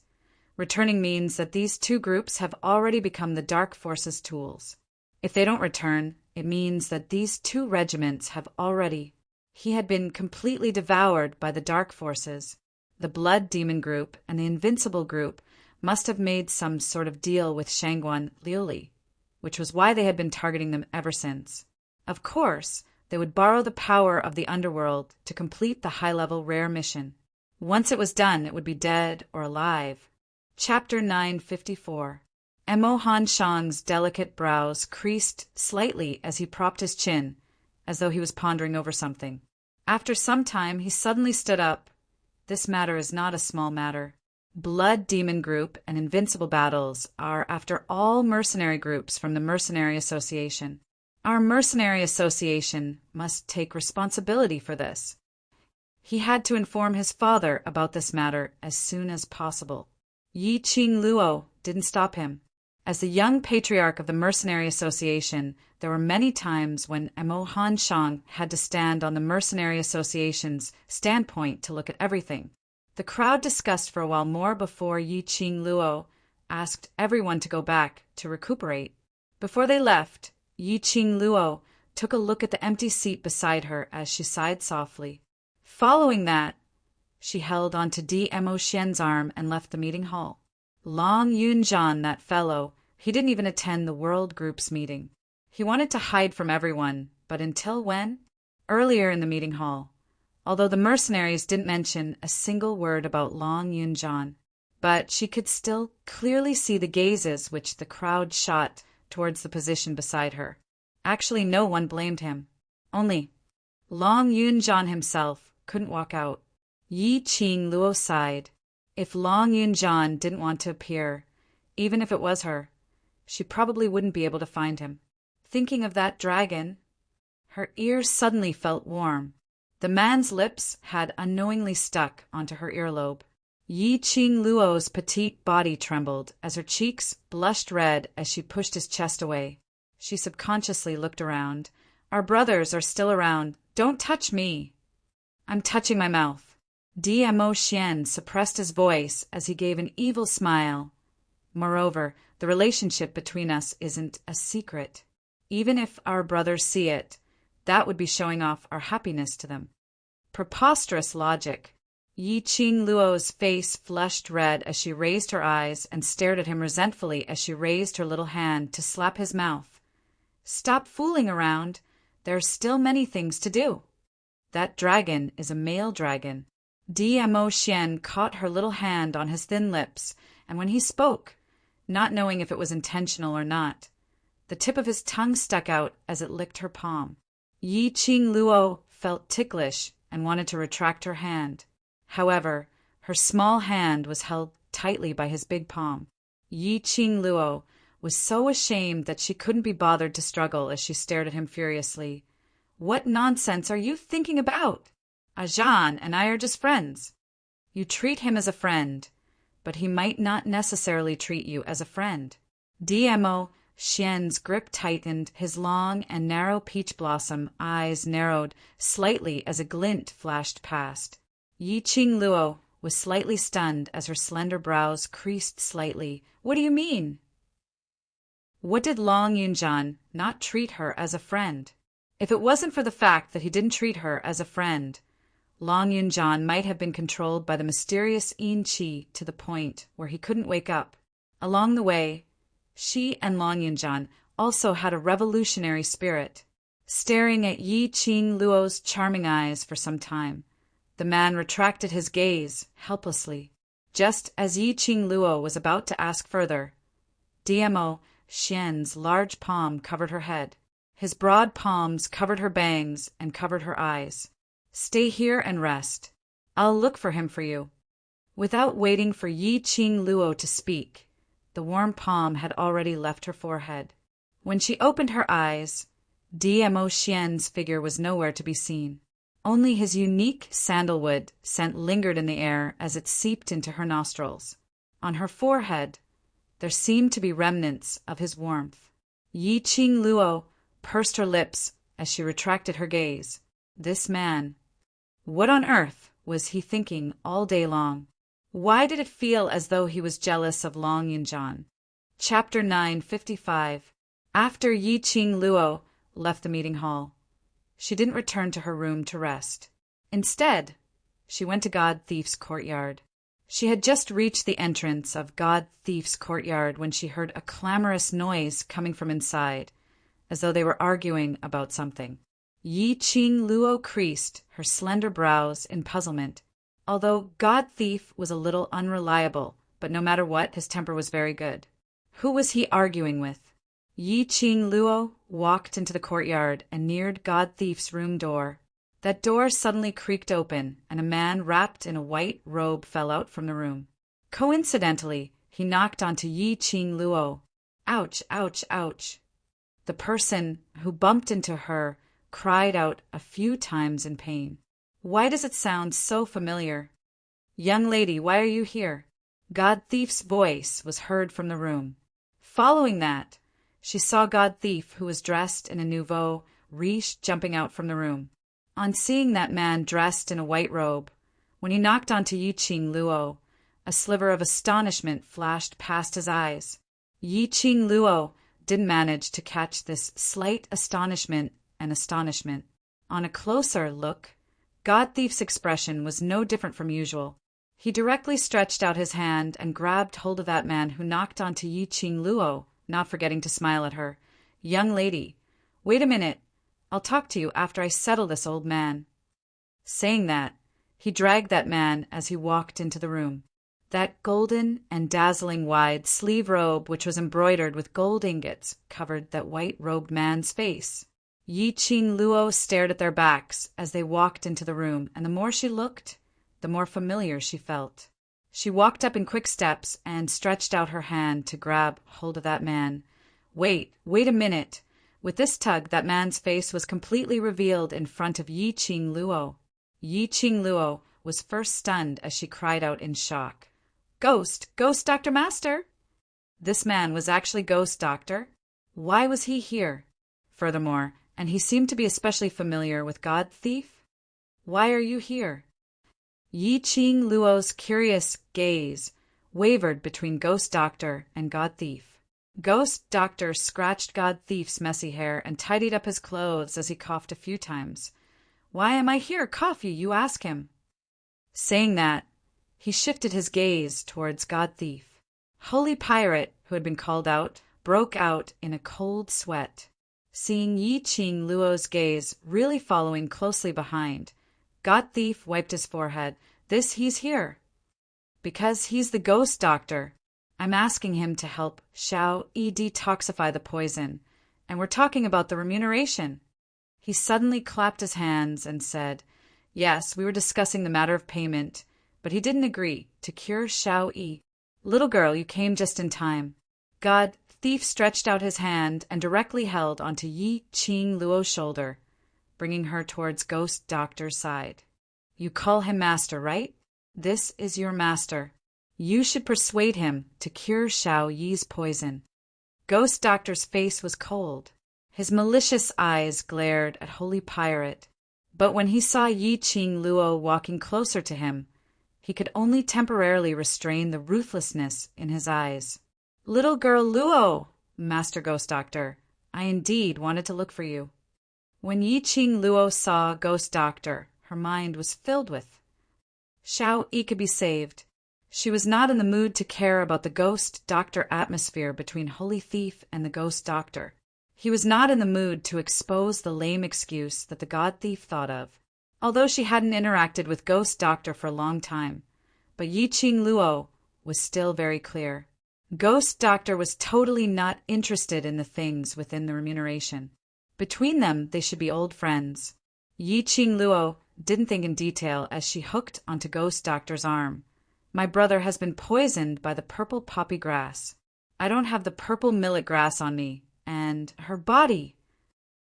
Returning means that these two groups have already become the Dark Force's tools. If they don't return, it means that these two regiments have already. He had been completely devoured by the Dark Forces. The Blood Demon Group and the Invincible Group must have made some sort of deal with Shangguan Liuli, which was why they had been targeting them ever since. Of course, they would borrow the power of the underworld to complete the high-level rare mission. Once it was done, it would be dead or alive. Chapter 954. Emo Hanshang's delicate brows creased slightly as he propped his chin, as though he was pondering over something. After some time, he suddenly stood up. This matter is not a small matter. Blood Demon Group and Invincible battles are, after all, mercenary groups from the Mercenary Association. Our Mercenary Association must take responsibility for this. He had to inform his father about this matter as soon as possible. Yi Qing Luo didn't stop him. As the young patriarch of the Mercenary Association, there were many times when Emo Hanshang had to stand on the Mercenary Association's standpoint to look at everything. The crowd discussed for a while more before Yi Qing Luo asked everyone to go back to recuperate. Before they left, Yi Qing Luo took a look at the empty seat beside her as she sighed softly. Following that, she held onto Emo Xian's arm and left the meeting hall. Long Yunjian, that fellow, he didn't even attend the World Group's meeting. He wanted to hide from everyone, but until when? Earlier in the meeting hall, although the mercenaries didn't mention a single word about Long Yunjian, but she could still clearly see the gazes which the crowd shot towards the position beside her. Actually, no one blamed him. Only Long Yunjian himself couldn't walk out. Yi Qing Luo sighed. If Long Yunjian didn't want to appear, even if it was her, she probably wouldn't be able to find him. Thinking of that dragon, her ears suddenly felt warm. The man's lips had unknowingly stuck onto her earlobe. Yi Qing Luo's petite body trembled as her cheeks blushed red as she pushed his chest away. She subconsciously looked around. Our brothers are still around. Don't touch me. I'm touching my mouth. Emo Xian suppressed his voice as he gave an evil smile. Moreover, the relationship between us isn't a secret. Even if our brothers see it, that would be showing off our happiness to them. Preposterous logic. Yi Qing Luo's face flushed red as she raised her eyes and stared at him resentfully as she raised her little hand to slap his mouth. Stop fooling around. There are still many things to do. That dragon is a male dragon. Emo Xian caught her little hand on his thin lips, and when he spoke, not knowing if it was intentional or not, the tip of his tongue stuck out as it licked her palm. Yi Qing Luo felt ticklish and wanted to retract her hand. However, her small hand was held tightly by his big palm. Yi Qing Luo was so ashamed that she couldn't be bothered to struggle as she stared at him furiously. What nonsense are you thinking about? Ajan and I are just friends. You treat him as a friend, but he might not necessarily treat you as a friend. Emo Xian's grip tightened, his long and narrow peach blossom eyes narrowed slightly as a glint flashed past. Yi Qing Luo was slightly stunned as her slender brows creased slightly. What do you mean? What did Long Yunjian not treat her as a friend? If it wasn't for the fact that he didn't treat her as a friend, Long Yunjian might have been controlled by the mysterious Yin Qi to the point where he couldn't wake up. Along the way, she and Long Yunjian also had a revolutionary spirit. Staring at Yi Qing Luo's charming eyes for some time, The man retracted his gaze, helplessly. Just as Yi Qing Luo was about to ask further, Dmo Xian's large palm covered her head. His broad palms covered her bangs and covered her eyes. "Stay here and rest. I'll look for him for you." Without waiting for Yi Qing Luo to speak, the warm palm had already left her forehead. When she opened her eyes, Dmo Xian's figure was nowhere to be seen. Only his unique sandalwood scent lingered in the air as it seeped into her nostrils. On her forehead, there seemed to be remnants of his warmth. Yi Qing Luo pursed her lips as she retracted her gaze. This man. What on earth was he thinking all day long? Why did it feel as though he was jealous of Long Yinzhan? Chapter 955. After Yi Qing Luo left the meeting hall, she didn't return to her room to rest. Instead, she went to God Thief's courtyard. She had just reached the entrance of God Thief's courtyard when she heard a clamorous noise coming from inside, as though they were arguing about something. Yi Qing Luo creased her slender brows in puzzlement. Although God Thief was a little unreliable, but no matter what, his temper was very good. Who was he arguing with? Yi Qing Luo walked into the courtyard and neared God Thief's room door. That door suddenly creaked open, and a man wrapped in a white robe fell out from the room. Coincidentally, he knocked onto Yi Qing Luo. Ouch, ouch, ouch. The person who bumped into her cried out a few times in pain. Why does it sound so familiar? "Young lady, why are you here?" God Thief's voice was heard from the room. Following that, she saw God Thief, who was dressed in a nouveau riche, jumping out from the room. On seeing that man dressed in a white robe, when he knocked onto Yi Qing Luo, a sliver of astonishment flashed past his eyes. Yi Qing Luo didn't manage to catch this slight astonishment and astonishment. On a closer look, God Thief's expression was no different from usual. He directly stretched out his hand and grabbed hold of that man who knocked onto Yi Qing Luo, not forgetting to smile at her. "Young lady, wait a minute. I'll talk to you after I settle this old man." Saying that, he dragged that man as he walked into the room. That golden and dazzling wide sleeve robe, which was embroidered with gold ingots, covered that white-robed man's face. Yi Qing Luo stared at their backs as they walked into the room, and the more she looked, the more familiar she felt. She walked up in quick steps and stretched out her hand to grab hold of that man. Wait a minute. With this tug, that man's face was completely revealed in front of Yi Qing Luo. Yi Qing Luo was first stunned as she cried out in shock. "Ghost! Ghost Dr. Master!" This man was actually Ghost Doctor. Why was he here? Furthermore, and he seemed to be especially familiar with God Thief. Why are you here? Yi Qing Luo's curious gaze wavered between Ghost Doctor and God Thief. Ghost Doctor scratched God Thief's messy hair and tidied up his clothes as he coughed a few times. "Why am I here? Cough you ask him." Saying that, he shifted his gaze towards God Thief. Holy Pirate, who had been called out, broke out in a cold sweat. Seeing Yi Qing Luo's gaze really following closely behind, God Thief wiped his forehead. He's here. Because he's the Ghost Doctor. I'm asking him to help Xiao Yi detoxify the poison, and we're talking about the remuneration. He suddenly clapped his hands and said, "Yes, we were discussing the matter of payment, but he didn't agree to cure Xiao Yi. Little girl, you came just in time." God Thief stretched out his hand and directly held onto Yi Qing Luo's shoulder, bringing her towards Ghost Doctor's side. "You call him master, right? This is your master. You should persuade him to cure Xiao Yi's poison." Ghost Doctor's face was cold. His malicious eyes glared at Holy Pirate. But when he saw Yi Qing Luo walking closer to him, he could only temporarily restrain the ruthlessness in his eyes. "Little girl Luo, Master Ghost Doctor, I indeed wanted to look for you." When Yi Qing Luo saw Ghost Doctor, her mind was filled with Xiao Yi could be saved. She was not in the mood to care about the Ghost Doctor atmosphere between Holy Thief and the Ghost Doctor. He was not in the mood to expose the lame excuse that the God Thief thought of. although she hadn't interacted with Ghost Doctor for a long time. But Yi-Ching Luo was still very clear. Ghost Doctor was totally not interested in the things within the remuneration. Between them, they should be old friends. Yi-Ching Luo didn't think in detail as she hooked onto Ghost Doctor's arm. My brother has been poisoned by the purple poppy grass. I don't have the purple millet grass on me. And her body.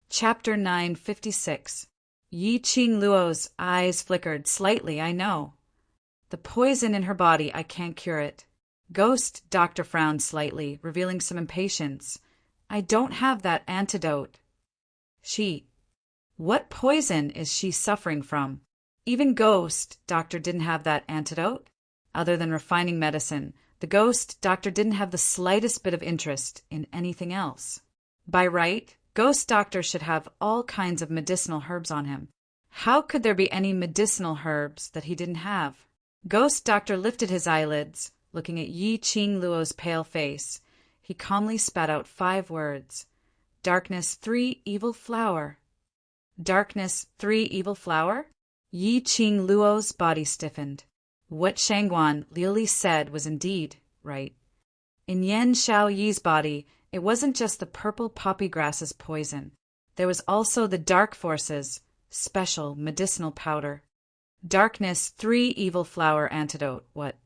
Chapter 956. Yi-Ching Luo's eyes flickered slightly, I know. The poison in her body, I can't cure it. Ghost Doctor frowned slightly, revealing some impatience. I don't have that antidote. What poison is she suffering from? Even Ghost Doctor didn't have that antidote. Other than refining medicine, the Ghost Doctor didn't have the slightest bit of interest in anything else. By right, Ghost Doctor should have all kinds of medicinal herbs on him. How could there be any medicinal herbs that he didn't have? Ghost Doctor lifted his eyelids, looking at Yi-Ching Luo's pale face. He calmly spat out 5 words. Darkness 3 evil flower. Darkness 3 evil flower? Yi-Ching Luo's body stiffened. What Shangguan Liuli said was indeed right. In Yan Xiao Yi's body, it wasn't just the purple poppy grass's poison. There was also the dark force's special medicinal powder. Darkness 3 evil flower antidote. What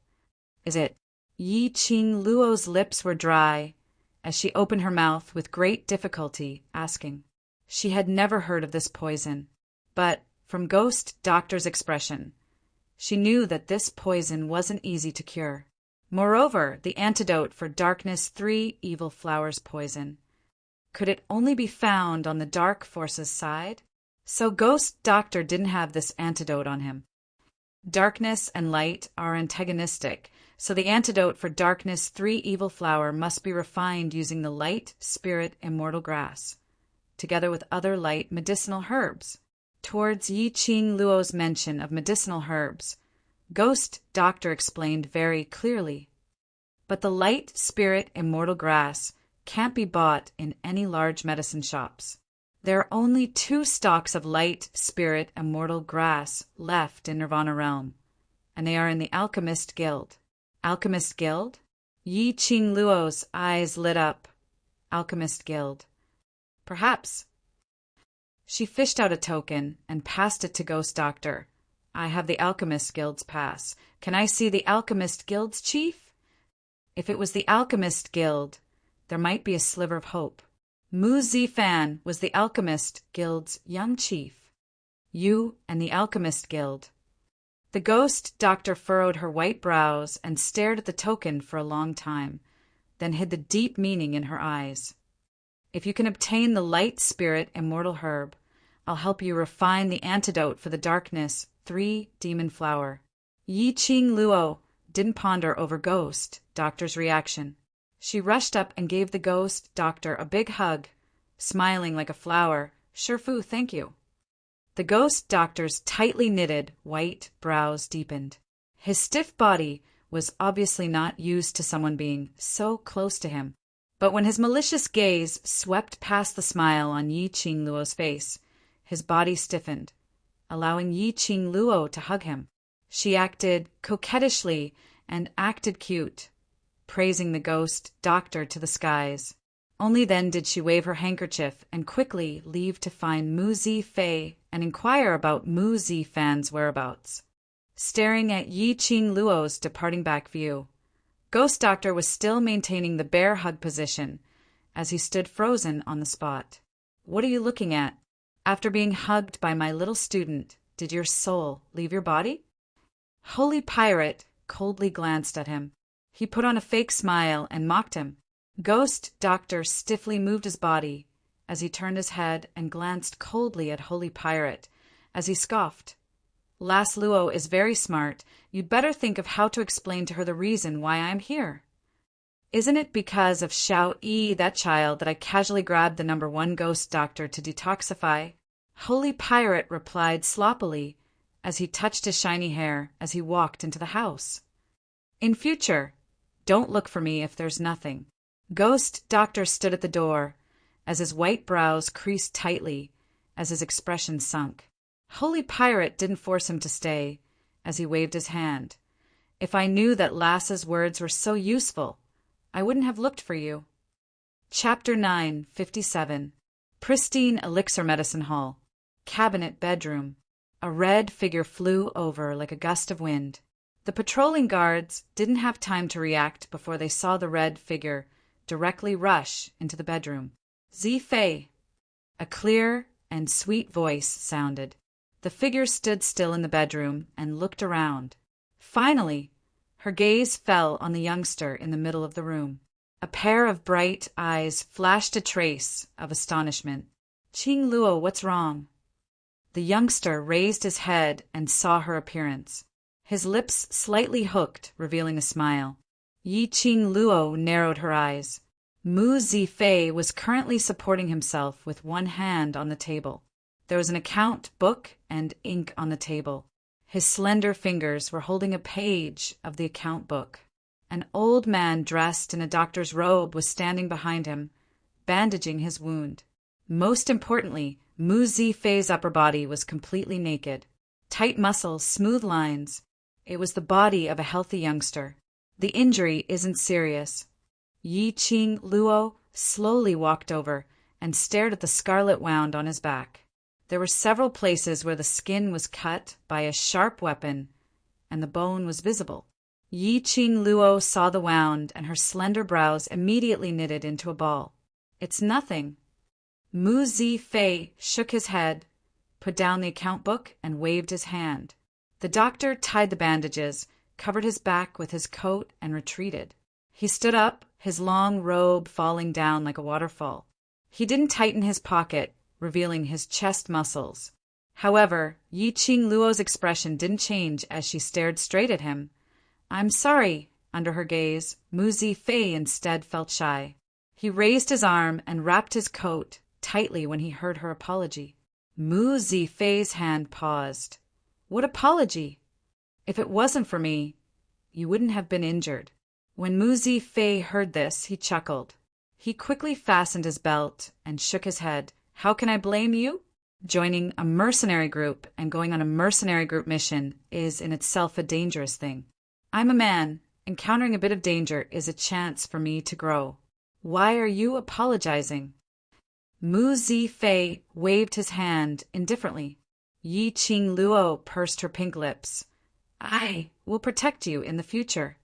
is it? Yi-Ching Luo's lips were dry as she opened her mouth with great difficulty, asking. She had never heard of this poison, but from Ghost Doctor's expression, she knew that this poison wasn't easy to cure. Moreover, the antidote for Darkness 3 evil flowers poison. Could it only be found on the dark force's side? So Ghost Doctor didn't have this antidote on him. Darkness and light are antagonistic, so the antidote for Darkness 3 evil flower must be refined using the light spirit immortal grass, together with other light medicinal herbs. Towards Yi-Ching Luo's mention of medicinal herbs, Ghost Doctor explained very clearly. But the light spirit immortal grass can't be bought in any large medicine shops. There are only 2 stalks of light spirit immortal grass left in Nirvana Realm, and they are in the Alchemist Guild. Alchemist Guild? Yi-Ching Luo's eyes lit up. Alchemist Guild. Perhaps. She fished out a token and passed it to Ghost Doctor. I have the Alchemist Guild's pass. Can I see the Alchemist Guild's chief? If it was the Alchemist Guild, there might be a sliver of hope. Mu Zifan was the Alchemist Guild's young chief. You and the Alchemist Guild. The Ghost Doctor furrowed her white brows and stared at the token for a long time, then hid the deep meaning in her eyes. If you can obtain the light spirit immortal herb, I'll help you refine the antidote for the Darkness 3 demon flower. Yi-Ching Luo didn't ponder over Ghost Doctor's reaction. She rushed up and gave the Ghost Doctor a big hug, smiling like a flower. Shifu, thank you. The Ghost Doctor's tightly knitted white brows deepened. His stiff body was obviously not used to someone being so close to him. But when his malicious gaze swept past the smile on Yi-Ching Luo's face, his body stiffened, allowing Yi-Ching Luo to hug him. She acted coquettishly and acted cute, praising the Ghost Doctor to the skies. Only then did she wave her handkerchief and quickly leave to find Mu Zifei and inquire about Mu Zifan's whereabouts. Staring at Yi-Ching Luo's departing back view, Ghost Doctor was still maintaining the bear hug position as he stood frozen on the spot. What are you looking at? After being hugged by my little student, did your soul leave your body? Holy Pirate coldly glanced at him. He put on a fake smile and mocked him. Ghost Doctor stiffly moved his body as he turned his head and glanced coldly at Holy Pirate as he scoffed. Lass Luo is very smart. You'd better think of how to explain to her the reason why I'm here. Isn't it because of Xiao Yi, that child, that I casually grabbed the number 1 Ghost Doctor to detoxify? Holy Pirate replied sloppily as he touched his shiny hair as he walked into the house. In future, don't look for me if there's nothing. Ghost Doctor stood at the door as his white brows creased tightly as his expression sunk. Holy Pirate didn't force him to stay, as he waved his hand. If I knew that Lass's words were so useful, I wouldn't have looked for you. Chapter 9:57. Pristine Elixir Medicine Hall. Cabinet bedroom. A red figure flew over like a gust of wind. The patrolling guards didn't have time to react before they saw the red figure directly rush into the bedroom. Zifei. A clear and sweet voice sounded. The figure stood still in the bedroom and looked around. Finally, her gaze fell on the youngster in the middle of the room. A pair of bright eyes flashed a trace of astonishment. Qing Luo, what's wrong? The youngster raised his head and saw her appearance. His lips slightly hooked, revealing a smile. Yi Qing Luo narrowed her eyes. Mu Zifei was currently supporting himself with one hand on the table. There was an account book and ink on the table. His slender fingers were holding a page of the account book. An old man dressed in a doctor's robe was standing behind him, bandaging his wound. Most importantly, Mu Zifei's upper body was completely naked. Tight muscles, smooth lines. It was the body of a healthy youngster. The injury isn't serious. Yi Qing Luo slowly walked over and stared at the scarlet wound on his back. There were several places where the skin was cut by a sharp weapon, and the bone was visible. Yi Qing Luo saw the wound, and her slender brows immediately knitted into a ball. It's nothing. Mu Zifei shook his head, put down the account book, and waved his hand. The doctor tied the bandages, covered his back with his coat, and retreated. He stood up, his long robe falling down like a waterfall. He didn't tighten his pocket, revealing his chest muscles. However, Yi Qing Luo's expression didn't change as she stared straight at him. I'm sorry. Under her gaze, Mu Zifei instead felt shy. He raised his arm and wrapped his coat tightly when he heard her apology. Mu Zifei's hand paused. What apology? If it wasn't for me, you wouldn't have been injured. When Mu Zifei heard this, he chuckled. He quickly fastened his belt and shook his head. How can I blame you? Joining a mercenary group and going on a mercenary group mission is in itself a dangerous thing. I'm a man. Encountering a bit of danger is a chance for me to grow. Why are you apologizing? Mu Zifei waved his hand indifferently. Yi Qing Luo pursed her pink lips. I will protect you in the future.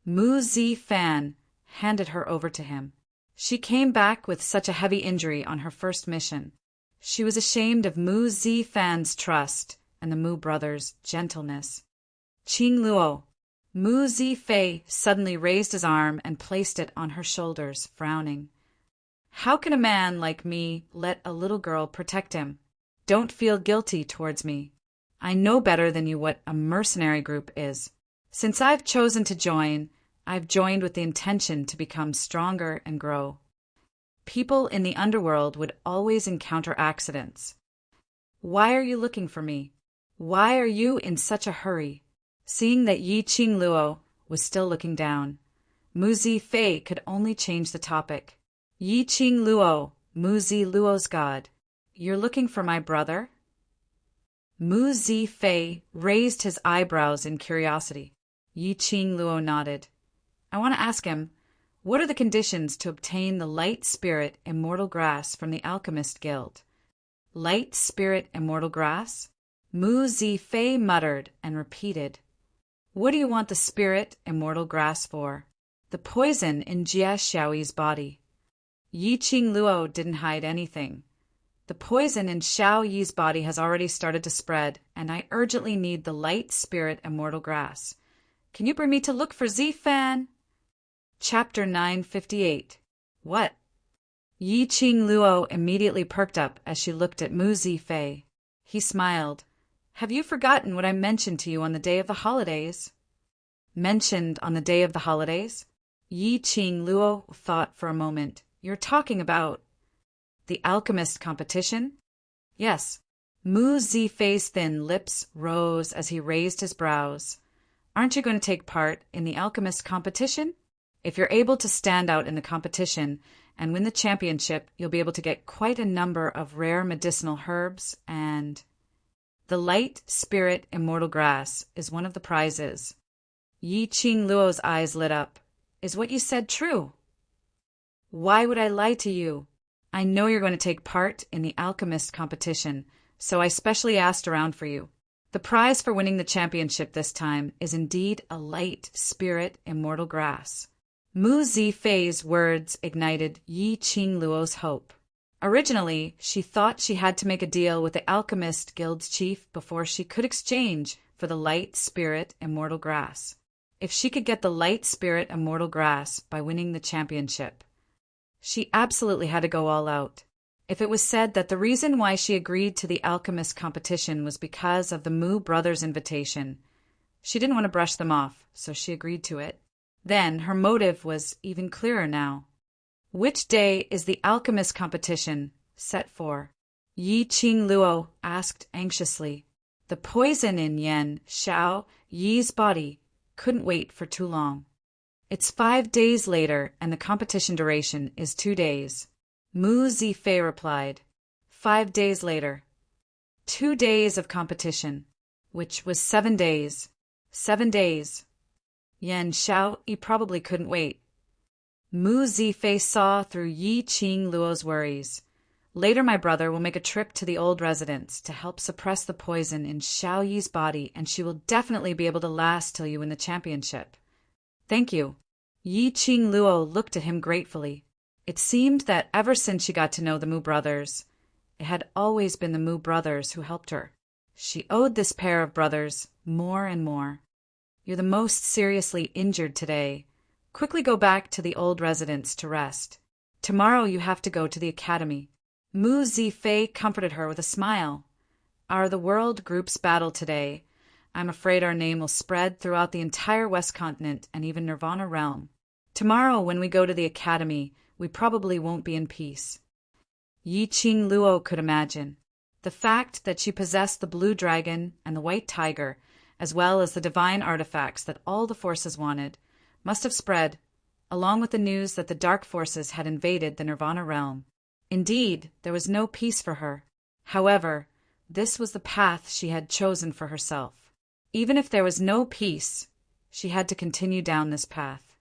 Mu Zifan handed her over to him. She came back with such a heavy injury on her first mission. She was ashamed of Mu Zifan's trust and the Mu brothers' gentleness. Qing Luo. Mu Zifei suddenly raised his arm and placed it on her shoulders, frowning. How can a man like me let a little girl protect him? Don't feel guilty towards me. I know better than you what a mercenary group is. Since I've chosen to join, I've joined with the intention to become stronger and grow. People in the underworld would always encounter accidents. Why are you looking for me? Why are you in such a hurry? Seeing that Yi Qing Luo was still looking down, Mu Zifei could only change the topic. Yi Qing Luo, Mu Zi Luo's god. You're looking for my brother? Mu Zifei raised his eyebrows in curiosity. Yi Qing Luo nodded. I want to ask him, what are the conditions to obtain the Light Spirit Immortal Grass from the Alchemist Guild? Light Spirit Immortal Grass? Mu Zifei muttered and repeated. What do you want the Spirit Immortal Grass for? The poison in Jie Xiaoyi's body. Yi Qing Luo didn't hide anything. The poison in Xiao Yi's body has already started to spread, and I urgently need the Light Spirit Immortal Grass. Can you bring me to look for Zifan? Chapter 9:58. What? Yi Qing Luo immediately perked up as she looked at Mu Zifei. He smiled. Have you forgotten what I mentioned to you on the day of the holidays? Mentioned on the day of the holidays? Yi Qing Luo thought for a moment. You're talking about the alchemist competition? Yes. Mu Zifei's thin lips rose as he raised his brows. Aren't you going to take part in the alchemist competition? If you're able to stand out in the competition and win the championship, you'll be able to get quite a number of rare medicinal herbs and... The light, spirit, immortal grass is one of the prizes. Yi Qing Luo's eyes lit up. Is what you said true? Why would I lie to you? I know you're going to take part in the alchemist competition, so I specially asked around for you. The prize for winning the championship this time is indeed a light, spirit, immortal grass. Mu Zifei's words ignited Yi Qing Luo's hope. Originally, she thought she had to make a deal with the Alchemist Guild's chief before she could exchange for the light, spirit, immortal grass. If she could get the light, spirit, immortal grass by winning the championship, she absolutely had to go all out. If it was said that the reason why she agreed to the alchemist competition was because of the Mu brothers' invitation, she didn't want to brush them off, so she agreed to it. Then her motive was even clearer now. Which day is the alchemist competition set for? Yi Qing Luo asked anxiously. The poison in Yan Xiao Yi's body couldn't wait for too long. It's 5 days later, and the competition duration is 2 days. Mu Zifei replied. 5 days later. 2 days of competition, which was 7 days. 7 days. Yan Xiao Yi probably couldn't wait. Mu Zifei saw through Yi Qing Luo's worries. Later my brother will make a trip to the old residence to help suppress the poison in Xiao Yi's body, and she will definitely be able to last till you win the championship. Thank you. Yi Qing Luo looked at him gratefully. It seemed that ever since she got to know the Mu brothers, it had always been the Mu brothers who helped her. She owed this pair of brothers more and more. You're the most seriously injured today. Quickly go back to the old residence to rest. Tomorrow you have to go to the academy. Mu Zifei comforted her with a smile. Our the world group's battle today. I'm afraid our name will spread throughout the entire West Continent and even Nirvana realm. Tomorrow when we go to the academy, we probably won't be in peace. Yi Qing Luo could imagine. The fact that she possessed the blue dragon and the white tiger, as well as the divine artifacts that all the forces wanted, must have spread, along with the news that the dark forces had invaded the Nirvana realm. Indeed, there was no peace for her. However, this was the path she had chosen for herself. Even if there was no peace, she had to continue down this path.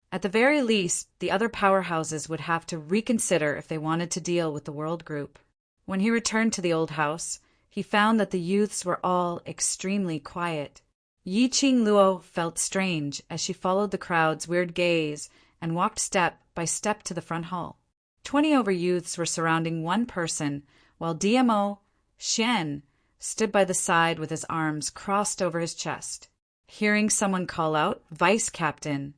At the very least, the other powerhouses would have to reconsider if they wanted to deal with the world group. When he returned to the old house, he found that the youths were all extremely quiet. Yi Qing Luo felt strange as she followed the crowd's weird gaze and walked step by step to the front hall. 20 over youths were surrounding one person, while DMO Xian stood by the side with his arms crossed over his chest. Hearing someone call out, "Vice Captain,"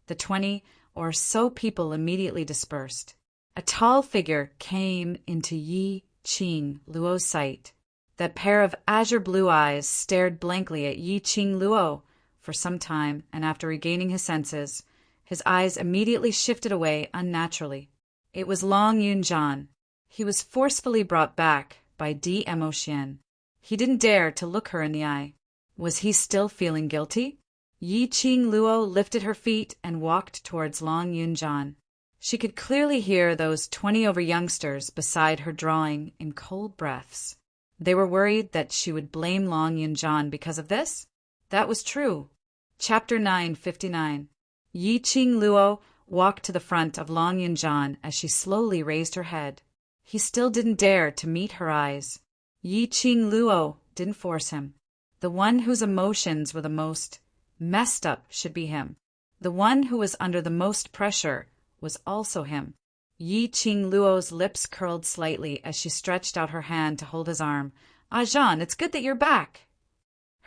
the 20 or so people immediately dispersed. A tall figure came into Yi Qing Luo's sight. That pair of azure blue eyes stared blankly at Yi Qing Luo for some time, and after regaining his senses, his eyes immediately shifted away unnaturally. It was Long Yunjian. He was forcefully brought back by D.M.O. Xian. He didn't dare to look her in the eye. Was he still feeling guilty? Yi Qing Luo lifted her feet and walked towards Long Yunjian. She could clearly hear those 20 over youngsters beside her drawing in cold breaths. They were worried that she would blame Long Yunjian because of this. That was true. Chapter 959. Yi Qing Luo walked to the front of Long Yunjian as she slowly raised her head. He still didn't dare to meet her eyes. Yi Qing Luo didn't force him. The one whose emotions were the most messed up should be him. The one who was under the most pressure was also him. Yi Qing Luo's lips curled slightly as she stretched out her hand to hold his arm. "Ah, Jean, it's good that you're back."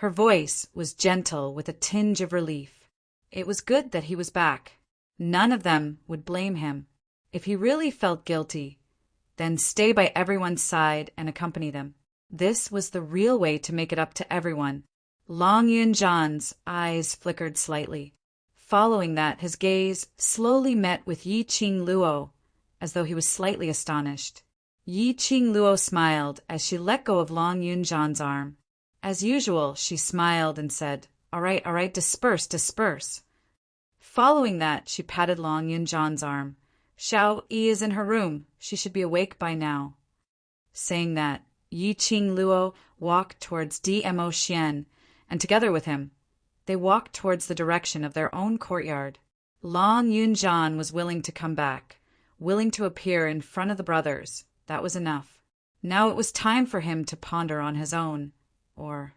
Her voice was gentle with a tinge of relief. It was good that he was back. None of them would blame him. If he really felt guilty, then stay by everyone's side and accompany them. This was the real way to make it up to everyone. Long Yunjian's eyes flickered slightly. Following that, his gaze slowly met with Yi Qing Luo, as though he was slightly astonished. Yi Qing Luo smiled as she let go of Long Yunjian's arm. As usual, she smiled and said, all right, disperse, disperse." Following that, she patted Long Yunjian's arm. "Xiao Yi is in her room. She should be awake by now." Saying that, Yi Qing Luo walked towards Dmo Xian, and together with him, they walked towards the direction of their own courtyard. Long Yunjian was willing to come back, willing to appear in front of the brothers. That was enough. Now it was time for him to ponder on his own, or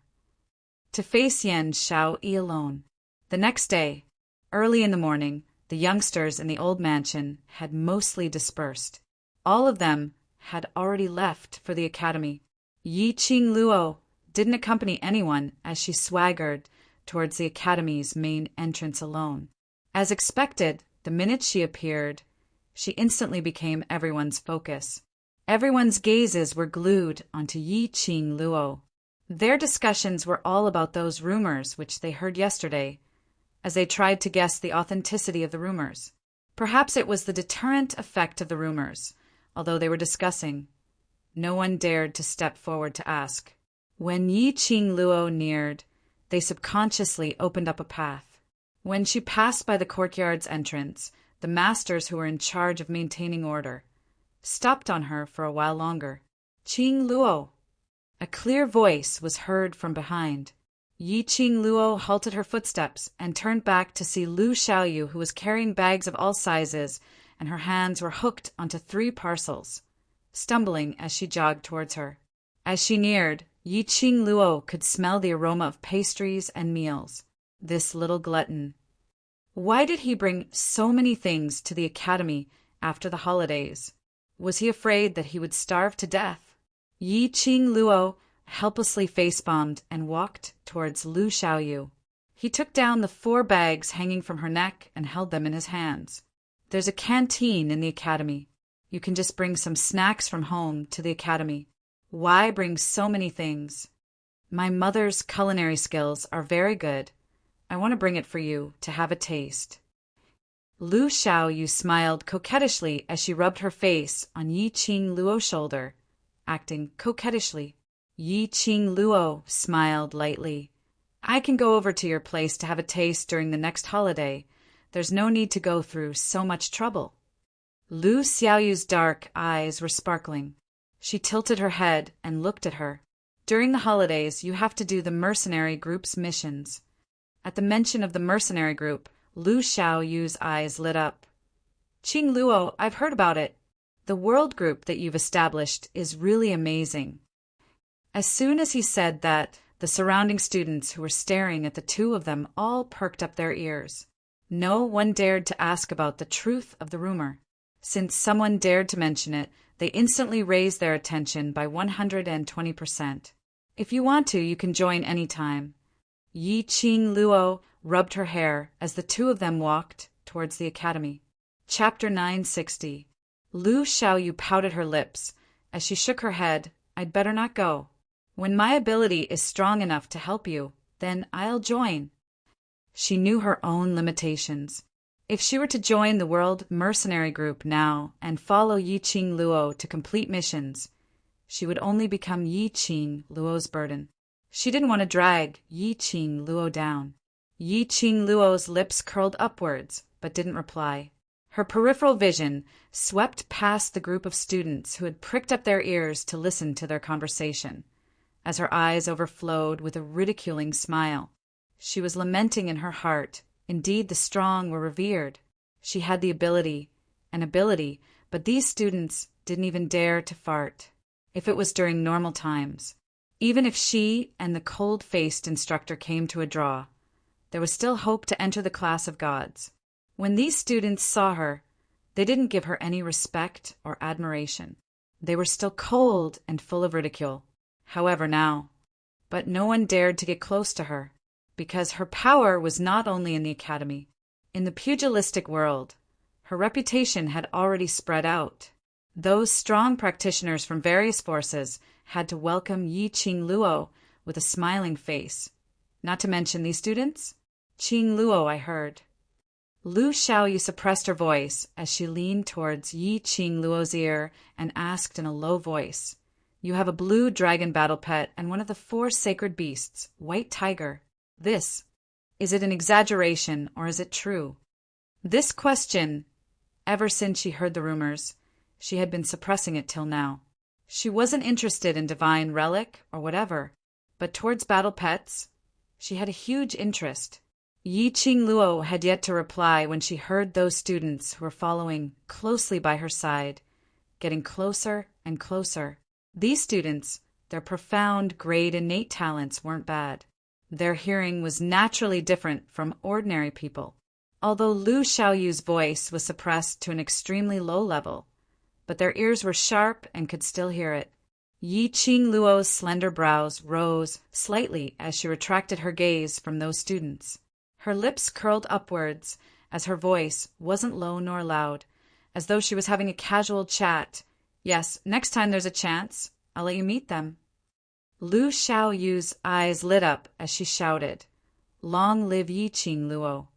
to face Yan Shao-yi alone. The next day, early in the morning, the youngsters in the old mansion had mostly dispersed. All of them had already left for the academy. Yi Qing Luo didn't accompany anyone as she swaggered towards the academy's main entrance alone. As expected, the minute she appeared, she instantly became everyone's focus. Everyone's gazes were glued onto Yi Qing Luo. Their discussions were all about those rumors which they heard yesterday, as they tried to guess the authenticity of the rumors. Perhaps it was the deterrent effect of the rumors, although they were discussing. No one dared to step forward to ask. When Yi Qing Luo neared, they subconsciously opened up a path. When she passed by the courtyard's entrance, the masters who were in charge of maintaining order stopped on her for a while longer. Qing Luo. A clear voice was heard from behind. Yi Qing Luo halted her footsteps and turned back to see Lu Xiaoyu, who was carrying bags of all sizes, and her hands were hooked onto 3 parcels, stumbling as she jogged towards her. As she neared, Yi Qing Luo could smell the aroma of pastries and meals. This little glutton. Why did he bring so many things to the academy after the holidays? Was he afraid that he would starve to death? Yi Qing Luo helplessly face-bombed and walked towards Lu Xiaoyu. He took down the 4 bags hanging from her neck and held them in his hands. There's a canteen in the academy. You can just bring some snacks from home to the academy. Why bring so many things? My mother's culinary skills are very good. I want to bring it for you to have a taste. Lu Xiaoyu smiled coquettishly as she rubbed her face on Yi Qing Luo's shoulder, acting coquettishly. Yi Qing Luo smiled lightly. I can go over to your place to have a taste during the next holiday. There's no need to go through so much trouble. Lu Xiaoyu's dark eyes were sparkling. She tilted her head and looked at her. During the holidays, you have to do the mercenary group's missions. At the mention of the mercenary group, Lu Xiaoyu's eyes lit up. Qing Luo, I've heard about it. The world group that you've established is really amazing. As soon as he said that, the surrounding students who were staring at the 2 of them all perked up their ears. No one dared to ask about the truth of the rumor. Since someone dared to mention it, they instantly raised their attention by 120%. If you want to, you can join any time. Yi Qing Luo rubbed her hair as the 2 of them walked towards the academy. Chapter 960. Lu Xiaoyu pouted her lips. As she shook her head, I'd better not go. When my ability is strong enough to help you, then I'll join. She knew her own limitations. If she were to join the World Mercenary Group now and follow Yi Qing Luo to complete missions, she would only become Yi Qing Luo's burden. She didn't want to drag Yi Qing Luo down. Yi Qing Luo's lips curled upwards, but didn't reply. Her peripheral vision swept past the group of students who had pricked up their ears to listen to their conversation, as her eyes overflowed with a ridiculing smile. She was lamenting in her heart. Indeed, the strong were revered. She had the ability, but these students didn't even dare to fart, if it was during normal times. Even if she and the cold-faced instructor came to a draw, there was still hope to enter the class of gods. When these students saw her, they didn't give her any respect or admiration. They were still cold and full of ridicule. However, now. But no one dared to get close to her, because her power was not only in the academy. In the pugilistic world, her reputation had already spread out. Those strong practitioners from various forces had to welcome Yi Qing Luo with a smiling face. Not to mention these students? Qing Luo, I heard. Lu Xiaoyu suppressed her voice as she leaned towards Yi Qing Luo's ear and asked in a low voice, You have a blue dragon battle pet and one of the 4 sacred beasts, white tiger. Is it an exaggeration or is it true? This question, ever since she heard the rumors, she had been suppressing it till now. She wasn't interested in divine relic or whatever, but towards battle pets, she had a huge interest. Yi Qing Luo had yet to reply when she heard those students who were following closely by her side, getting closer and closer. These students, their profound, great innate talents weren't bad. Their hearing was naturally different from ordinary people, although Lu Xiaoyu's voice was suppressed to an extremely low level, but their ears were sharp and could still hear it. Yi Qing Luo's slender brows rose slightly as she retracted her gaze from those students. Her lips curled upwards as her voice wasn't low nor loud, as though she was having a casual chat. Yes, next time there's a chance, I'll let you meet them. Lu Xiaoyu's eyes lit up as she shouted, "Long live Yi Qing Luo."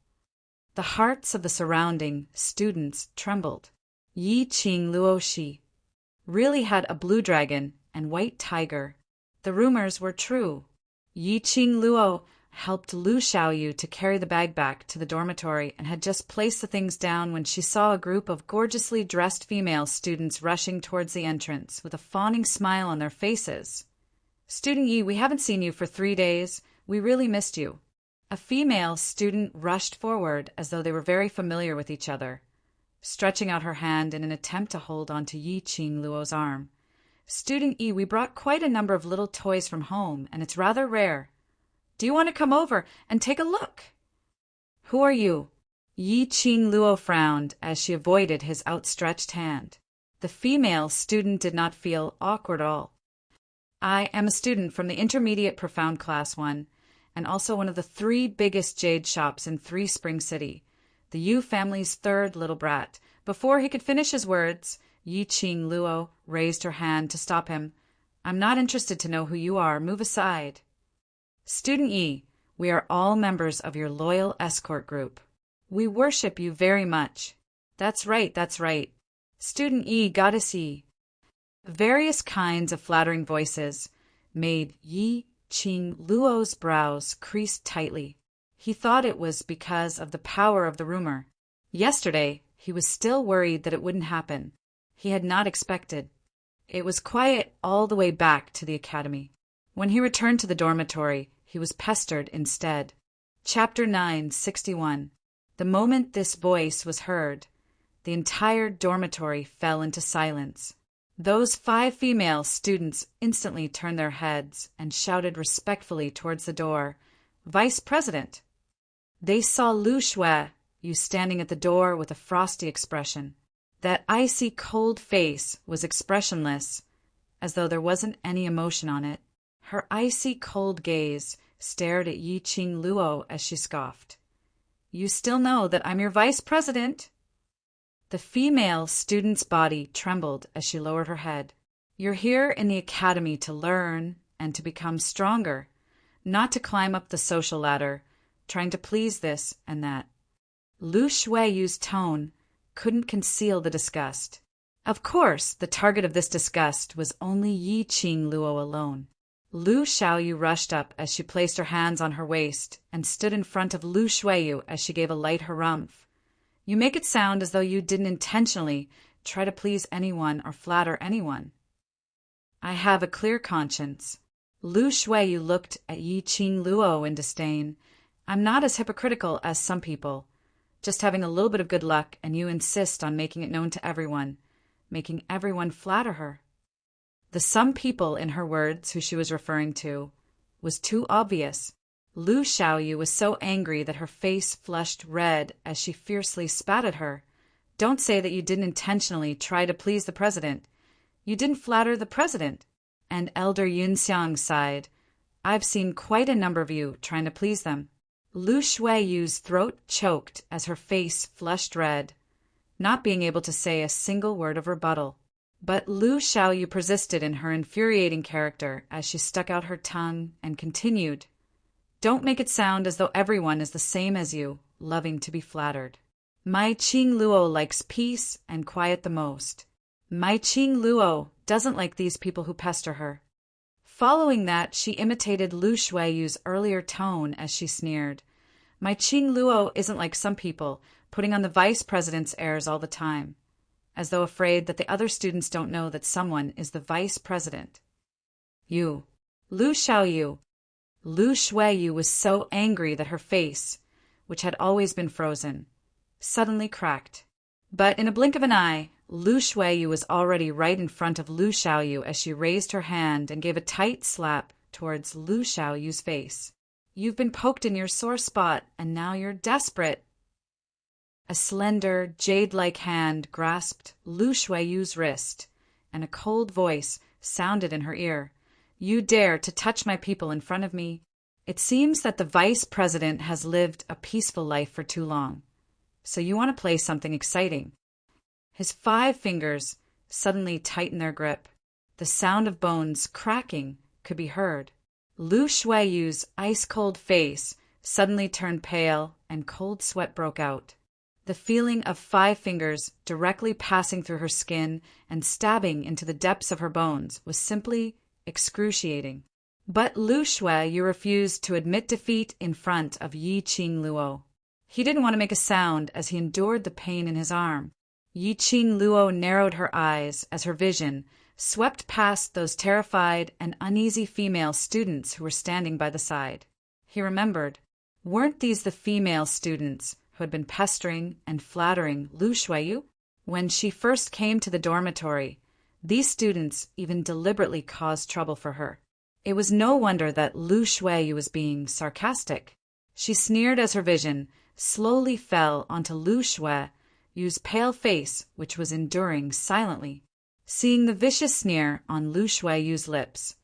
The hearts of the surrounding students trembled. Yi Qing Luo Shi really had a blue dragon and white tiger. The rumors were true. Yi Qing Luo helped Lu Xiaoyu to carry the bag back to the dormitory and had just placed the things down when she saw a group of gorgeously dressed female students rushing towards the entrance with a fawning smile on their faces. "Student Yi, we haven't seen you for 3 days. We really missed you." A female student rushed forward as though they were very familiar with each other, stretching out her hand in an attempt to hold onto Yi Qing Luo's arm. "Student Yi, we brought quite a number of little toys from home, and it's rather rare. Do you want to come over and take a look?" "Who are you?" Yi Qing Luo frowned as she avoided his outstretched hand. The female student did not feel awkward at all. "I am a student from the Intermediate Profound Class 1, and also one of the 3 biggest jade shops in 3 Spring City, the Yu family's 3rd little brat." Before he could finish his words, Yi Qing Luo raised her hand to stop him. "I'm not interested to know who you are. Move aside." "Student Yi, we are all members of your loyal escort group. We worship you very much." That's right, that's right. "Student Yi, Goddess Yi." Various kinds of flattering voices made Yi Qing Luo's brows crease tightly. He thought it was because of the power of the rumor. Yesterday, he was still worried that it wouldn't happen. He had not expected. It was quiet all the way back to the academy. When he returned to the dormitory, he was pestered instead. Chapter 961. The moment this voice was heard, the entire dormitory fell into silence. Those 5 female students instantly turned their heads and shouted respectfully towards the door, "Vice President!" They saw Lu Xiaoyu standing at the door with a frosty expression. That icy cold face was expressionless, as though there wasn't any emotion on it. Her icy cold gaze stared at Yi Qing Luo as she scoffed. "You still know that I'm your vice president?" The female student's body trembled as she lowered her head. "You're here in the academy to learn and to become stronger, not to climb up the social ladder, trying to please this and that." Lu Xiaoyu's tone couldn't conceal the disgust. Of course, the target of this disgust was only Yi Qing Luo alone. Lu Xiaoyu rushed up as she placed her hands on her waist and stood in front of Lu Xiaoyu as she gave a light harumph. "You make it sound as though you didn't intentionally try to please anyone or flatter anyone." "I have a clear conscience." Lu Xiaoyu looked at Yi Qing Luo in disdain. "I'm not as hypocritical as some people. Just having a little bit of good luck, and you insist on making it known to everyone, making everyone flatter her." The "some people" in her words who she was referring to was too obvious. Lu Xiaoyu was so angry that her face flushed red as she fiercely spat at her. "Don't say that you didn't intentionally try to please the president. You didn't flatter the president." And Elder Yunxiang sighed. "I've seen quite a number of you trying to please them." Lu Xiaoyu's throat choked as her face flushed red, not being able to say a single word of rebuttal. But Lu Xiaoyu persisted in her infuriating character as she stuck out her tongue and continued, "Don't make it sound as though everyone is the same as you, loving to be flattered. My Qing Luo likes peace and quiet the most. My Qing Luo doesn't like these people who pester her." Following that, she imitated Lu Xiaoyu's earlier tone as she sneered, "My Qing Luo isn't like some people, putting on the vice president's airs all the time." as though afraid that the other students don't know that someone is the vice president. You. Lu Xiaoyu. Lu Shuiyu was so angry that her face, which had always been frozen, suddenly cracked. But in a blink of an eye, Lu Shuiyu was already right in front of Lu Xiaoyu as she raised her hand and gave a tight slap towards Lu Xiaoyu's face. You've been poked in your sore spot, and now you're desperate. A slender, jade-like hand grasped Lu Shuiyu's wrist, and a cold voice sounded in her ear. You dare to touch my people in front of me? It seems that the vice president has lived a peaceful life for too long. So you want to play something exciting. His 5 fingers suddenly tightened their grip. The sound of bones cracking could be heard. Lu Shuiyu's ice-cold face suddenly turned pale and cold sweat broke out. The feeling of 5 fingers directly passing through her skin and stabbing into the depths of her bones was simply excruciating. But Lu Shuiyu refused to admit defeat in front of Yi Qing Luo. He didn't want to make a sound as he endured the pain in his arm. Yi Qing Luo narrowed her eyes as her vision swept past those terrified and uneasy female students who were standing by the side. He remembered, weren't these the female students who had been pestering and flattering Lu Shuiyu? When she first came to the dormitory, these students even deliberately caused trouble for her. It was no wonder that Lu Shuiyu was being sarcastic. She sneered as her vision slowly fell onto Lu Shuiyu's pale face, which was enduring silently. Seeing the vicious sneer on Lu Shuiyu's lips,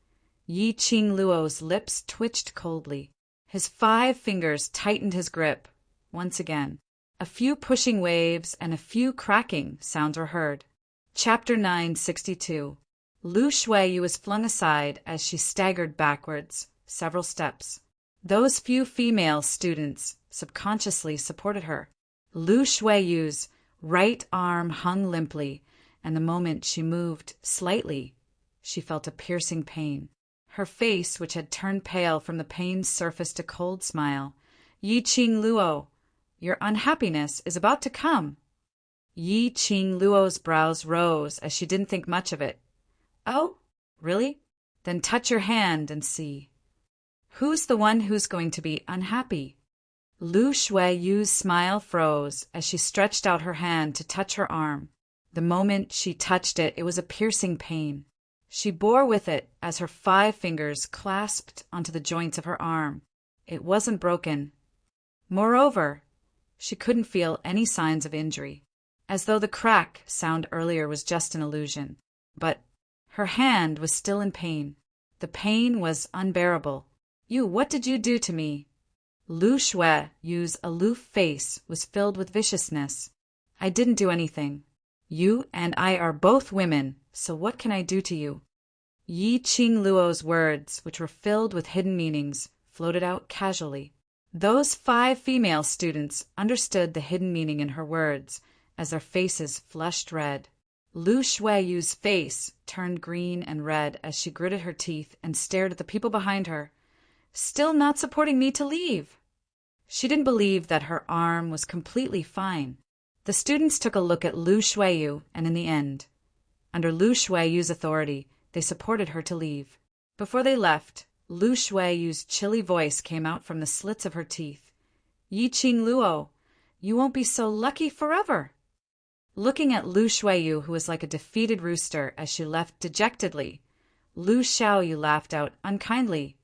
Yi Qing Luo's lips twitched coldly. His 5 fingers tightened his grip. Once again, a few pushing waves and a few cracking sounds were heard. Chapter 962. Lu Shuiyu was flung aside as she staggered backwards several steps. Those few female students subconsciously supported her. Lu Shuiyu's right arm hung limply, and the moment she moved slightly, she felt a piercing pain. Her face, which had turned pale from the pain, surfaced a cold smile. Yi Qing Luo, your unhappiness is about to come. Yi Qing Luo's brows rose as she didn't think much of it. Oh, really? Then touch your hand and see. Who's the one who's going to be unhappy? Lu Shuiyu's smile froze as she stretched out her hand to touch her arm. The moment she touched it, it was a piercing pain. She bore with it as her 5 fingers clasped onto the joints of her arm. It wasn't broken. Moreover, she couldn't feel any signs of injury, as though the crack sound earlier was just an illusion. But her hand was still in pain. The pain was unbearable. What did you do to me? Lu Shuiyu's aloof face was filled with viciousness. I didn't do anything. You and I are both women, so what can I do to you? Yi Qing Luo's words, which were filled with hidden meanings, floated out casually. Those 5 female students understood the hidden meaning in her words as their faces flushed red. Lu Shuiyu's face turned green and red as she gritted her teeth and stared at the people behind her. Still not supporting me to leave. She didn't believe that her arm was completely fine. The students took a look at Lu Shuiyu, and in the end, under Lu Shuiyu's authority, they supported her to leave. Before they left, Lu Shuiyu's chilly voice came out from the slits of her teeth. Yi Qing Luo, you won't be so lucky forever. Looking at Lu Shuiyu, who was like a defeated rooster as she left dejectedly, Lu Xiaoyu laughed out unkindly.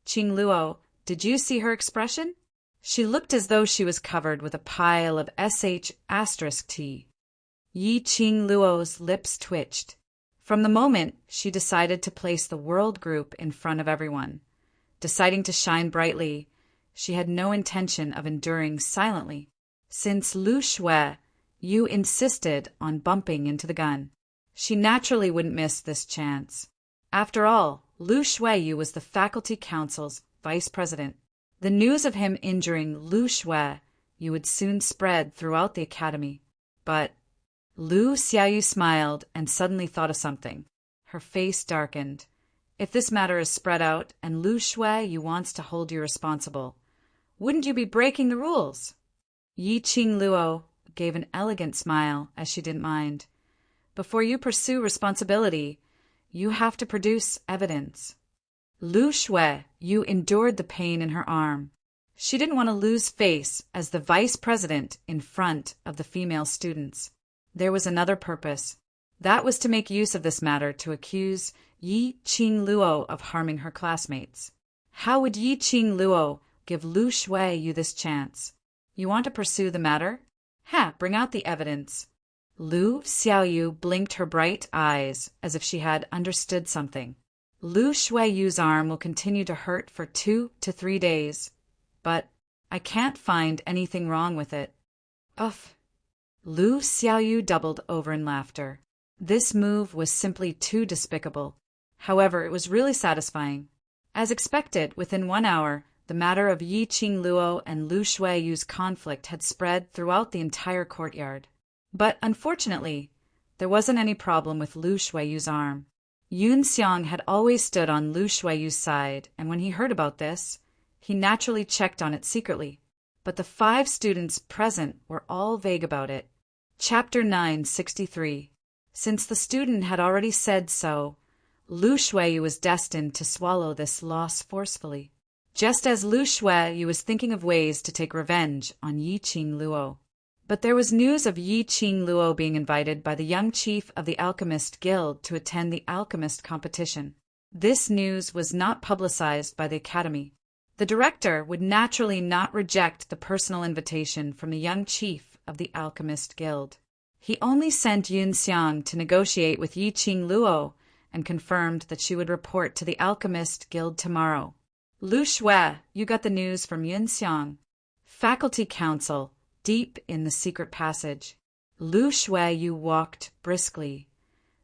Qing Luo, did you see her expression? She looked as though she was covered with a pile of **T. Yi Qing Luo's lips twitched. From the moment she decided to place the world group in front of everyone, deciding to shine brightly, she had no intention of enduring silently. Since Lu Shuiyu insisted on bumping into the gun, she naturally wouldn't miss this chance. After all, Lu Shuiyu was the faculty council's vice president. The news of him injuring Lu Shuiyu would soon spread throughout the academy. But Lu Xiaoyu smiled and suddenly thought of something. Her face darkened. If this matter is spread out and Lu Shuiyu wants to hold you responsible, wouldn't you be breaking the rules? Yi Qing Luo gave an elegant smile as she didn't mind. Before you pursue responsibility, you have to produce evidence. Lu Shui Yu endured the pain in her arm. She didn't want to lose face as the vice president in front of the female students. There was another purpose. That was to make use of this matter to accuse Yi Qing Luo of harming her classmates. How would Yi Qing Luo give Lu Shui Yu this chance? You want to pursue the matter? Bring out the evidence. Lu Xiaoyu blinked her bright eyes as if she had understood something. Lu Shuiyu's arm will continue to hurt for 2 to 3 days, but I can't find anything wrong with it. Uff. Lu Xiaoyu doubled over in laughter. This move was simply too despicable. However, it was really satisfying. As expected, within 1 hour, the matter of Yi Qing Luo and Lu Shuiyu's conflict had spread throughout the entire courtyard. But unfortunately, there wasn't any problem with Lu Shuiyu's arm. Yun Xiang had always stood on Lu Shuiyu's side, and when he heard about this, he naturally checked on it secretly. But the 5 students present were all vague about it. Chapter 963. Since the student had already said so, Lu Shuiyu was destined to swallow this loss forcefully, just as Lu Shuiyu was thinking of ways to take revenge on Yi Qing Luo. But there was news of Yi Qing Luo being invited by the young chief of the Alchemist Guild to attend the alchemist competition. This news was not publicized by the academy. The director would naturally not reject the personal invitation from the young chief of the Alchemist Guild. He only sent Yun Xiang to negotiate with Yi Qing Luo and confirmed that she would report to the Alchemist Guild tomorrow. Lu Shui, you got the news from Yun Xiang. Faculty Council, deep in the secret passage. Lu Shuiyu walked briskly.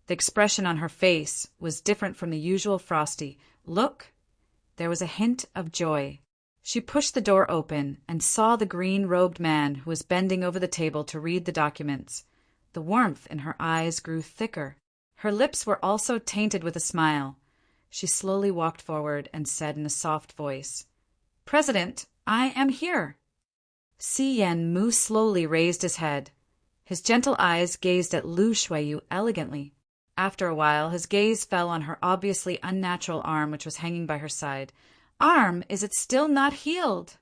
The expression on her face was different from the usual frosty look. There was a hint of joy. She pushed the door open and saw the green-robed man who was bending over the table to read the documents. The warmth in her eyes grew thicker. Her lips were also tainted with a smile. She slowly walked forward and said in a soft voice, "President, I am here." Si Yen Mu slowly raised his head. His gentle eyes gazed at Lu Shuiyu elegantly. After a while, his gaze fell on her obviously unnatural arm which was hanging by her side. "Arm, is it still not healed?"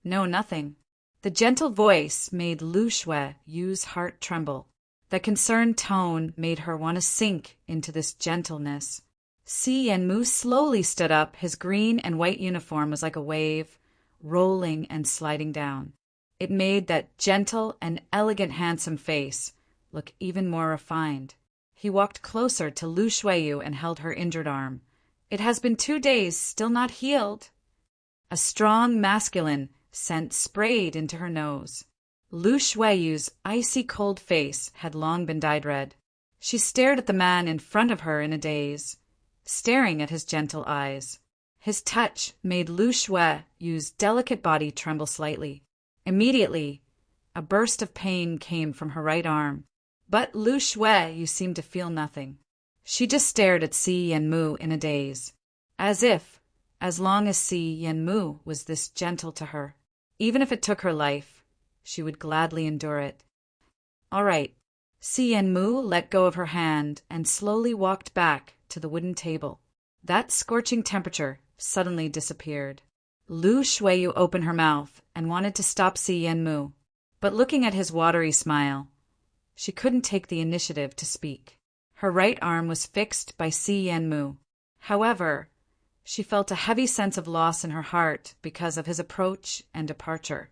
"No, nothing." The gentle voice made Lu Shuiyu's heart tremble. The concerned tone made her want to sink into this gentleness. Si Yanmu slowly stood up. His green and white uniform was like a wave, rolling and sliding down. It made that gentle and elegant handsome face look even more refined. He walked closer to Lu Shuiyu and held her injured arm. "It has been 2 days, still not healed." A strong masculine scent sprayed into her nose. Lu Shuiyu's icy cold face had long been dyed red. She stared at the man in front of her in a daze, staring at his gentle eyes. His touch made Lu Shuiyu's delicate body tremble slightly. Immediately, a burst of pain came from her right arm. But Lu Shuiyu seemed to feel nothing. She just stared at Si Yanmu in a daze, as if, as long as Si Yanmu was this gentle to her, even if it took her life, she would gladly endure it. "All right." Si Yanmu let go of her hand and slowly walked back to the wooden table. That scorching temperature suddenly disappeared. Lu Shuiyu opened her mouth and wanted to stop Si Yanmu, but looking at his watery smile, she couldn't take the initiative to speak. Her right arm was fixed by Si Yanmu. However, she felt a heavy sense of loss in her heart because of his approach and departure.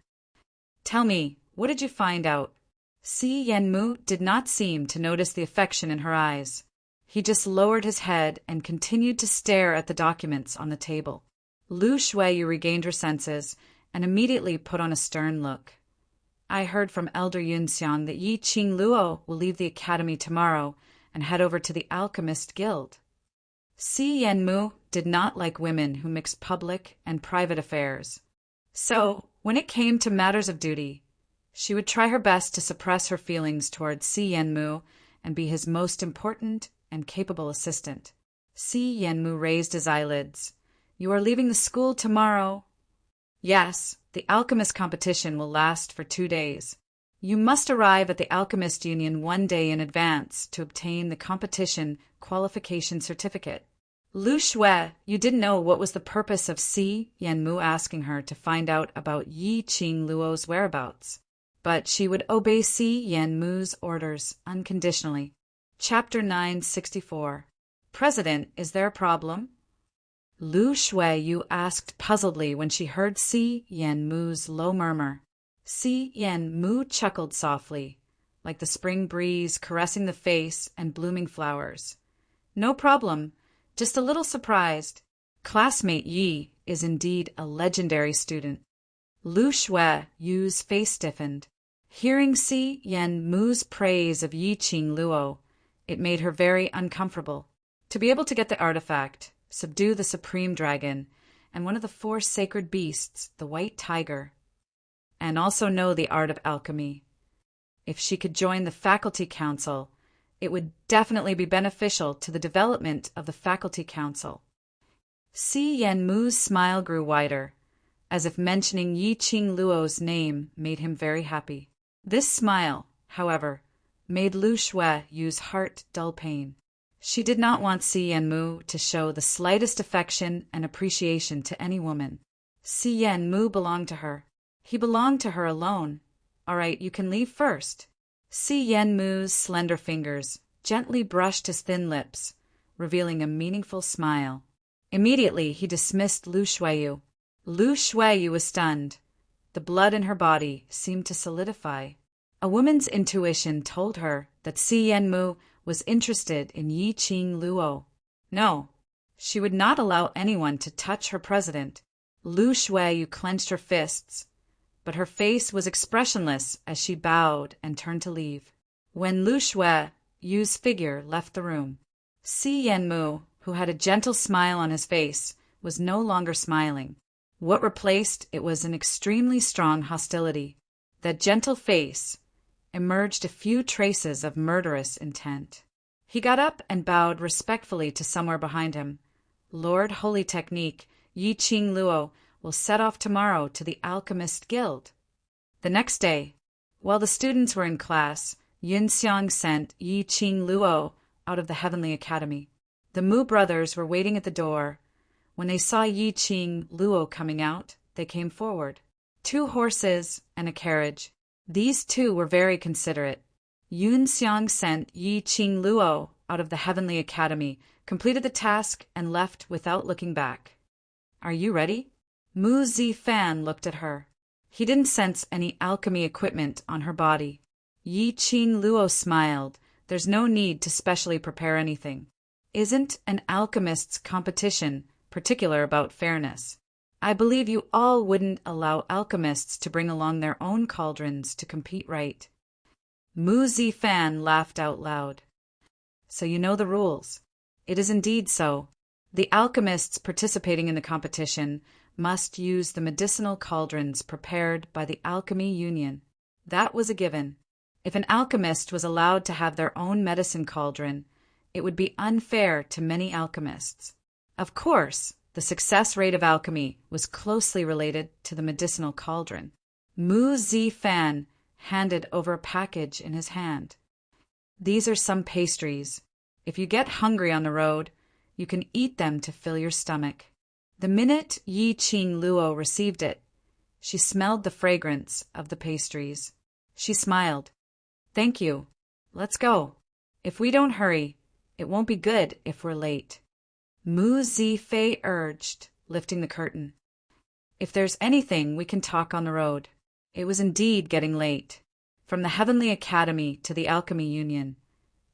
"Tell me, what did you find out?" Si Yanmu did not seem to notice the affection in her eyes. He just lowered his head and continued to stare at the documents on the table. Lu Shuiyu regained her senses and immediately put on a stern look. "I heard from Elder Yunxiang that Yi Qing Luo will leave the academy tomorrow and head over to the Alchemist Guild." Si Yanmu did not like women who mixed public and private affairs. So, when it came to matters of duty, she would try her best to suppress her feelings towards Si Yanmu and be his most important and capable assistant. Si Yanmu raised his eyelids. "You are leaving the school tomorrow?" "Yes, the alchemist competition will last for 2 days. You must arrive at the Alchemist Union one day in advance to obtain the competition qualification certificate. Lu Shui, you didn't know what was the purpose of Si Yanmu asking her to find out about Yi Qing Luo's whereabouts. But she would obey Si Yanmu's orders unconditionally. Chapter 964. President, is there a problem? Lu Shuiyu asked puzzledly when she heard Si Yanmu's low murmur. Si Yanmu chuckled softly, like the spring breeze caressing the face and blooming flowers. No problem, just a little surprised. Classmate Yi is indeed a legendary student. Lu Shuiyu's face stiffened. Hearing Si Yanmu's praise of Yi Qing Luo, it made her very uncomfortable. To be able to get the artifact, subdue the supreme dragon, and one of the 4 sacred beasts, the white tiger, and also know the art of alchemy. If she could join the faculty council, it would definitely be beneficial to the development of the faculty council. Si Yanmu's smile grew wider, as if mentioning Yi Qing Luo's name made him very happy. This smile, however, made Lu Shuiyu's heart dull pain. She did not want Si Yanmu to show the slightest affection and appreciation to any woman. Si Yanmu belonged to her. He belonged to her alone. All right, you can leave first. Si Yanmu's slender fingers gently brushed his thin lips, revealing a meaningful smile. Immediately, he dismissed Lu Shuiyu. Lu Shuiyu was stunned. The blood in her body seemed to solidify. A woman's intuition told her that Si Yanmu was interested in Yi Qing Luo. No, she would not allow anyone to touch her president. Lu Shuiyu clenched her fists, but her face was expressionless as she bowed and turned to leave. When Lu Shuiyu's figure left the room, Si Yanmu, who had a gentle smile on his face, was no longer smiling. What replaced it was an extremely strong hostility. That gentle face emerged a few traces of murderous intent. He got up and bowed respectfully to somewhere behind him. Lord Holy Technique, Yi Qing Luo, will set off tomorrow to the Alchemist Guild. The next day, while the students were in class, Yunxiang sent Yi Qing Luo out of the Heavenly Academy. The Mu brothers were waiting at the door. When they saw Yi Qing Luo coming out, they came forward. 2 horses and a carriage. These 2 were very considerate. Yunxiang sent Yi Qing Luo out of the Heavenly Academy, completed the task, and left without looking back. Are you ready? Mu Zifan looked at her. He didn't sense any alchemy equipment on her body. Yi Qing Luo smiled. There's no need to specially prepare anything. Isn't an alchemist's competition particular about fairness? I believe you all wouldn't allow alchemists to bring along their own cauldrons to compete, right? Mu Zifan laughed out loud. So you know the rules. It is indeed so. The alchemists participating in the competition must use the medicinal cauldrons prepared by the Alchemy Union. That was a given. If an alchemist was allowed to have their own medicine cauldron, it would be unfair to many alchemists. Of course, the success rate of alchemy was closely related to the medicinal cauldron. Mu Zifan handed over a package in his hand. These are some pastries. If you get hungry on the road, you can eat them to fill your stomach. The minute Yi Qing Luo received it, she smelled the fragrance of the pastries. She smiled. Thank you. Let's go. If we don't hurry, it won't be good if we're late. Mu Zifei urged, lifting the curtain. If there's anything, we can talk on the road. It was indeed getting late. From the Heavenly Academy to the Alchemy Union,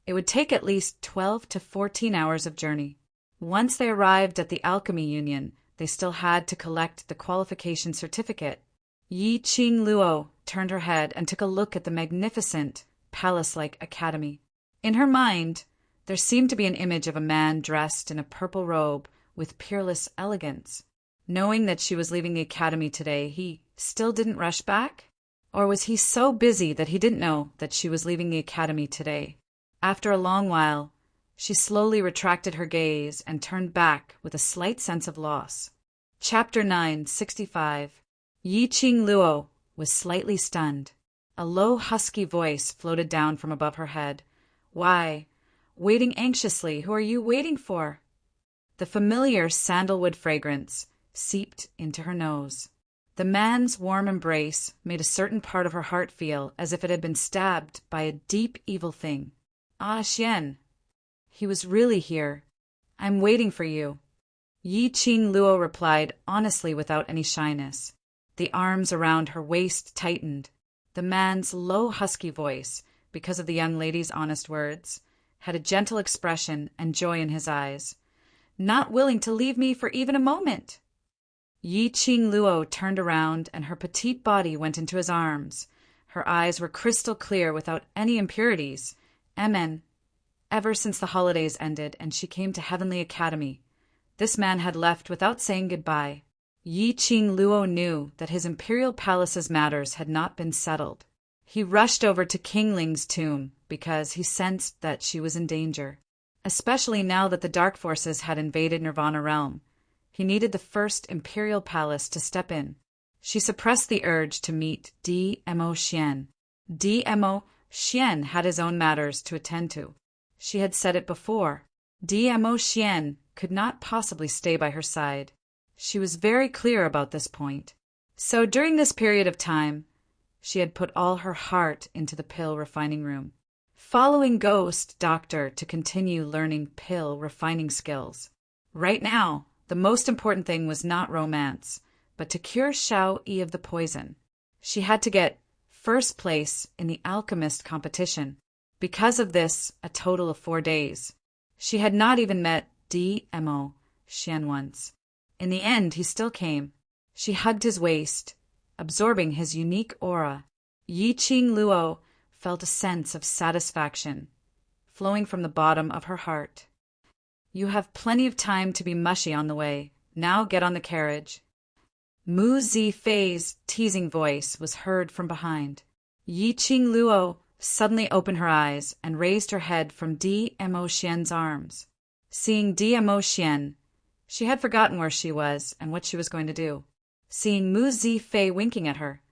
it would take at least 12 to 14 hours of journey. Once they arrived at the Alchemy Union, they still had to collect the qualification certificate. Yi Qing Luo turned her head and took a look at the magnificent, palace-like academy. In her mind, there seemed to be an image of a man dressed in a purple robe with peerless elegance. Knowing that she was leaving the academy today, he still didn't rush back? Or was he so busy that he didn't know that she was leaving the academy today? After a long while, she slowly retracted her gaze and turned back with a slight sense of loss. Chapter 965. Yi Qing Luo was slightly stunned. A low, husky voice floated down from above her head. "Why? Waiting anxiously. Who are you waiting for?" The familiar sandalwood fragrance seeped into her nose. The man's warm embrace made a certain part of her heart feel as if it had been stabbed by a deep evil thing. "Ah, Xian." He was really here. "I'm waiting for you." Yi Qing Luo replied honestly without any shyness. The arms around her waist tightened. The man's low, husky voice, because of the young lady's honest words, had a gentle expression and joy in his eyes. "Not willing to leave me for even a moment." Yi Qing Luo turned around and her petite body went into his arms. Her eyes were crystal clear without any impurities. Amen. Ever since the holidays ended and she came to Heavenly Academy, this man had left without saying goodbye. Yi Qing Luo knew that his imperial palace's matters had not been settled. He rushed over to King Ling's tomb because he sensed that she was in danger, especially now that the dark forces had invaded Nirvana Realm. He needed the first imperial palace to step in. She suppressed the urge to meet Dmo Xian. Dmo Xian had his own matters to attend to. She had said it before. Dmo Xian could not possibly stay by her side. She was very clear about this point. So during this period of time, she had put all her heart into the pill refining room, following Ghost Doctor to continue learning pill refining skills. Right now, the most important thing was not romance, but to cure Xiao Yi of the poison. She had to get first place in the alchemist competition. Because of this, a total of 4 days. She had not even met Dmo Xian once. In the end, he still came. She hugged his waist, absorbing his unique aura. Yi Qing Luo felt a sense of satisfaction flowing from the bottom of her heart. "You have plenty of time to be mushy on the way. Now get on the carriage." Mu Zifei's teasing voice was heard from behind. Yi Qing Luo suddenly opened her eyes and raised her head from Dmo Xian's arms. Seeing Dmo Xian, she had forgotten where she was and what she was going to do. Seeing Mu Zifei winking at her,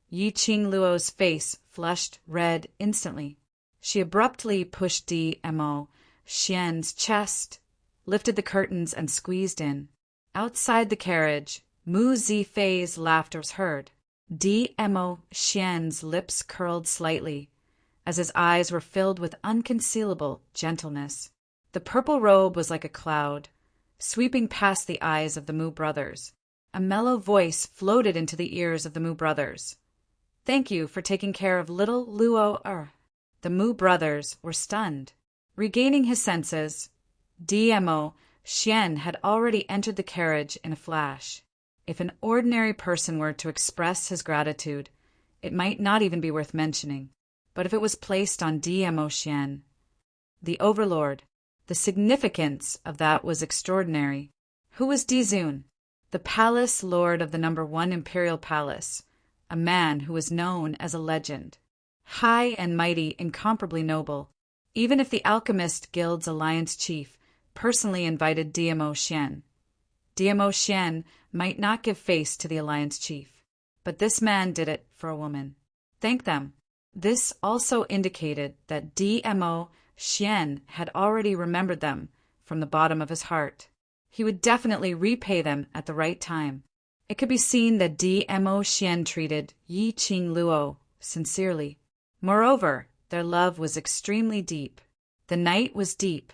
Yi Qing Luo's face flushed red instantly. She abruptly pushed Dmo Xian's chest, lifted the curtains and squeezed in. Outside the carriage, Mu Zifei's laughter was heard. Dmo Xian's lips curled slightly, as his eyes were filled with unconcealable gentleness. The purple robe was like a cloud, sweeping past the eyes of the Mu brothers. A mellow voice floated into the ears of the Mu brothers. "Thank you for taking care of little Luo." The Mu brothers were stunned. Regaining his senses, Dmo Xian had already entered the carriage in a flash. If an ordinary person were to express his gratitude, it might not even be worth mentioning. But if it was placed on Dmo Xian, the Overlord, the significance of that was extraordinary. Who was Dizun? The palace lord of the #1 imperial palace, a man who was known as a legend. High and mighty, incomparably noble. Even if the Alchemist Guild's alliance chief personally invited Dmo Xian, Dmo Xian might not give face to the alliance chief. But this man did it for a woman. Thank them. This also indicated that Dmo Xian had already remembered them from the bottom of his heart. He would definitely repay them at the right time. It could be seen that Dmo Xian treated Yi Qing Luo sincerely. Moreover, their love was extremely deep. The night was deep.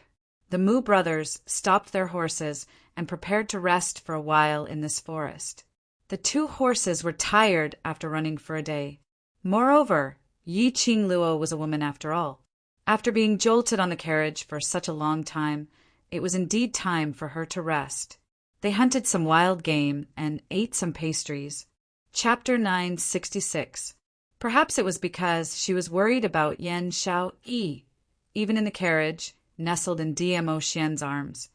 The Mu brothers stopped their horses and prepared to rest for a while in this forest. The 2 horses were tired after running for a day. Moreover, Yi Qing Luo was a woman after all. After being jolted on the carriage for such a long time, it was indeed time for her to rest. They hunted some wild game and ate some pastries. Chapter 966. Perhaps it was because she was worried about Yan Xiao Yi. Even in the carriage, nestled in Dmo Xian's arms,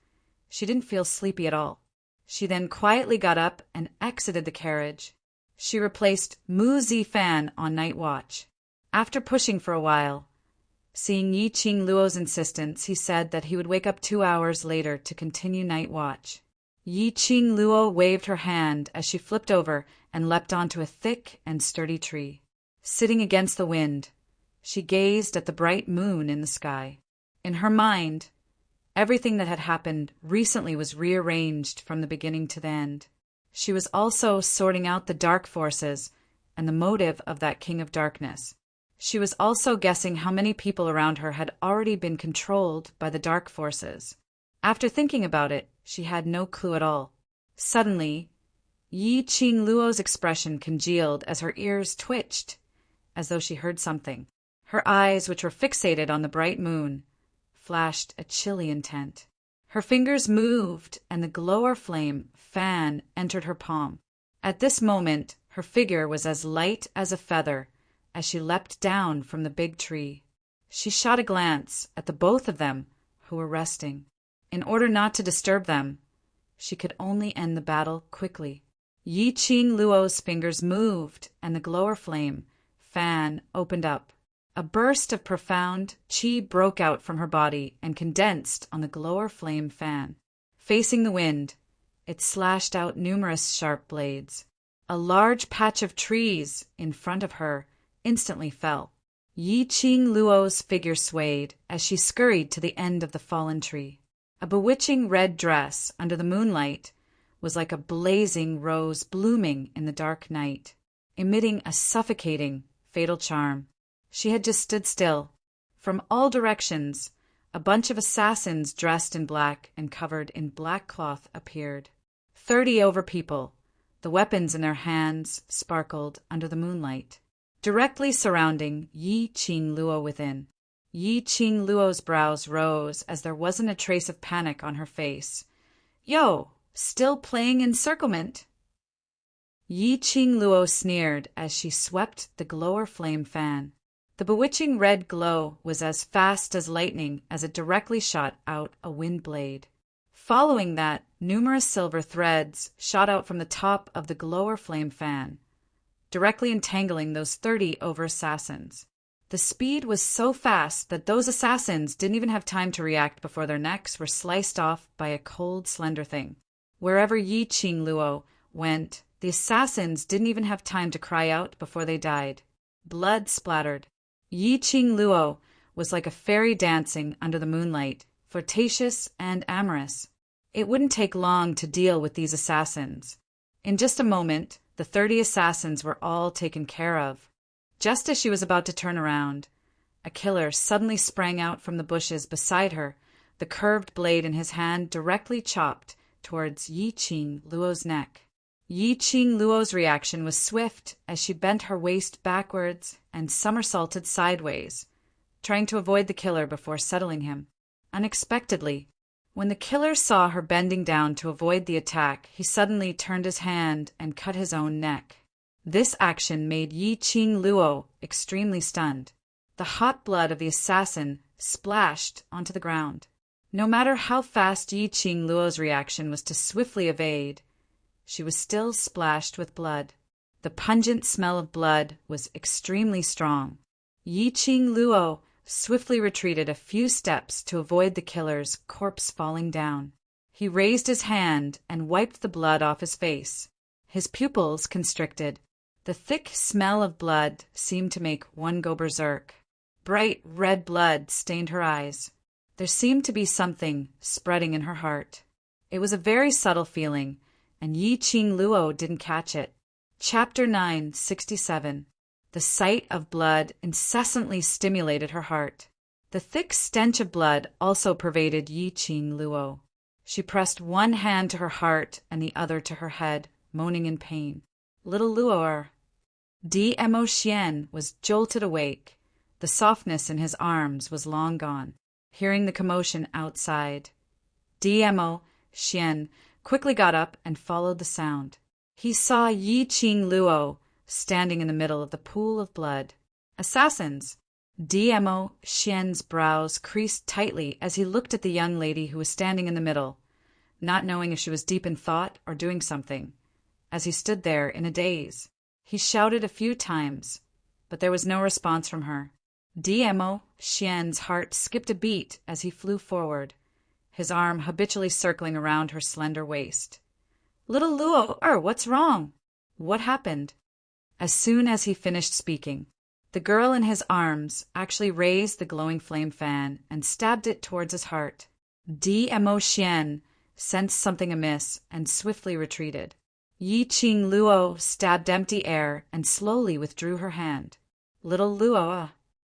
she didn't feel sleepy at all. She then quietly got up and exited the carriage. She replaced Mu Zifan on night watch. After pushing for a while, seeing Yi Qing Luo's insistence, he said that he would wake up 2 hours later to continue night watch. Yi Qing Luo waved her hand as she flipped over and leapt onto a thick and sturdy tree. Sitting against the wind, she gazed at the bright moon in the sky. In her mind, everything that had happened recently was rearranged from the beginning to the end. She was also sorting out the dark forces and the motive of that king of darkness. She was also guessing how many people around her had already been controlled by the dark forces. After thinking about it, she had no clue at all. Suddenly, Yi Qingluo's expression congealed as her ears twitched, as though she heard something. Her eyes, which were fixated on the bright moon, flashed a chilly intent. Her fingers moved, and the glower flame fan entered her palm. At this moment, her figure was as light as a feather as she leapt down from the big tree. She shot a glance at the both of them who were resting. In order not to disturb them, she could only end the battle quickly. Yi Qingluo's fingers moved, and the glower flame fan opened up. A burst of profound qi broke out from her body and condensed on the glower flame fan. Facing the wind, it slashed out numerous sharp blades. A large patch of trees in front of her instantly fell. Yi Qingluo's figure swayed as she scurried to the end of the fallen tree. A bewitching red dress under the moonlight was like a blazing rose blooming in the dark night, emitting a suffocating, fatal charm. She had just stood still. From all directions, a bunch of assassins dressed in black and covered in black cloth appeared. 30 over people. The weapons in their hands sparkled under the moonlight, directly surrounding Yi Qingluo within. Yi Qingluo's brows rose as there wasn't a trace of panic on her face. "Yo, still playing encirclement?" Yi Qingluo sneered as she swept the glower flame fan. The bewitching red glow was as fast as lightning as it directly shot out a wind blade. Following that, numerous silver threads shot out from the top of the glower flame fan, directly entangling those 30 over assassins. The speed was so fast that those assassins didn't even have time to react before their necks were sliced off by a cold, slender thing. Wherever Yi Qingluo went, the assassins didn't even have time to cry out before they died. Blood splattered. Yi Qingluo was like a fairy dancing under the moonlight, flirtatious and amorous. It wouldn't take long to deal with these assassins. In just a moment, the 30 assassins were all taken care of. Just as she was about to turn around, a killer suddenly sprang out from the bushes beside her, the curved blade in his hand directly chopped towards Yi Qingluo's neck. Yi Qingluo's reaction was swift as she bent her waist backwards and somersaulted sideways, trying to avoid the killer before settling him. Unexpectedly, when the killer saw her bending down to avoid the attack, he suddenly turned his hand and cut his own neck. This action made Yi Qingluo extremely stunned. The hot blood of the assassin splashed onto the ground. No matter how fast Yi Qingluo's reaction was to swiftly evade, she was still splashed with blood. The pungent smell of blood was extremely strong. Yi Qingluo swiftly retreated a few steps to avoid the killer's corpse falling down. He raised his hand and wiped the blood off his face. His pupils constricted. The thick smell of blood seemed to make one go berserk. Bright red blood stained her eyes. There seemed to be something spreading in her heart. It was a very subtle feeling, and Yi Qingluo didn't catch it. Chapter 967. The sight of blood incessantly stimulated her heart. The thick stench of blood also pervaded Yi Qingluo. She pressed one hand to her heart and the other to her head, moaning in pain. Little Luo'er. Dmo Xian was jolted awake. The softness in his arms was long gone. Hearing the commotion outside, Dmo Xian quickly got up and followed the sound. He saw Yi Qingluo standing in the middle of the pool of blood. Assassins! Dmo Xian's brows creased tightly as he looked at the young lady who was standing in the middle, not knowing if she was deep in thought or doing something, as he stood there in a daze. He shouted a few times, but there was no response from her. Dmo Xian's heart skipped a beat as he flew forward, his arm habitually circling around her slender waist. Little Luo, what's wrong? What happened? As soon as he finished speaking, The girl in his arms actually raised the glowing flame fan and stabbed it towards his heart. Dmo Xian sensed something amiss and swiftly retreated. Yi Qing Luo stabbed empty air and slowly withdrew her hand. Little Luo.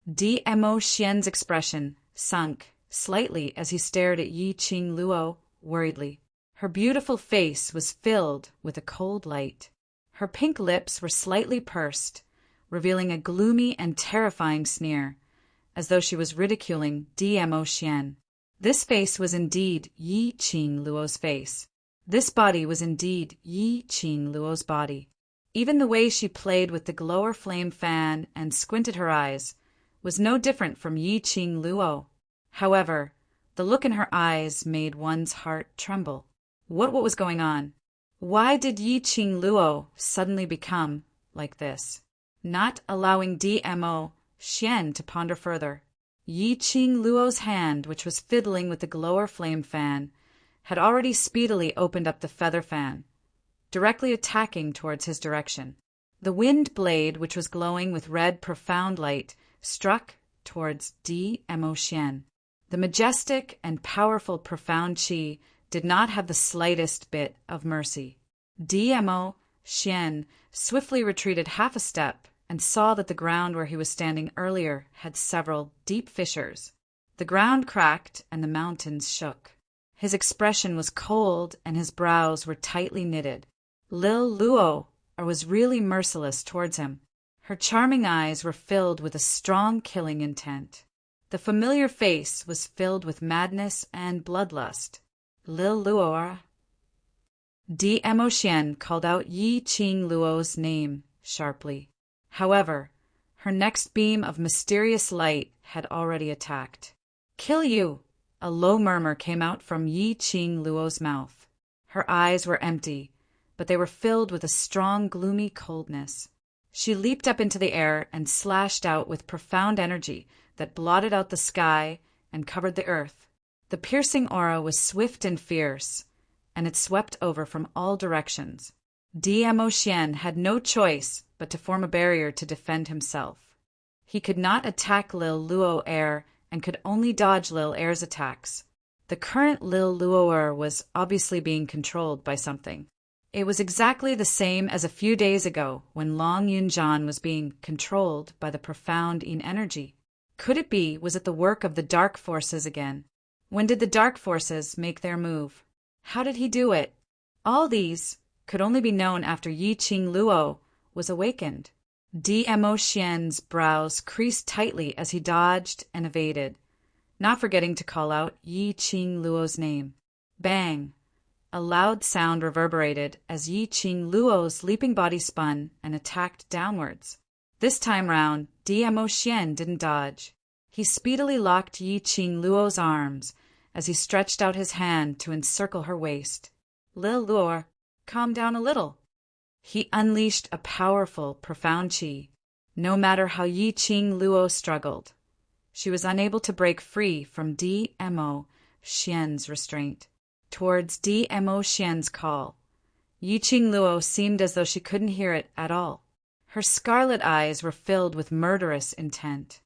Dmo Xian's expression sunk slightly as he stared at Yi Qing Luo worriedly. Her beautiful face was filled with a cold light. Her pink lips were slightly pursed, revealing a gloomy and terrifying sneer, as though she was ridiculing Dmo Xian. This face was indeed Yi Qing Luo's face. This body was indeed Yi Qing Luo's body. Even the way she played with the glower flame fan and squinted her eyes was no different from Yi Qing Luo. However, the look in her eyes made one's heart tremble. What was going on? Why did Yi Qing Luo suddenly become like this? Not allowing Dmo Xian to ponder further, Yi Qing Luo's hand, which was fiddling with the glower flame fan, had already speedily opened up the feather fan, directly attacking towards his direction. The wind blade, which was glowing with red profound light, struck towards Dmo Xian. The majestic and powerful profound qi did not have the slightest bit of mercy. Dmo Xian swiftly retreated half a step and saw that the ground where he was standing earlier had several deep fissures. The ground cracked and the mountains shook. His expression was cold and his brows were tightly knitted. Lil Luo was really merciless towards him. Her charming eyes were filled with a strong killing intent. The familiar face was filled with madness and bloodlust. Lil Luo. Dmo Xian called out Yi Qing Luo's name sharply. However, her next beam of mysterious light had already attacked. Kill you! A low murmur came out from Yi Qing Luo's mouth. Her eyes were empty, but they were filled with a strong, gloomy coldness. She leaped up into the air and slashed out with profound energy that blotted out the sky and covered the earth. The piercing aura was swift and fierce, and it swept over from all directions. Dmo Xian had no choice but to form a barrier to defend himself. He could not attack Lil Luo Air and could only dodge Lil Air's attacks. The current Lil Luo was obviously being controlled by something. It was exactly the same as a few days ago when Long Yunjian was being controlled by the profound Yin energy. Was it the work of the dark forces again? When did the dark forces make their move? How did he do it? All these could only be known after Yi Qing Luo was awakened. Dmo Xian's brows creased tightly as he dodged and evaded, not forgetting to call out Yi Qing Luo's name. Bang! A loud sound reverberated as Yi Qing Luo's leaping body spun and attacked downwards. This time round, Dmo Xian didn't dodge. He speedily locked Yi Qing Luo's arms as he stretched out his hand to encircle her waist. Lil Luo, calm down a little. He unleashed a powerful, profound qi. No matter how Yi Qing Luo struggled, she was unable to break free from Dmo Xian's restraint. Towards Dmo Xian's call, Yi Qing Luo seemed as though she couldn't hear it at all. Her scarlet eyes were filled with murderous intent.